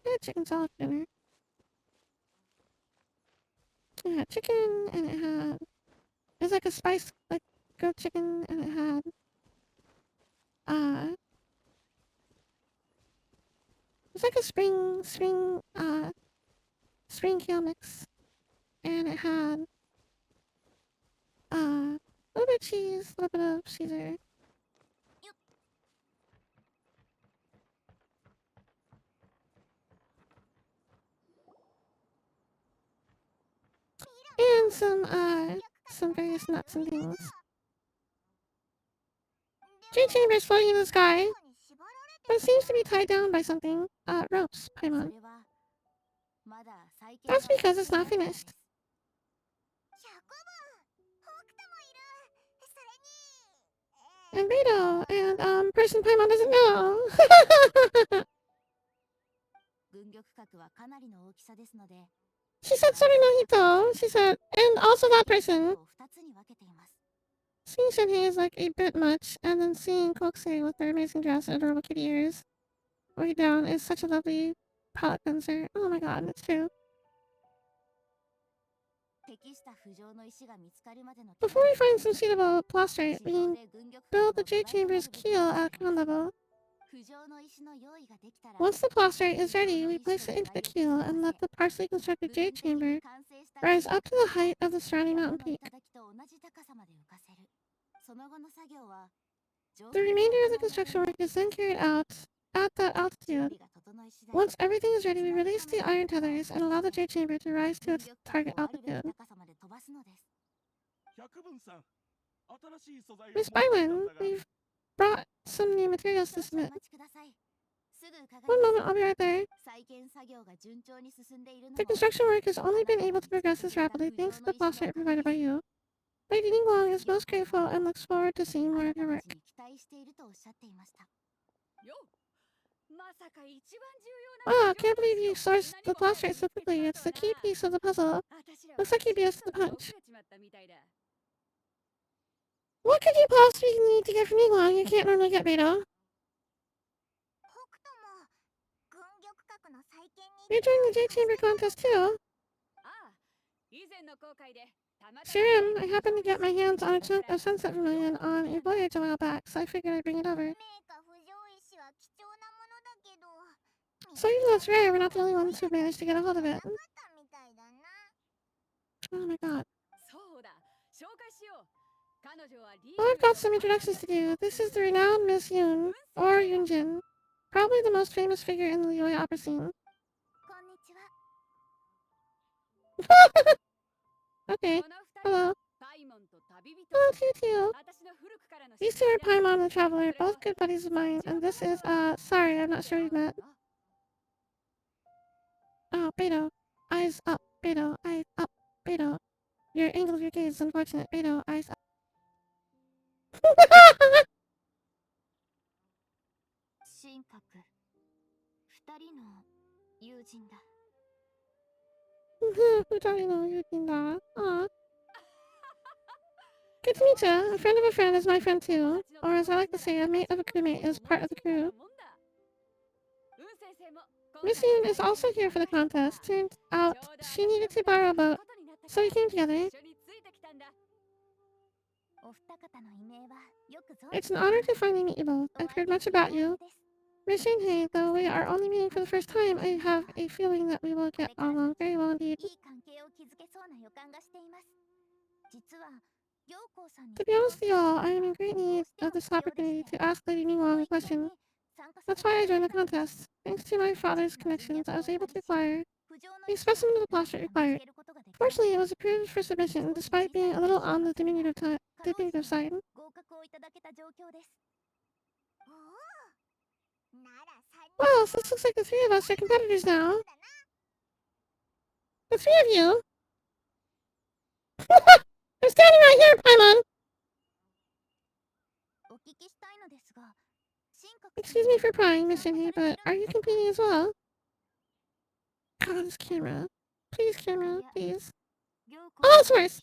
I had chicken salad for dinner. It had chicken, and it was like a spiced, like, grilled chicken, and it had, it was like a spring kale mix. And it had, a little bit of cheese, a little bit of Caesar. And some various nuts and things. Jade chamber is floating in the sky, but it seems to be tied down by something. Ropes, Paimon. That's because it's not finished. And Beto, and, person Paimon doesn't know. She said sorry no hito. She said, and also that person. Seeing Shenhei is like a bit much, and then seeing Kokusei with their amazing dress and adorable kitty ears way down is such a lovely palate cleanser. Oh my god, it's true. Before we find some suitable prostrate, we build the J Chamber's keel at ground level. Once the prostrate is ready, we place it into the keel and let the partially constructed J Chamber rise up to the height of the surrounding mountain peak. The remainder of the construction work is then carried out at that altitude. Once everything is ready, we release the iron tethers and allow the J Chamber to rise to its target altitude. Miss Bywin, we've brought some new materials to submit. One moment, I'll be right there. The construction work has only been able to progress this rapidly thanks to the flashlight provided by you. Lady Ningguang is most grateful and looks forward to seeing more of your work. Wow, I can't believe you sourced the flashlight so quickly. It's the key piece of the puzzle. Looks like you beat us to the punch. What could you possibly need to get from Ningguang you can't normally get, Beto? You're doing the J-Chamber contest too? Sure, I happened to get my hands on a chunk of Sunset Vermilion on a voyage a while back, so I figured I'd bring it over. So even though it's rare, we're not the only ones who've managed to get a hold of it. Oh my god. Well, I've got some introductions to do. This is the renowned Miss Yoon, or Yoonjin, probably the most famous figure in the Yoi opera scene. Okay, hello. Hello, Tutu. These two are Paimon and the Traveler, both good buddies of mine, and this is, sorry, I'm not sure we've met. Oh, Beto. Eyes up, Beto. Eyes up, Beto. Your angle of your gaze is unfortunate. Beto, eyes up. Aw. Good to meet you. A friend of a friend is my friend too. Or as I like to say, a mate of a crewmate is part of the crew. Miss Yoon is also here for the contest. Turned out she needed to borrow a boat, so we came together. It's an honor to finally meet you both. I've heard much about you. Miss Shanghai, though we are only meeting for the first time, I have a feeling that we will get along very well indeed. To be honest with you all, I am in great need of this opportunity to ask Lady Ningguang a question. That's why I joined the contest. Thanks to my father's connections, I was able to acquire a specimen of the plaster required. Fortunately, it was approved for submission, despite being a little on the diminutive side. Well, so this looks like the three of us are competitors now. The three of you? I'm standing right here, Paimon! Excuse me for prying, Miss Shinhei, but are you competing as well? God, this camera. Please, camera, please. Oh, it's worse!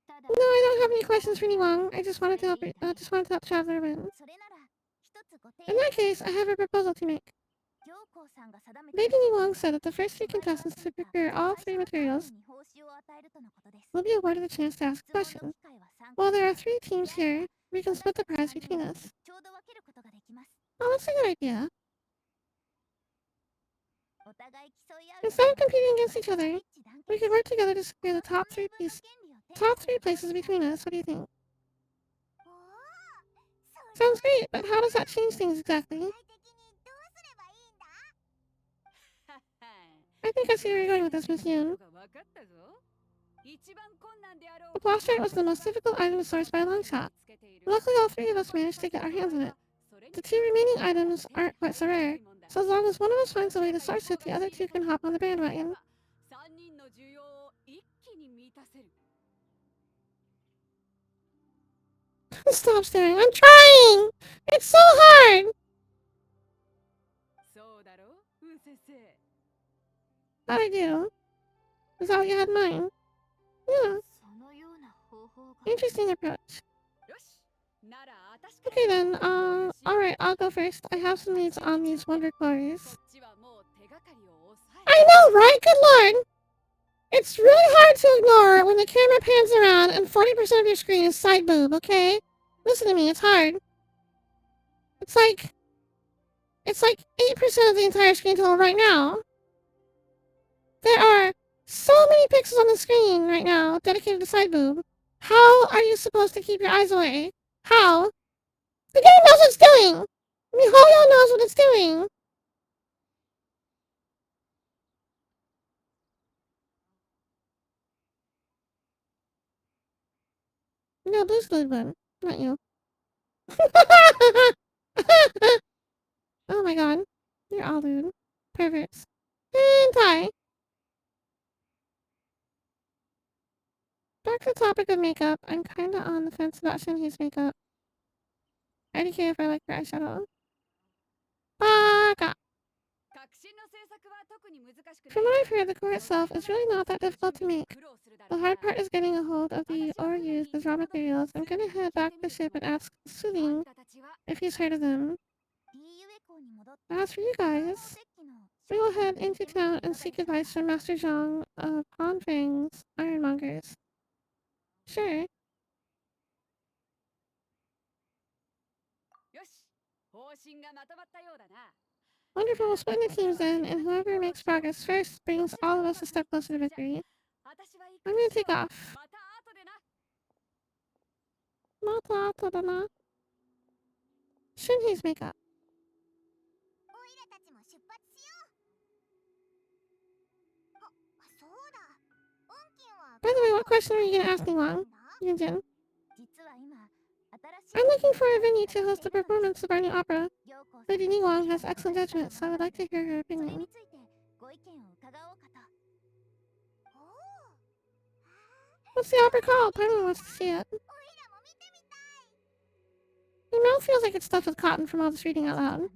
No, I don't have any questions for anyone. I just wanted to help the traveler win. In that case, I have a proposal to make. Lady Ningguang said that the first three contestants to procure all three materials will be awarded the chance to ask a question. While there are 3 teams here, we can split the prize between us. Oh, that's a good idea. Instead of competing against each other, we could work together to secure the top three places between us. What do you think? Sounds great, but how does that change things exactly? I think I see where you're going with this, Miss Yoon. The flashlight was the most difficult item to source by a long shot. Luckily, all 3 of us managed to get our hands on it. The 2 remaining items aren't quite so rare, so as long as one of us finds a way to source it, the other 2 can hop on the bandwagon. Stop staring, I'm trying! It's so hard! That I do. Is that what you had in mind? Yeah. Interesting approach. Okay then, alright, I'll go first. I have some needs on these wonder quarries. I know, right? Good lord! It's really hard to ignore when the camera pans around and 40% of your screen is side boob, okay? Listen to me, it's hard. It's like 8% of the entire screen total right now. There are so many pixels on the screen right now dedicated to side boob. How are you supposed to keep your eyes away? How? The game knows what it's doing! MiHoYo knows what it's doing! No, Blue's the one, not you. Oh my god. You're all lewd. Perverts. Hentai! Back to the topic of makeup. I'm kinda on the fence about Shinji's makeup. I don't care if I like her eyeshadow. Baka! From what I've heard, the core itself is really not that difficult to make. The hard part is getting a hold of the ore used as raw materials. I'm gonna head back to the ship and ask Soothing if he's heard of them. As for you guys, we will head into town and seek advice from Master Zhang of Hanfang's Ironmongers. Sure. Wonderful, we'll split into teams then, and whoever makes progress first brings all of us a step closer to victory. I'm gonna take off. Mata Shinji's makeup. By the way, what question are you gonna ask me, Wang? Yunjin. I'm looking for a venue to host a performance of our new opera. Lady Ningguang has excellent judgment, so I would like to hear her opinion. What's the opera called? Paimon wants to see it. My mouth feels like it's stuffed with cotton from all this reading out loud.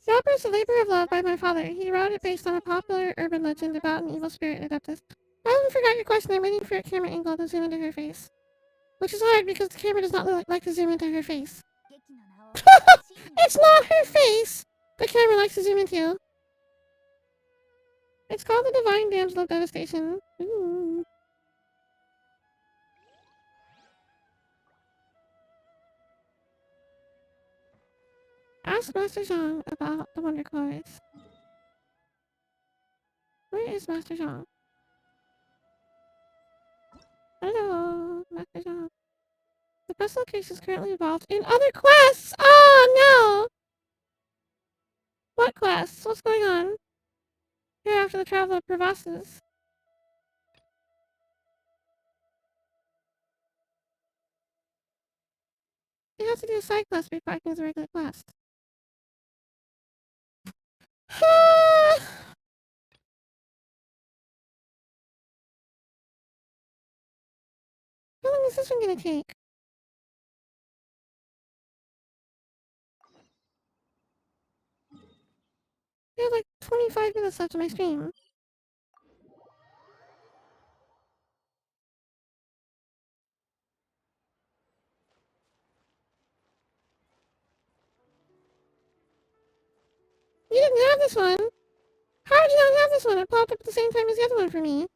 The opera is a labor of love by my father. He wrote it based on a popular urban legend about an evil spirit Adeptus. I haven't forgot your question. I'm waiting for a camera angle to zoom into her face. Which is hard because the camera does not like to zoom into her face. It's not her face! The camera likes to zoom into. It's called the Divine Damsel of Devastation. Ooh. Ask Master Zhang about the Wonder Cores. Where is Master Zhang? Hello, Master Zhang. The personal case is currently involved in other quests! Oh no! What quests? What's going on? Here after the travel of Pravasas. He has to do a side quest before I can do a regular quest. How long is this one gonna take? I have like 25 minutes left of my stream. You didn't have this one! How did you not have this one? It popped up at the same time as the other one for me.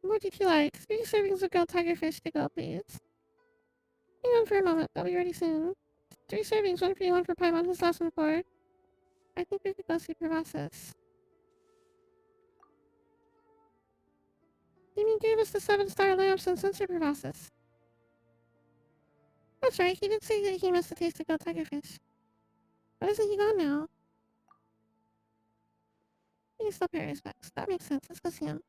What did you like? 3 servings of grilled tigerfish to go, please. Hang on for a moment, they'll be ready soon. 3 servings, 1 for you, 1 for Paimon, who's last one for? I think we could go see Pravasas. Damien gave us the 7-star lamps and sensor Pravasas. That's right, he did say that he missed the taste of grilled tigerfish. But isn't he gone now? He can still pay our respects. That makes sense, let's go see him.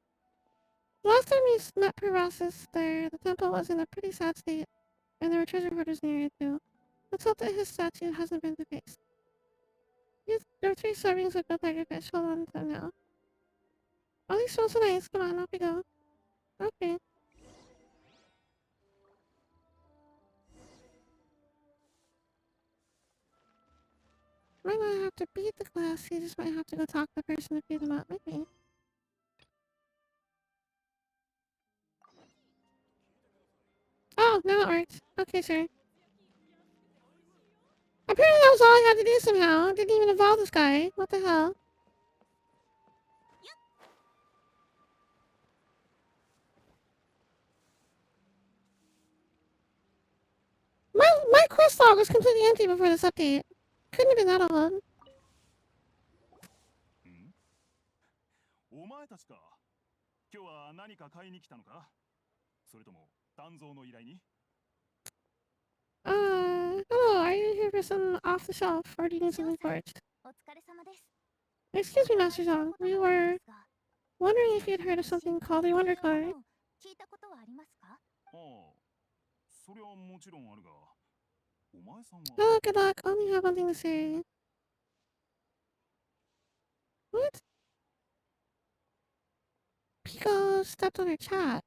The last time we met Pravasas there, the temple was in a pretty sad state, and there were treasure hoarders near it too. Let's hope that his statue hasn't been defaced. Yes, there are 3 servings of grilled tigerfish. Hold on to them now. Oh, these smell so nice. Come on, off we go. Okay. Might not have to beat the class. You just might have to go talk to the person to feed them up. Maybe. Oh, now it worked. Okay, sure. Apparently that was all I had to do somehow. Didn't even involve this guy. What the hell? quest log was completely empty before this update. Couldn't have been that old. お前たちか。今日は何か買いに来たのか？それとも鍛造の依頼に？ Hello, are you here for some off the shelf or do you need something forged? お疲れ様です。 Excuse me, Master Zhang. We were wondering if you'd heard of something called a Wonder Card. 聞いたことはありますか？ああ、それはもちろんあるが、お前さんは。Hello, good luck. Only have one thing to say. What? Pico stepped on her chat.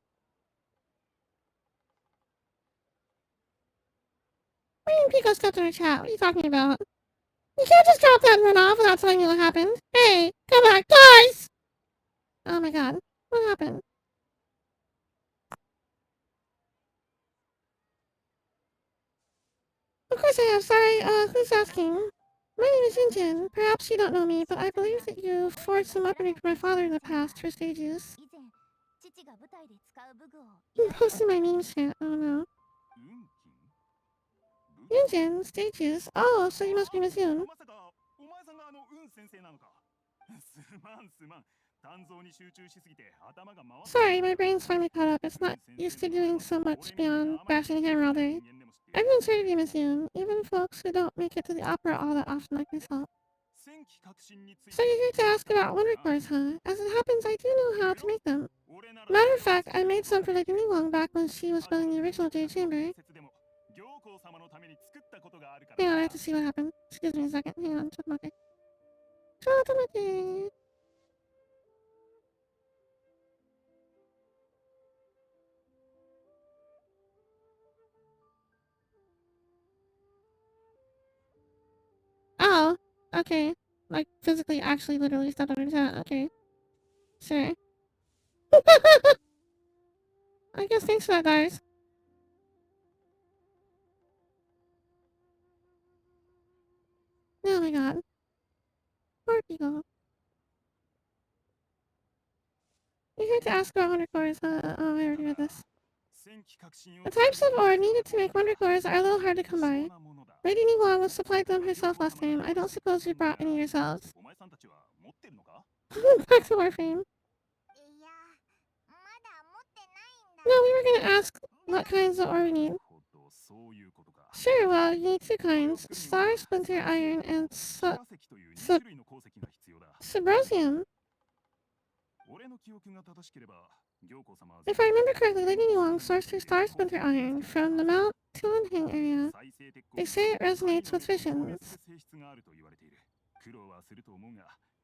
What do you mean Pico stepped on her chat? What are you talking about? You can't just drop that and run off without telling me what happened. Hey, come back, guys! Oh my god. What happened? Of course I have. Sorry, who's asking? My name is Genshin. Perhaps you don't know me, but I believe that you forged some weaponry for my father in the past for stage use. 以前、父が舞台で使う武具を You posted my memes chat. Oh no. 運金？ Genshin, stage use. Oh, so you must be Miss Yoon. まさかお前さんが運先生なのか？すまん。鍛造に集中しすぎて頭が回って。 Sorry, my brain's finally caught up. It's not used to doing so much beyond bashing hammer all day. Everyone's heard of you, Miss Yoon, even folks who don't make it to the opera all that often like myself. So you're here to ask about wonder cores, huh? As it happens, I do know how to make them. Matter of fact, I made some for Lady Ningguang back when she was building the original Jade Chamber. Hang on, I have to see what happened. Excuse me a second. Hang on, Chotomate. Oh, okay. Like, physically, actually, literally stepped on her chat. Okay. Sure. I guess thanks for that, guys. Oh my god. Poor people. You're here to ask about wonder cores, huh? Oh, I already read this. The types of ore needed to make wonder cores are a little hard to come by. Lady Ningguang was supplied them herself last time. I don't suppose you brought any yourselves. Back to Warframe. No, we were gonna ask what kinds of ore we need. Sure, well, you need two kinds. Star, Splinter, Iron, and Subrosium. If I remember correctly, Lady Ningguang sourced her Star Splinter Iron from the Mount Tuanheng area. They say it resonates with visions.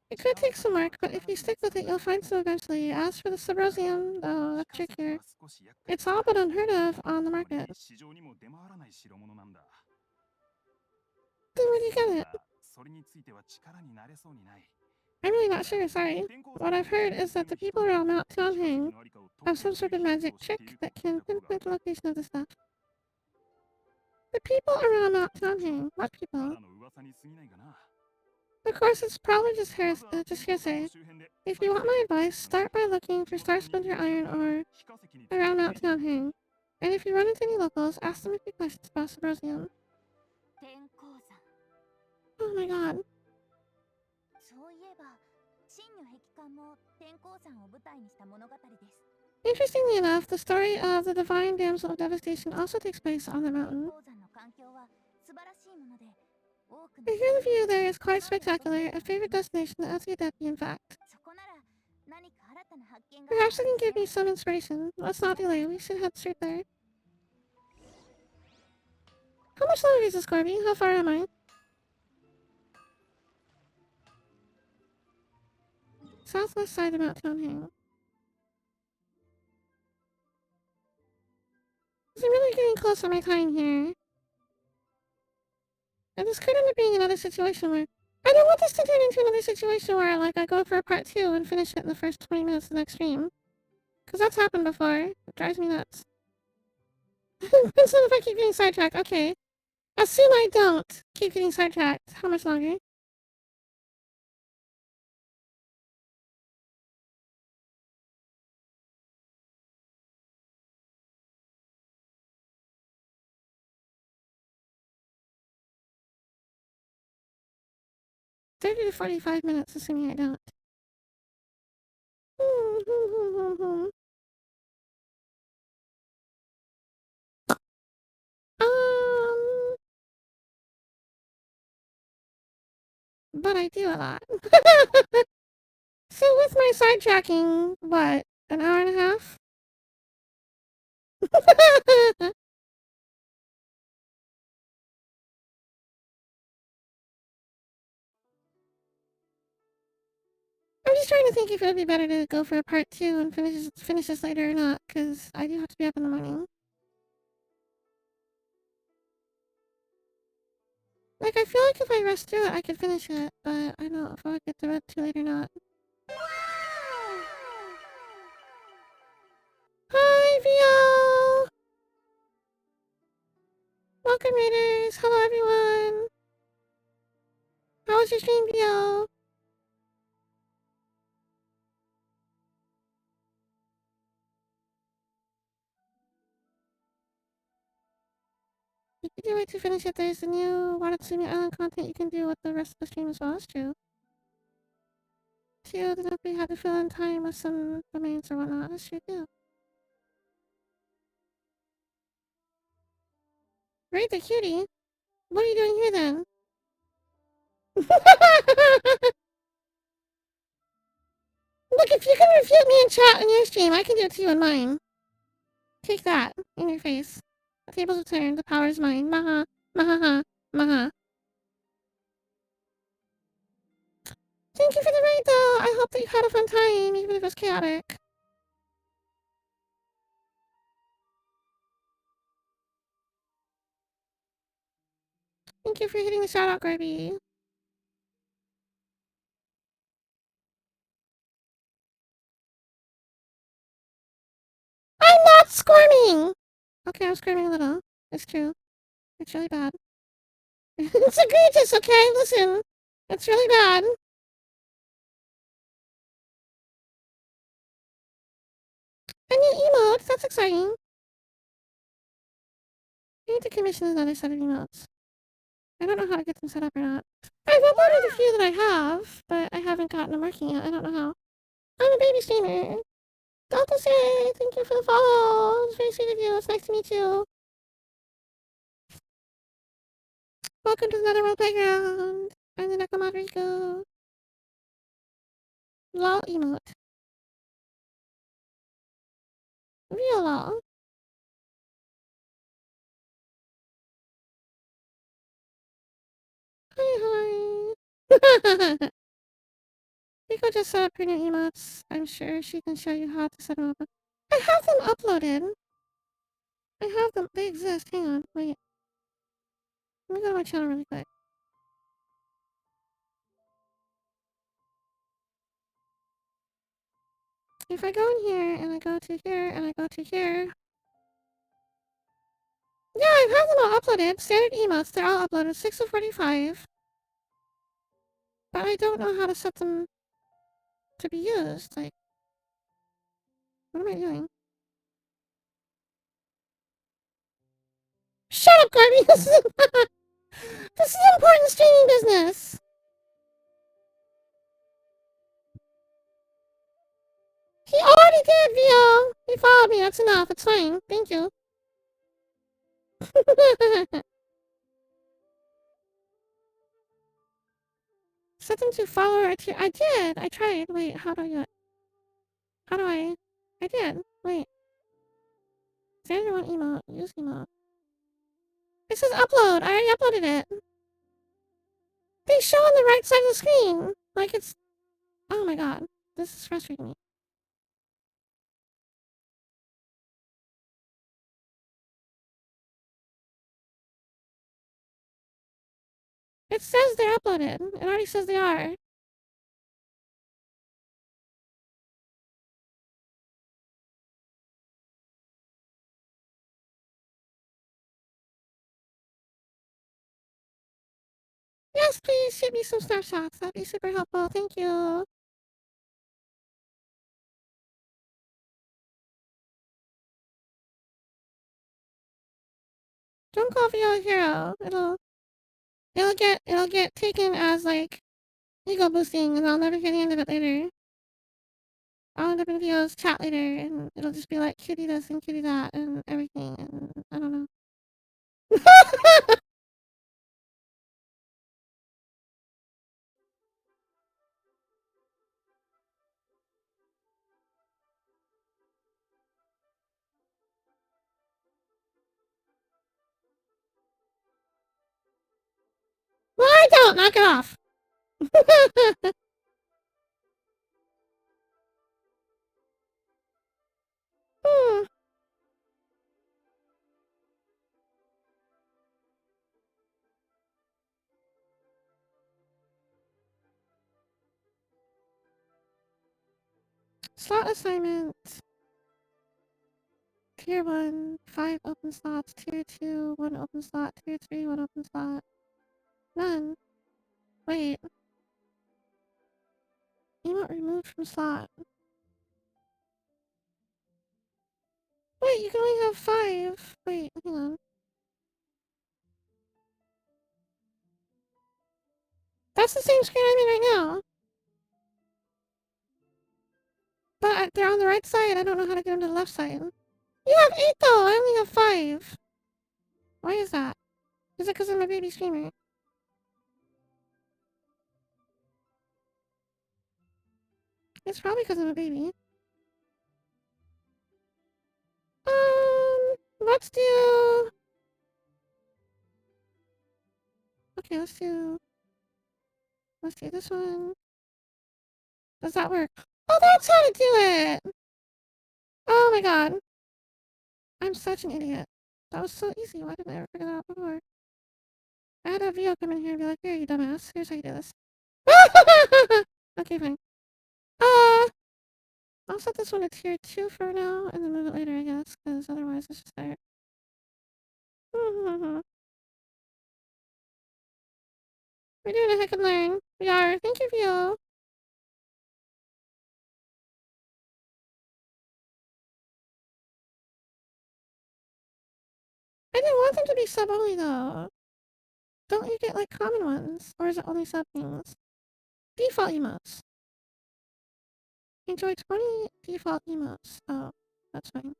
It could take some work, but if you stick with it, you'll find so eventually. As for the Subrosium, though, that's trickier. It's all but unheard of on the market. Then where do you get it? I'm really not sure, sorry. What I've heard is that the people around Mount Tuanheng have some sort of magic trick that can pinpoint the location of the stuff. The people around Mount Tuanheng? What people? Of course, it's probably just hearsay. If you want my advice, start by looking for Star Splinter Iron or around Mount Tuanheng. And if you run into any locals, ask them a few questions about Subrosium. Oh my god. Interestingly enough, the story of the Divine Damsel of Devastation also takes place on the mountain. I hear the view there is quite spectacular, a favorite destination of the Adept, in fact. Perhaps it can give me some inspiration. Let's not delay, we should head straight there. How much longer is this, Corby? How far am I? Southwest side of Mount Tuanheng. I'm really getting close on my time here. And this could end up being another situation where... I don't want this to turn into another situation where, like, I go for a part 2 and finish it in the first 20 minutes of the next stream. Because that's happened before. It drives me nuts. Depends on if I keep getting sidetracked. Okay. Assume I don't keep getting sidetracked. How much longer? 30 to 45 minutes, assuming I don't. Um, but I do a lot. So with my sidetracking, what, an hour and a half? I'm just trying to think if it would be better to go for a part 2 and finish this later or not, because I do have to be up in the morning. Like, I feel like if I rush through it, I could finish it, but I don't know if I would get through it too late or not. Hi, VO! Welcome, Raiders! Hello, everyone! How was your stream, VO? If you do wait to finish it, there's the new Watatsumi Island content you can do with the rest of the stream as well. That's true. Too, then if we had to fill in time with some domains or whatnot, that's true too. Raid the cutie? What are you doing here then? Look, if you can refute me in chat in your stream, I can do it to you in mine. Take that in your face. The tables have turned, the power is mine. Maha, maha, maha. Thank you for the raid though. I hope that you had a fun time, even if it was chaotic. Thank you for hitting the shout out, Garby. I'm not squirming! Okay, I'm squirming a little. It's true. It's really bad. It's egregious, okay? Listen. It's really bad. A new emote? That's exciting. I need to commission another set of emotes. I don't know how to get them set up or not. I've uploaded a few that I have, but I haven't gotten them working yet. I don't know how. I'm a baby streamer. Delta say, thank you for the follow. It's very sweet of you. It's nice to meet you. Welcome to the Netherworld Playground. I'm the Nekomata Riku. LOL emote. Real LOL. Hi, hi. Rico just set up her new emotes. I'm sure she can show you how to set them up. I have them uploaded. I have them. They exist. Hang on. Wait. Let me go to my channel really quick. If I go in here, and I go to here, and I go to here... Yeah, I have them all uploaded. Standard emotes. They're all uploaded. 6 of 45. But I don't know how to set them to be used. Like, what am I doing? Shut up, Garby! This is important streaming business! He already did, VO! He followed me, that's enough, it's fine. Thank you. Set them to follower tier. I did! I tried. Wait, how do I do it? How do I... I did. Wait. Standard one emote. Use emote. It says upload. I already uploaded it. They show on the right side of the screen. Like it's... Oh my god. This is frustrating me. It says they're uploaded. It already says they are. Yes, please shoot me some snapshots. That'd be super helpful. Thank you. Don't call VO a hero. It'll get taken as like ego boosting, and I'll never hear the end of it later. I'll end up in Vio's chat later, and it'll just be like cutie this and cutie that and everything, and I don't know. Well, I don't. Knock it off. Hmm. Slot assignment. Tier 1, 5 open slots. Tier 2, 1 open slot. Tier 3, 1 open slot. None. Wait. Emote removed from slot. Wait, you can only have 5. Wait, hang on. That's the same screen I'm in right now. But they're on the right side. I don't know how to get them to the left side. You have 8 though. I only have 5. Why is that? Is it because I'm a baby streamer? It's probably because I'm a baby. Let's do... Okay, let's do this one. Does that work? Oh, that's how to do it! Oh my god. I'm such an idiot. That was so easy. Why didn't I ever figure that out before? I had a Vio come in here and be like, here, you dumbass. Here's how you do this. Okay, fine. I'll set this one to tier 2 for now, and then move it later, I guess, because otherwise it's just there. We're doing a heck and learn. We are. Thank you, Vio. I didn't want them to be sub-only, though. Don't you get, like, common ones? Or is it only sub things? Default emotes. Enjoy 20 default emotes. Oh, that's fine.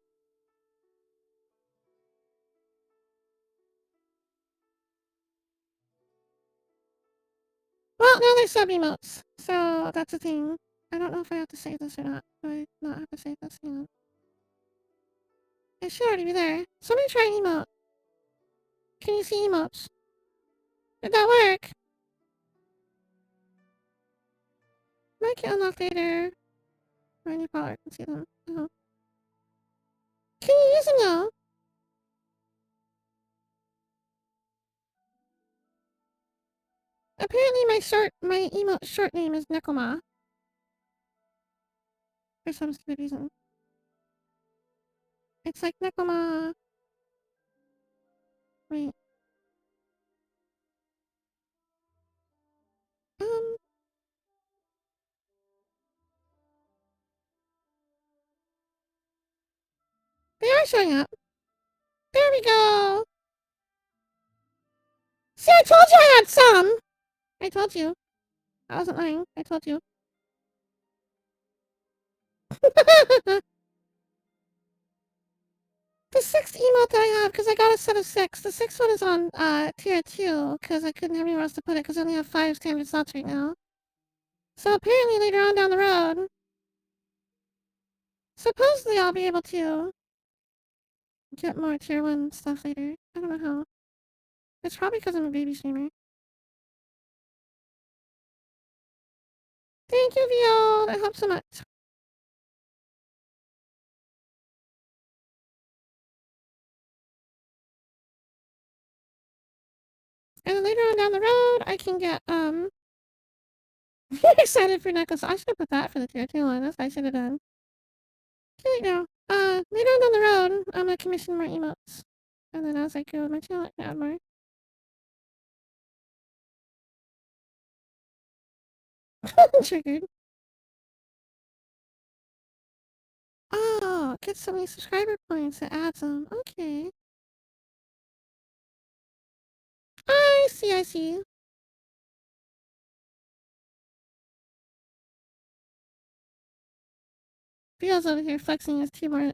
Well, now they're sub emotes, so that's a thing. I don't know if I have to save this or not. Do I not have to save this? Hang on. It should already be there. Somebody try emote. Can you see emotes? Did that work? Might get unlocked later. Or any power can see them. Oh. Can you use them now? Apparently my emote short name is Nekomata. For some stupid reason. It's like Nekoma. Wait. Um. They are showing up. There we go. See, I told you I had some. I told you. I wasn't lying. I told you. The 6th emote that I have, because I got a set of 6. The 6th one is on tier 2, because I couldn't have anywhere else to put it, because I only have 5 standard slots right now. So apparently later on down the road, supposedly I'll be able to get more tier 1 stuff later. I don't know how. It's probably because I'm a baby streamer. Thank you, Vio. That helps so much. And then later on down the road, I can get, I'm excited for Neko, so I should have put that for the tier 2 one. That's what I should have done. Here we go. Later on down the road, I'm gonna commission more emotes. And then as I go with my channel, I can add more. Triggered. Oh, get so many subscriber points, it adds them. Okay. I see. Vio's over here flexing his two more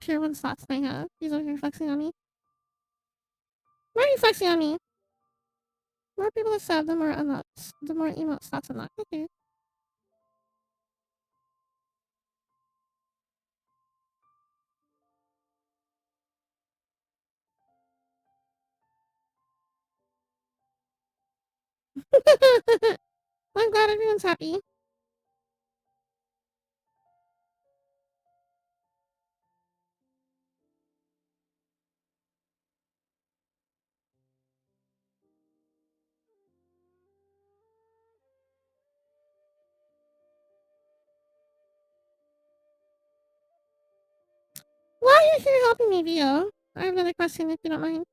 tier 1 slots than I have. He's over here flexing on me. Why are you flexing on me? More people that sub, the more unlocks, the more emote slots unlock. Okay. I'm glad everyone's happy. While you're here helping me, Vio, I have another question if you don't mind.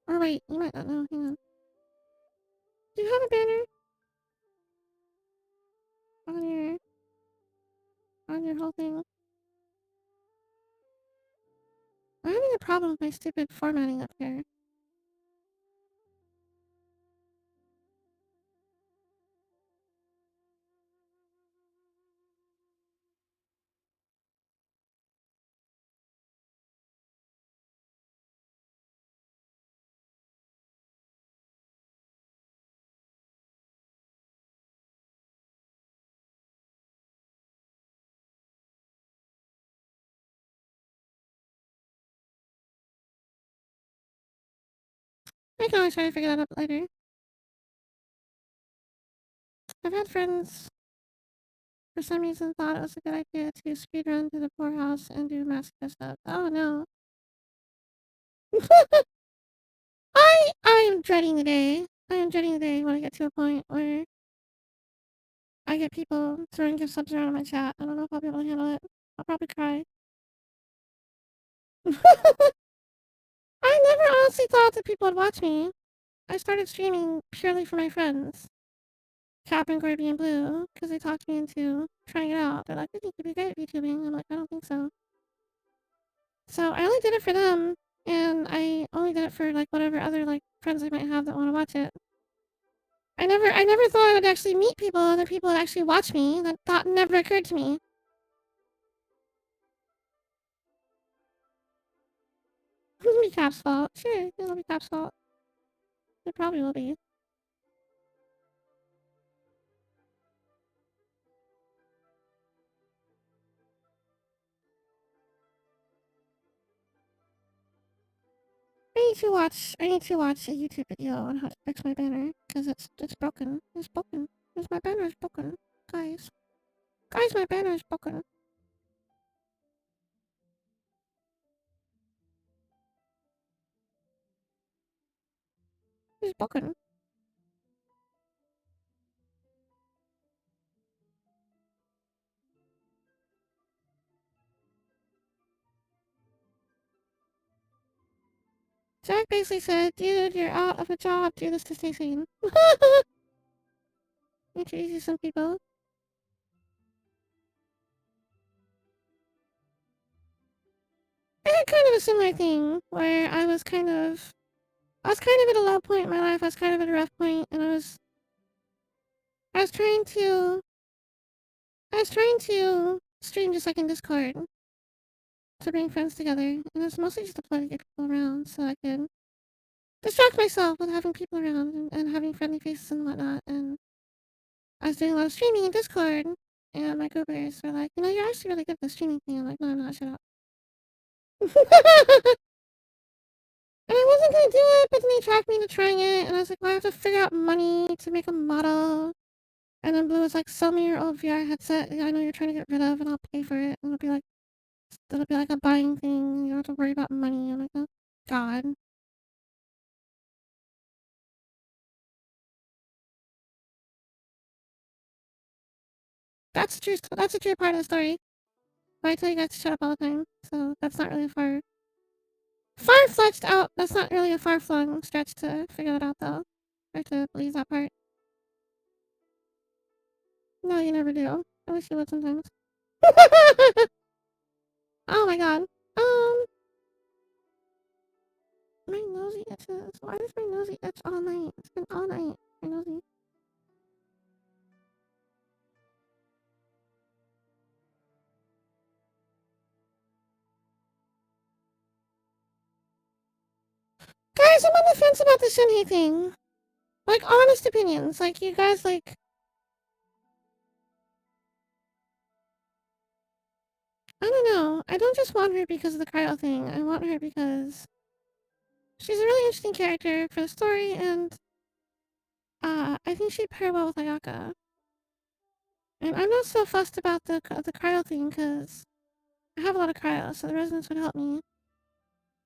Or wait, you might not know. Hang on. Do you have a banner on your whole thing? I'm having a problem with my stupid formatting up here. I can always try to figure that out later. I've had friends, for some reason, thought it was a good idea to speedrun to the poorhouse and do massacre stuff. Oh no. I am dreading the day. I am dreading the day when I get to a point where I get people throwing gift subs around in my chat. I don't know if I'll be able to handle it. I'll probably cry. I never honestly thought that people would watch me. I started streaming purely for my friends, Cap and Gordy and Blue, because they talked me into trying it out. They're like, I think you'd be great at YouTubing. I'm like, I don't think so. So I only did it for them, and I only did it for like whatever other like friends I might have that want to watch it. I never thought I would actually meet people, other people would actually watch me. That thought never occurred to me. It'll be Cap's fault. Sure, it'll be Cap's fault. It probably will be. I need to watch a YouTube video on how to fix my banner, because it's broken. It's broken. Because my banner is broken. Guys. Guys, my banner is broken. It's broken. Jack basically said, dude, you're out of a job. Do this to stay sane. Introduce you to some people. I had kind of a similar thing, where I was kind of at a low point in my life. I was kind of at a rough point, and I was trying to, stream just like in Discord to bring friends together, and it was mostly just a play to get people around so I could distract myself with having people around and having friendly faces and whatnot. And I was doing a lot of streaming in Discord, and my groupers were like, you know, you're actually really good at the streaming thing. I'm like, no, I'm not. Shut up. And I wasn't gonna do it, but then they tracked me into trying it, and I was like, well, I have to figure out money to make a model. And then Blue was like, sell me your old VR headset I know you're trying to get rid of, and I'll pay for it. And it'll be like a buying thing. You don't have to worry about money. I'm like, oh, God. That's a true part of the story. But I tell you guys to shut up all the time, so that's not really far-fetched out. That's not really a far-flung stretch to figure that out, though. Or to believe that part. No, you never do. I wish you would sometimes. Oh my god. My nosy itches. Why does my nosy itch all night? It's been all night. My nosy. Guys, I'm on the fence about the Shinhei thing. Like, honest opinions. Like, you guys, like... I don't know. I don't just want her because of the cryo thing. I want her because she's a really interesting character for the story, and I think she'd pair well with Ayaka. And I'm not so fussed about the cryo thing because I have a lot of cryo, so the resonance would help me.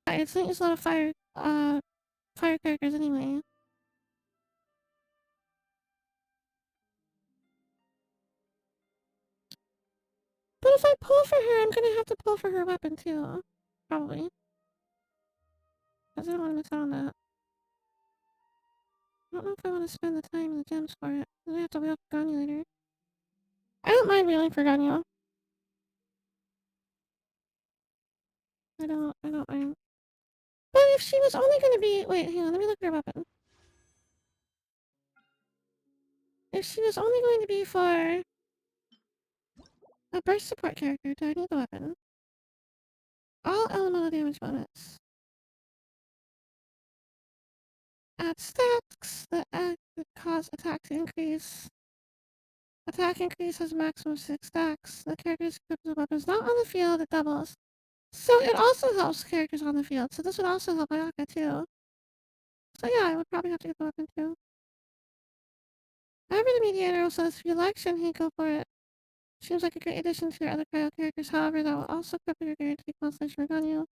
It's not use a lot of fire characters anyway. But if I pull for her, I'm gonna have to pull for her weapon too. Probably. Because I don't want to miss out on that. I don't know if I want to spend the time and the gems for it. Then I have to wheel for Ganyu later. I don't mind wheeling for Ganyu. I don't mind. But if she was only gonna be, wait, hang on, let me look at her weapon. If she was only going to be for a burst support character, do I need the weapon? All elemental damage bonus. Add stacks that cause attack to increase. Attack increase has maximum 6 stacks. The character's equipped with weapons not on the field, it doubles. So it also helps characters on the field. So this would also help Ayaka too. So yeah, I would probably have to get the weapon too. However, the mediator also says if you like Shinhei, go for it. Seems like a great addition to your other cryo characters. However, that will also cripple your guaranteed constellation Reganio.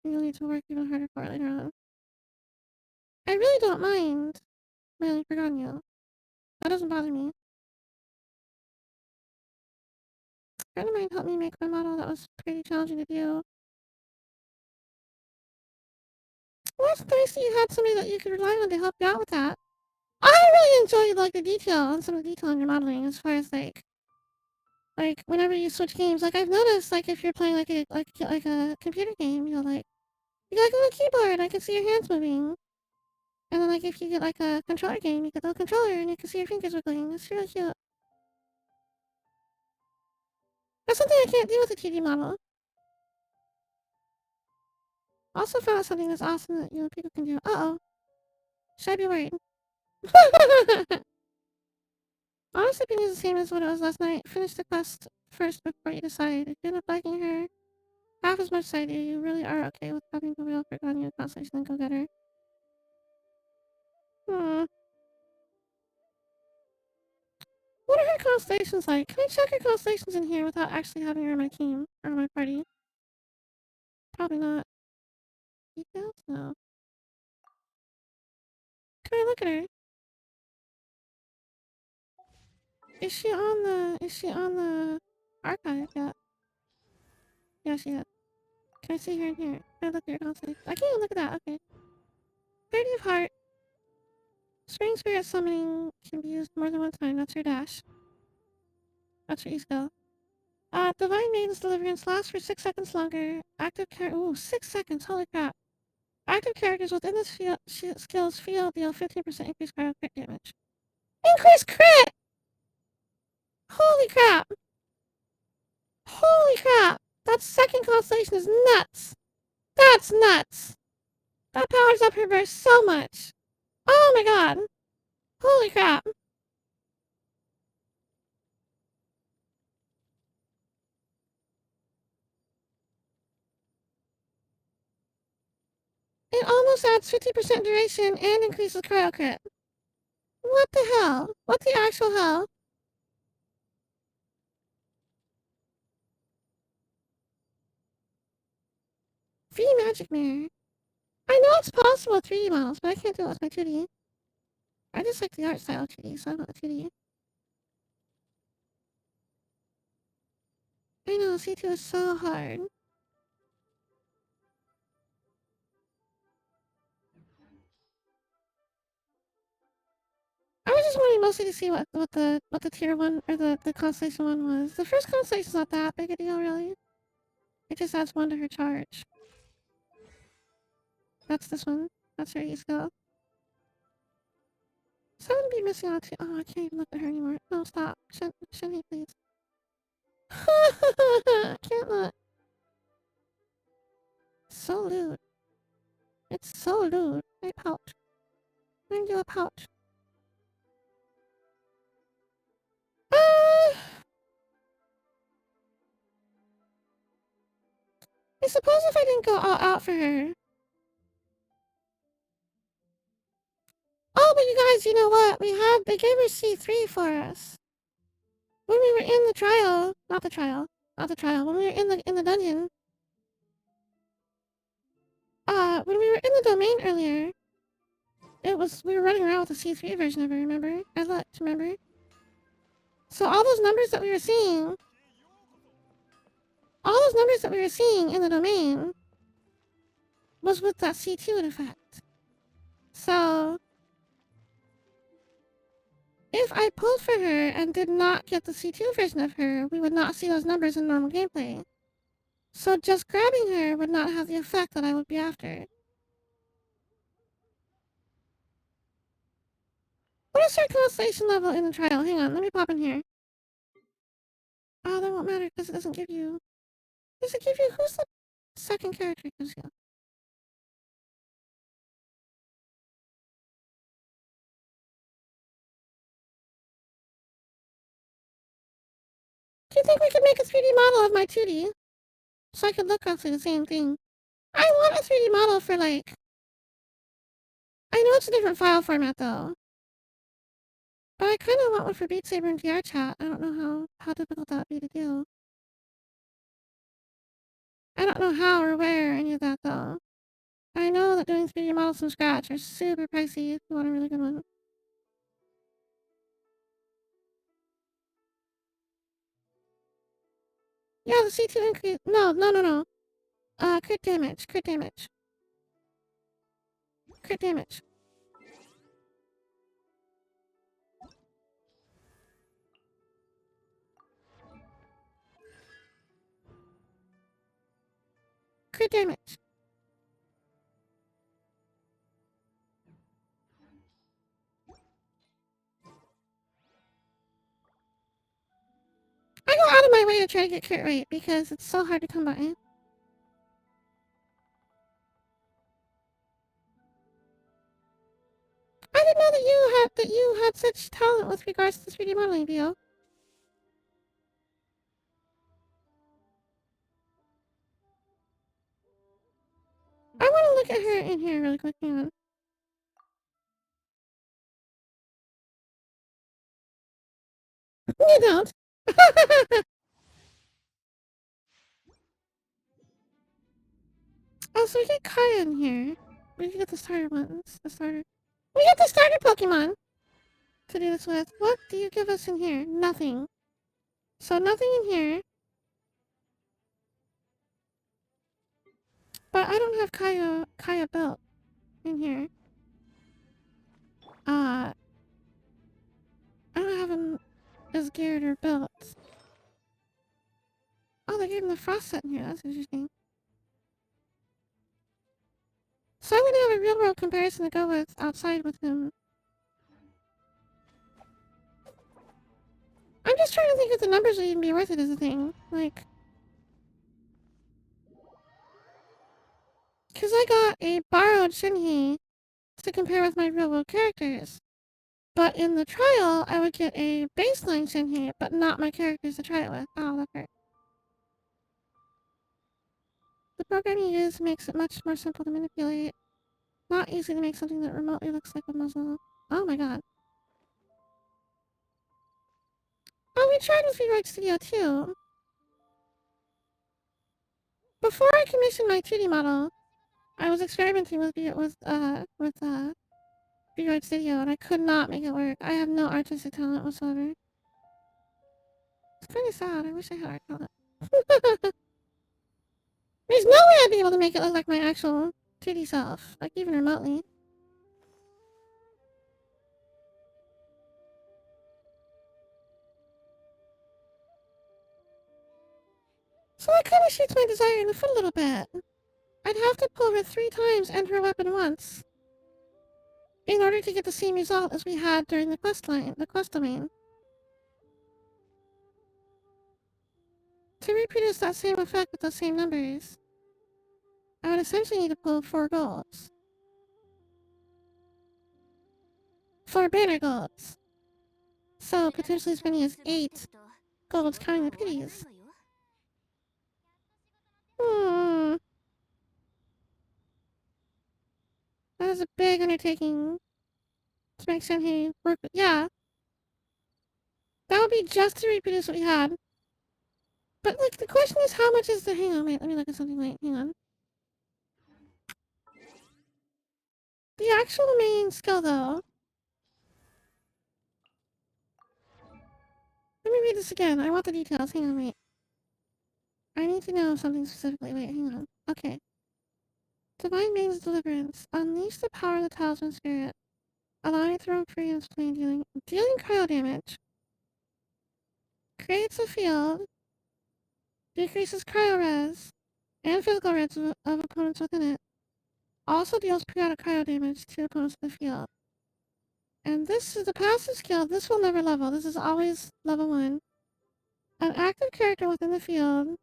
And you'll need to work even harder for it later on. I really don't mind mailing for Ganyu. That doesn't bother me. A friend of mine helped me make my model that was pretty challenging to do. Well, it's nice that you had somebody that you could rely on to help you out with that. I really enjoyed like the detail on some of the detail in your modeling as far as like whenever you switch games. Like I've noticed like if you're playing like a computer game, you know, like you got a little keyboard, I can see your hands moving. And then like if you get like a controller game, you get the controller and you can see your fingers wiggling. It's really cute. That's something I can't do with a 2D model. Also found out something that's awesome that people can do. Uh-oh. Should I be worried? Honestly, opinion is the same as what it was last night. Finish the quest first before you decide. If you end up liking her half as much as I do, you really are okay with having the real for Ganyu constellation and go get her. Hmm. What are her constellations like? Can I check her constellations in here without actually having her on my team or on my party? Probably not. Details? No. Can I look at her? Is she on the archive yet? Yeah, she is. Can I see her in here? Can I look at her constellation? I can't even look at that. Okay. 30 of heart. Spring spirit summoning can be used more than one time. That's your dash. That's your E-skill. Divine Maiden's Deliverance lasts for 6 seconds longer. Active character. Ooh, 6 seconds. Holy crap. Active characters within this skill's field deal 15% increased cryo crit damage. Increased crit! Holy crap! Holy crap! That second constellation is nuts! That's nuts! That powers up her burst so much! Oh my god! Holy crap! It almost adds 50% duration and increases cryo crit. What the hell? What the actual hell? Free magic mirror. I know it's possible with 3D models, but I can't do it with my 2D. I just like the art style of 2D, so I want the 2D. I know, C2 is so hard. I was just wanting mostly to see what the tier 1 or the constellation 1 was. The first constellation's not that big a deal, really. It just adds 1 to her charge. That's this one. That's her E-skill. So I'm gonna be missing out too. Oh, I can't even look at her anymore. No, stop. Shinhei, please. I can't look. So lewd. It's so lewd. I pout. I'm gonna do a pout. I suppose if I didn't go all out for her. Oh, but you guys, you know what? They gave her C3 for us. When we were in the trial, not the trial, when we were in the dungeon, when we were in the domain earlier, we were running around with the C3 version of it, remember? I looked, remember? So all those numbers that we were seeing in the domain was with that C2 in effect. So if I pulled for her and did not get the C2 version of her, we would not see those numbers in normal gameplay. So just grabbing her would not have the effect that I would be after. What is her constellation level in the trial? Hang on, let me pop in here. Oh, that won't matter because it doesn't give you... Does it give you... Who's the second character? Do you think we could make a 3D model of my 2D? So I could look roughly the same thing. I want a 3D model for like... I know it's a different file format though. But I kind of want one for Beat Saber and VR chat. I don't know how difficult that would be to do. I don't know how or where or any of that though. I know that doing 3D models from scratch are super pricey if you want a really good one. Yeah, the C2 increase. No. Crit damage. Crit damage. Crit damage. Crit damage. I go out of my way to try to get crit rate because it's so hard to come by. I didn't know that you had such talent with regards to 3D modeling, Bio. I want to look at her in here really quick. Hang on. You don't. Oh, so we get Kaya in here. We can get the starter ones. We get the starter Pokemon to do this with. What do you give us in here? Nothing. So nothing in here. But I don't have Kaya built in here. I don't have him as geared or built. Oh, they gave him the frost set in here. That's interesting. So I'm gonna have a real world comparison to go with outside with him. I'm just trying to think if the numbers would even be worth it as a thing. Like, because I got a borrowed Shinhei to compare with my real world characters. But in the trial, I would get a baseline Shinhei, but not my characters to try it with. Oh, that hurt. The program you use makes it much more simple to manipulate. Not easy to make something that remotely looks like a muzzle. Oh my god. Oh, we tried with Vroid Studio too. Before I commissioned my 2D model, I was experimenting with Vroid Studio and I could not make it work. I have no artistic talent whatsoever. It's kind of sad. I wish I had art talent. There's no way I'd be able to make it look like my actual 2D self, like even remotely. So that kind of shoots my desire in the foot a little bit. I'd have to pull her 3 times and her weapon once in order to get the same result as we had during the quest domain. To reproduce that same effect with those same numbers, I would essentially need to pull 4 golds. 4 banner golds. So potentially as many as 8 golds counting the pities. Hmm. That is a big undertaking to make Shenhei work. Yeah. That would be just to reproduce what we had. But like the question is how much is the hang on, wait, let me look at something, wait, hang on. The actual main skill though. Let me read this again. I want the details. Hang on, wait. I need to know something specifically. Wait, hang on. Okay. Divine Maiden's Deliverance. Unleash the power of the Talisman Spirit. Allowing it to roam free and display dealing cryo damage. Creates a field. Decreases cryo res. And physical res of opponents within it. Also deals periodic cryo damage to opponents in the field. And this is the passive skill. This will never level. This is always level 1. An active character within the field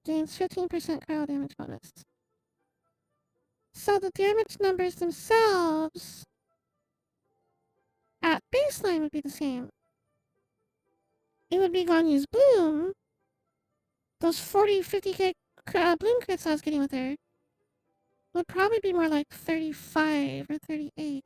gains 15% cryo damage bonus. So the damage numbers themselves at baseline would be the same. It would be Ganyu's Bloom. Those 40, 50k Bloom crits I was getting with her would probably be more like 35 or 38.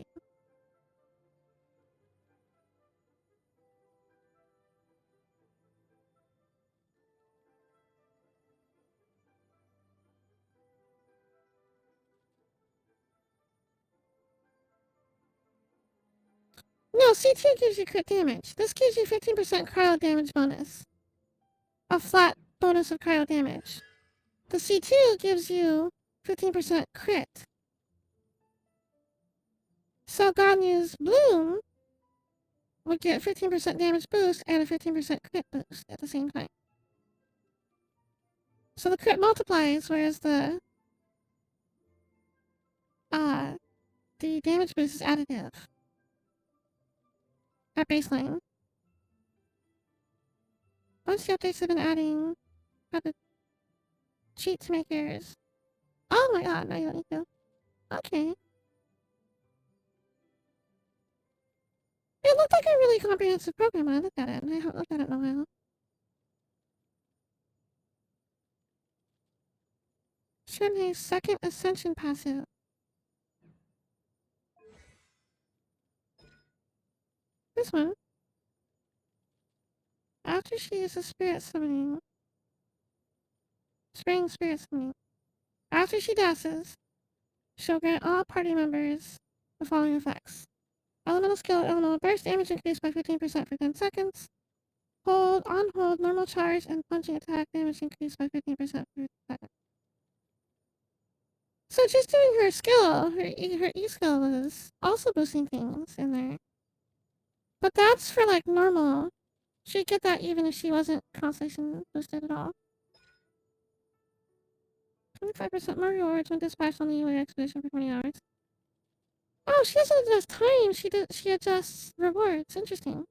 No, C2 gives you crit damage. This gives you 15% cryo damage bonus. A flat bonus of cryo damage. The C2 gives you 15% crit. So Ganyu's Bloom would get 15% damage boost and a 15% crit boost at the same time. So the crit multiplies, whereas the damage boost is additive at baseline. Once the updates have been adding how to cheat to make yours. Oh my god, no you don't need to. Okay. It looked like a really comprehensive program when I looked at it, and I haven't looked at it in a while. Shenhei's second ascension passive. This one. After she uses spirit summoning. Spring spirit summoning. After she dashes, she'll grant all party members the following effects. Elemental skill, elemental burst damage increased by 15% for 10 seconds. Hold, on hold, normal charge, and punching attack damage increased by 15% per second. So just doing her skill, her E skill was also boosting things in there. But that's for like normal. She'd get that even if she wasn't constellation boosted at all. 25% more rewards when dispatched on the UA expedition for 20 hours. Oh, she doesn't adjust time, she adjusts rewards. Interesting.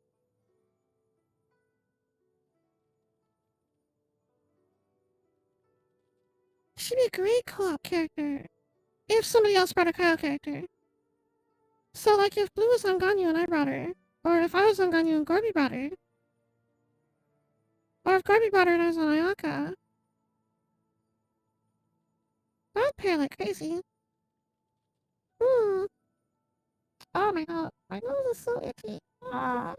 She'd be a great co-op character. If somebody else brought a cryo character. So like if Blue was on Ganyu and I brought her, or if I was on Ganyu and Gorby brought her, or if Gorby brought her and I was on Ayaka, that would pair like crazy. Hmm. Oh my god, my nose is so itchy. Ah.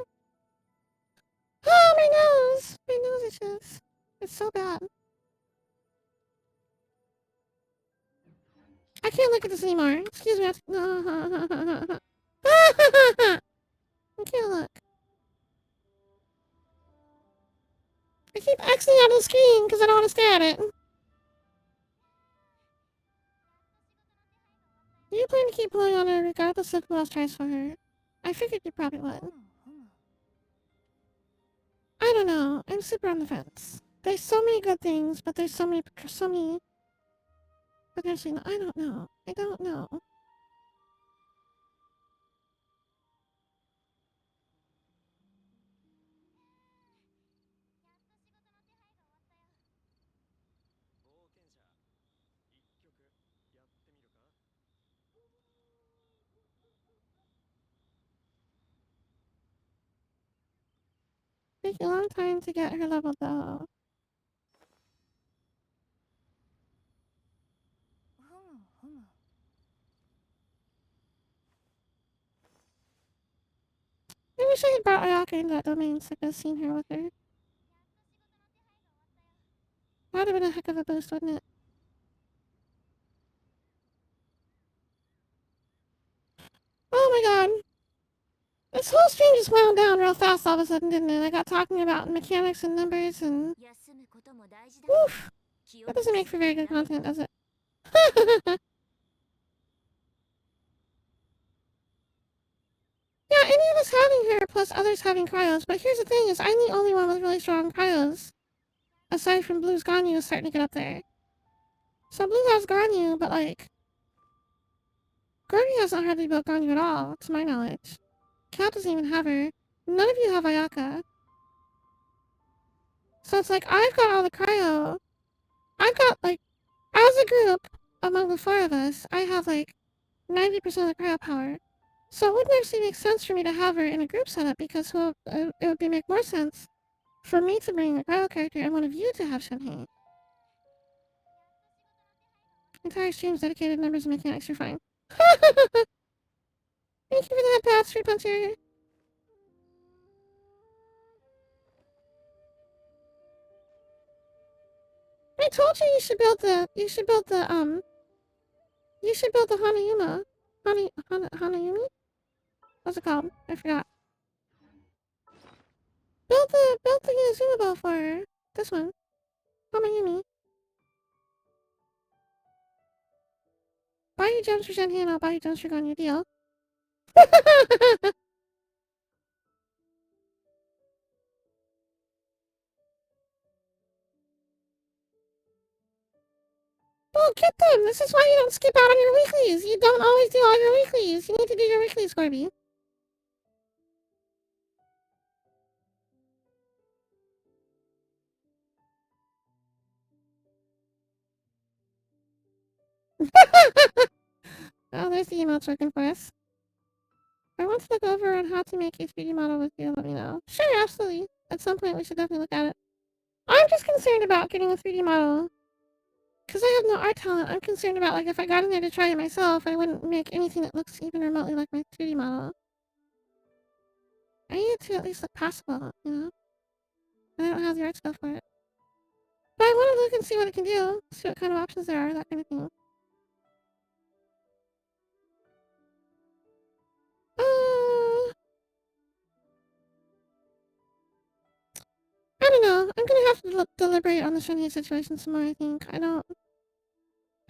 Oh my nose! My nose itches. It's so bad. I can't look at this anymore. Excuse me. I can't look. I keep exiting out of the screen because I don't want to stare at it. Do you plan to keep pulling on her regardless of who else tries for her? I figured you probably would. I don't know. I'm super on the fence. There's so many good things, but there's so many potentially. I don't know. I don't know. take a long time to get her leveled though. I wish I had brought Ayaka in that domain so I could have seen her with her. That would have been a heck of a boost, wouldn't it? Oh my god. This whole stream just wound down real fast all of a sudden, didn't it? I got talking about mechanics and numbers and... Oof. That doesn't make for very good content, does it? Yeah, any of us having her plus others having cryos, but here's the thing is I'm the only one with really strong cryos. Aside from Blue's Ganyu is starting to get up there. So Blue has Ganyu, but like... Gertie hasn't hardly built Ganyu at all, to my knowledge. Kat doesn't even have her. None of you have Ayaka. So it's like, I've got all the cryo. I've got, like, as a group, among the four of us, I have, like, 90% of the cryo power. So it wouldn't actually make sense for me to have her in a group setup because it would make more sense for me to bring a cryo character and one of you to have Shenhe. Entire streams dedicated numbers and mechanics, you're fine. Thank you for that, Pat, Street Puncher. I told you you should build the Hanayuma. Hanayumi? What's it called? I forgot. Build the Inazuma Bell for her. This one. Hanayumi. Buy your gems for Shenhe and I'll buy you gems for Ganyu. Deal. Well, get them. This is why you don't skip out on your weeklies. You don't always do all your weeklies. You need to do your weeklies, Corby. Oh, there's the emotes working for us. I want to look over on how to make a 3D model with you. Let me know. Sure, absolutely. At some point, we should definitely look at it. I'm just concerned about getting a 3D model. Because I have no art talent. I'm concerned about, like, if I got in there to try it myself, I wouldn't make anything that looks even remotely like my 3D model. I need it to at least look passable, you know? And I don't have the art skill for it. But I want to look and see what it can do. See what kind of options there are, that kind of thing. I don't know. I'm gonna have to deliberate on the Shenhe situation some more, I think. I don't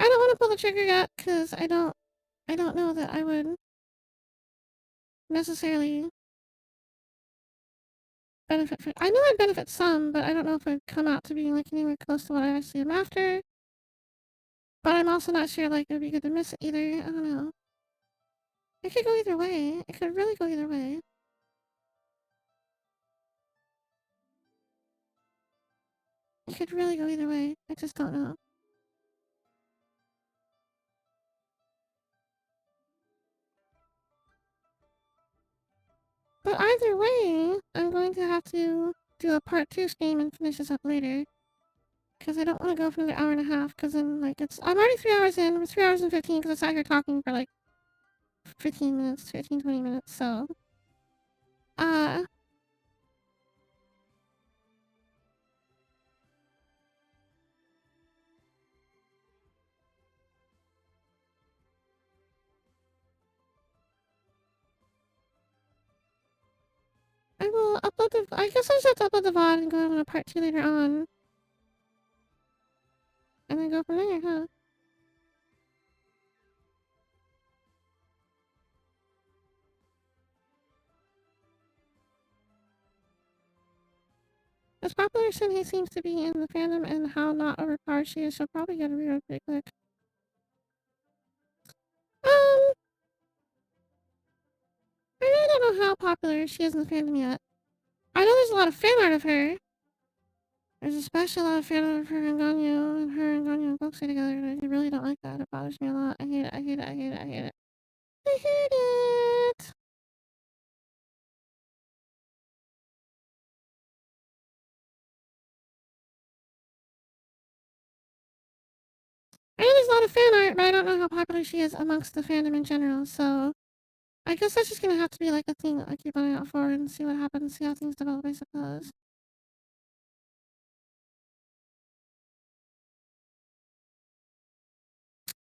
want to pull the trigger yet, because I don't know that I would necessarily benefit from... I know I'd benefit some, but I don't know if I'd come out to being, like, anywhere close to what I actually am after. But I'm also not sure, like, it'd be good to miss it either. I don't know. It could go either way. It could really go either way. It could really go either way. I just don't know. But either way, I'm going to have to do a part 2 stream and finish this up later. Because I don't want to go for another hour and a half, because then, like, I'm already 3 hours in, we're 3 hours and 15, because I sat here talking for, like, 15 minutes, 15, 20 minutes, so... Uh... I will upload the... I guess I just have to upload the VOD and go on a part 2 later on. And then go from there, huh? As popular as Shinhei seems to be in the fandom and how not overpowered she is, she'll probably get a reroll pretty quick. I really don't know how popular she is in the fandom yet. I know there's a lot of fan art of her. There's especially a lot of fan art of her and Ganyu, and her and Ganyu and Gokusei together, and I really don't like that. It bothers me a lot. I hate it, I hate it, I hate it, I hate it. I hate it! the fan art, but I don't know how popular she is amongst the fandom in general, so I guess that's just gonna have to be like a thing I keep an eye out for and see what happens, see how things develop, I suppose.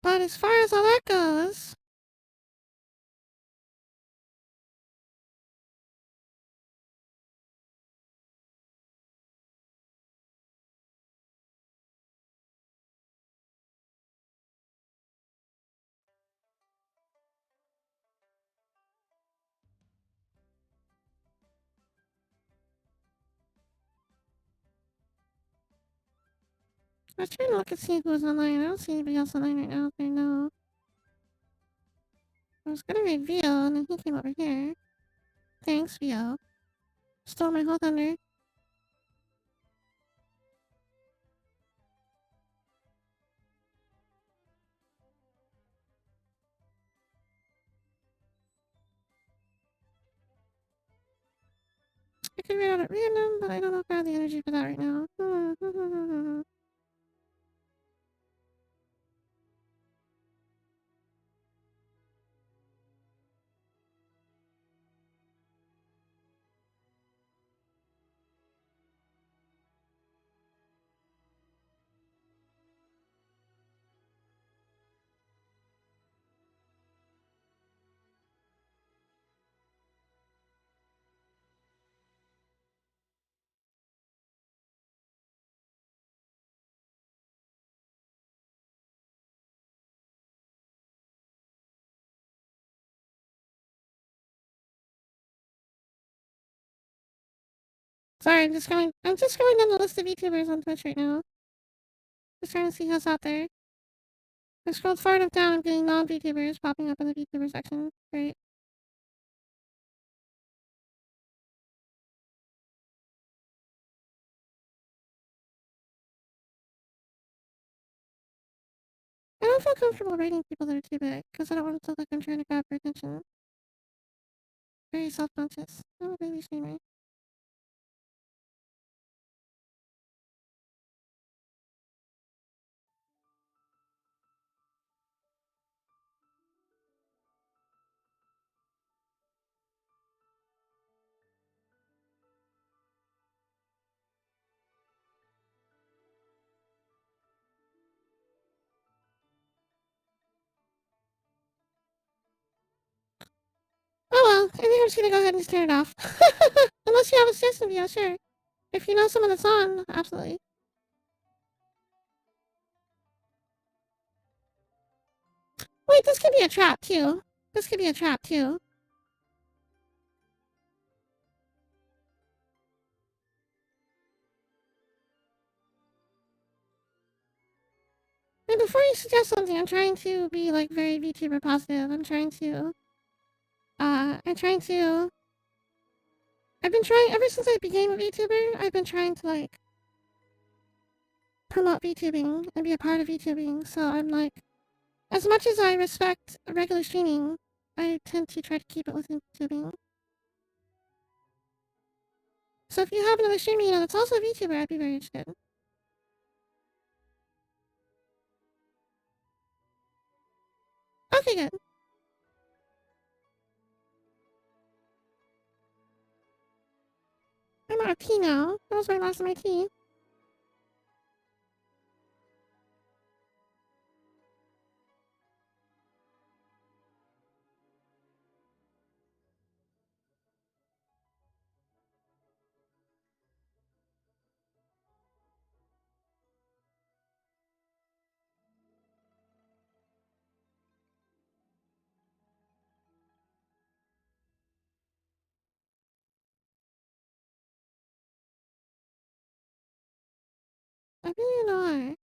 But as far as all that goes, I was trying to look and see who was online. I don't see anybody else online right now. I know. I was gonna read Vio, and then he came over here. Thanks, Vio. Stole my whole thunder. I could read out at random, but I don't know if I have the energy for that right now. Sorry, I'm just going down the list of VTubers on Twitch right now. Just trying to see who's out there. I scrolled far enough down, I'm getting non-VTubers popping up in the VTuber section. Great. I don't feel comfortable rating people that are too big, because I don't want it to look like I'm trying to grab their attention. Very self-conscious. I'm a baby streamer. Oh well, I think I'm just gonna go ahead and just turn it off. Unless you have a suggestion video, sure. If you know someone that's on, absolutely. Wait, this could be a trap too. This could be a trap too. And before you suggest something, I'm trying to be like very VTuber positive. I'm trying to I've been trying ever since I became a VTuber, I've been trying to like promote VTubing and be a part of VTubing. So I'm like, as much as I respect regular streaming, I tend to try to keep it within VTubing. So if you have another streamer you know that's also a VTuber, I'd be very interested. Okay, good. I'm out of tea now. That was my last of my tea. I really don't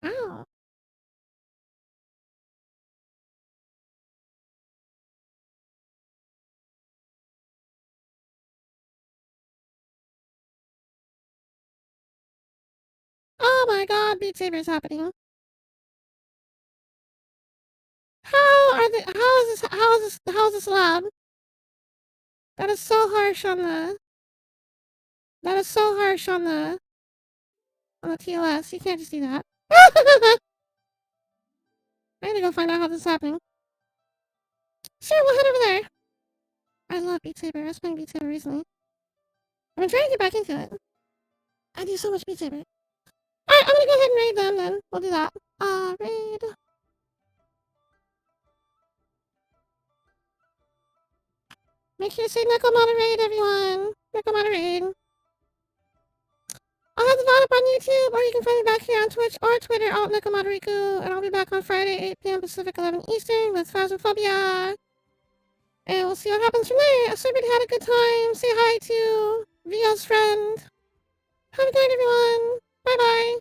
know. Ow. Oh my god, Beat Saber's happening. how is this allowed? That is so harsh on the TOS. You can't just do that. I need to go find out how this is happening. Sure, we'll head over there. I love Beat Saber. I was playing Beat Saber recently. I've been trying to get back into it. I do so much Beat Saber. Alright, I'm gonna go ahead and raid them then. We'll do that. Raid. Make sure to say Nekomata raid, everyone. Nekomata raid. I'll have the VOD up on YouTube, or you can find me back here on Twitch or Twitter, alt Nekomata Riku, and I'll be back on Friday, 8 p.m. Pacific, 11 Eastern, with Phasmophobia. And we'll see what happens from there. I hope everybody had a good time. Say hi to Via's friend. Have a good night, everyone. Bye-bye.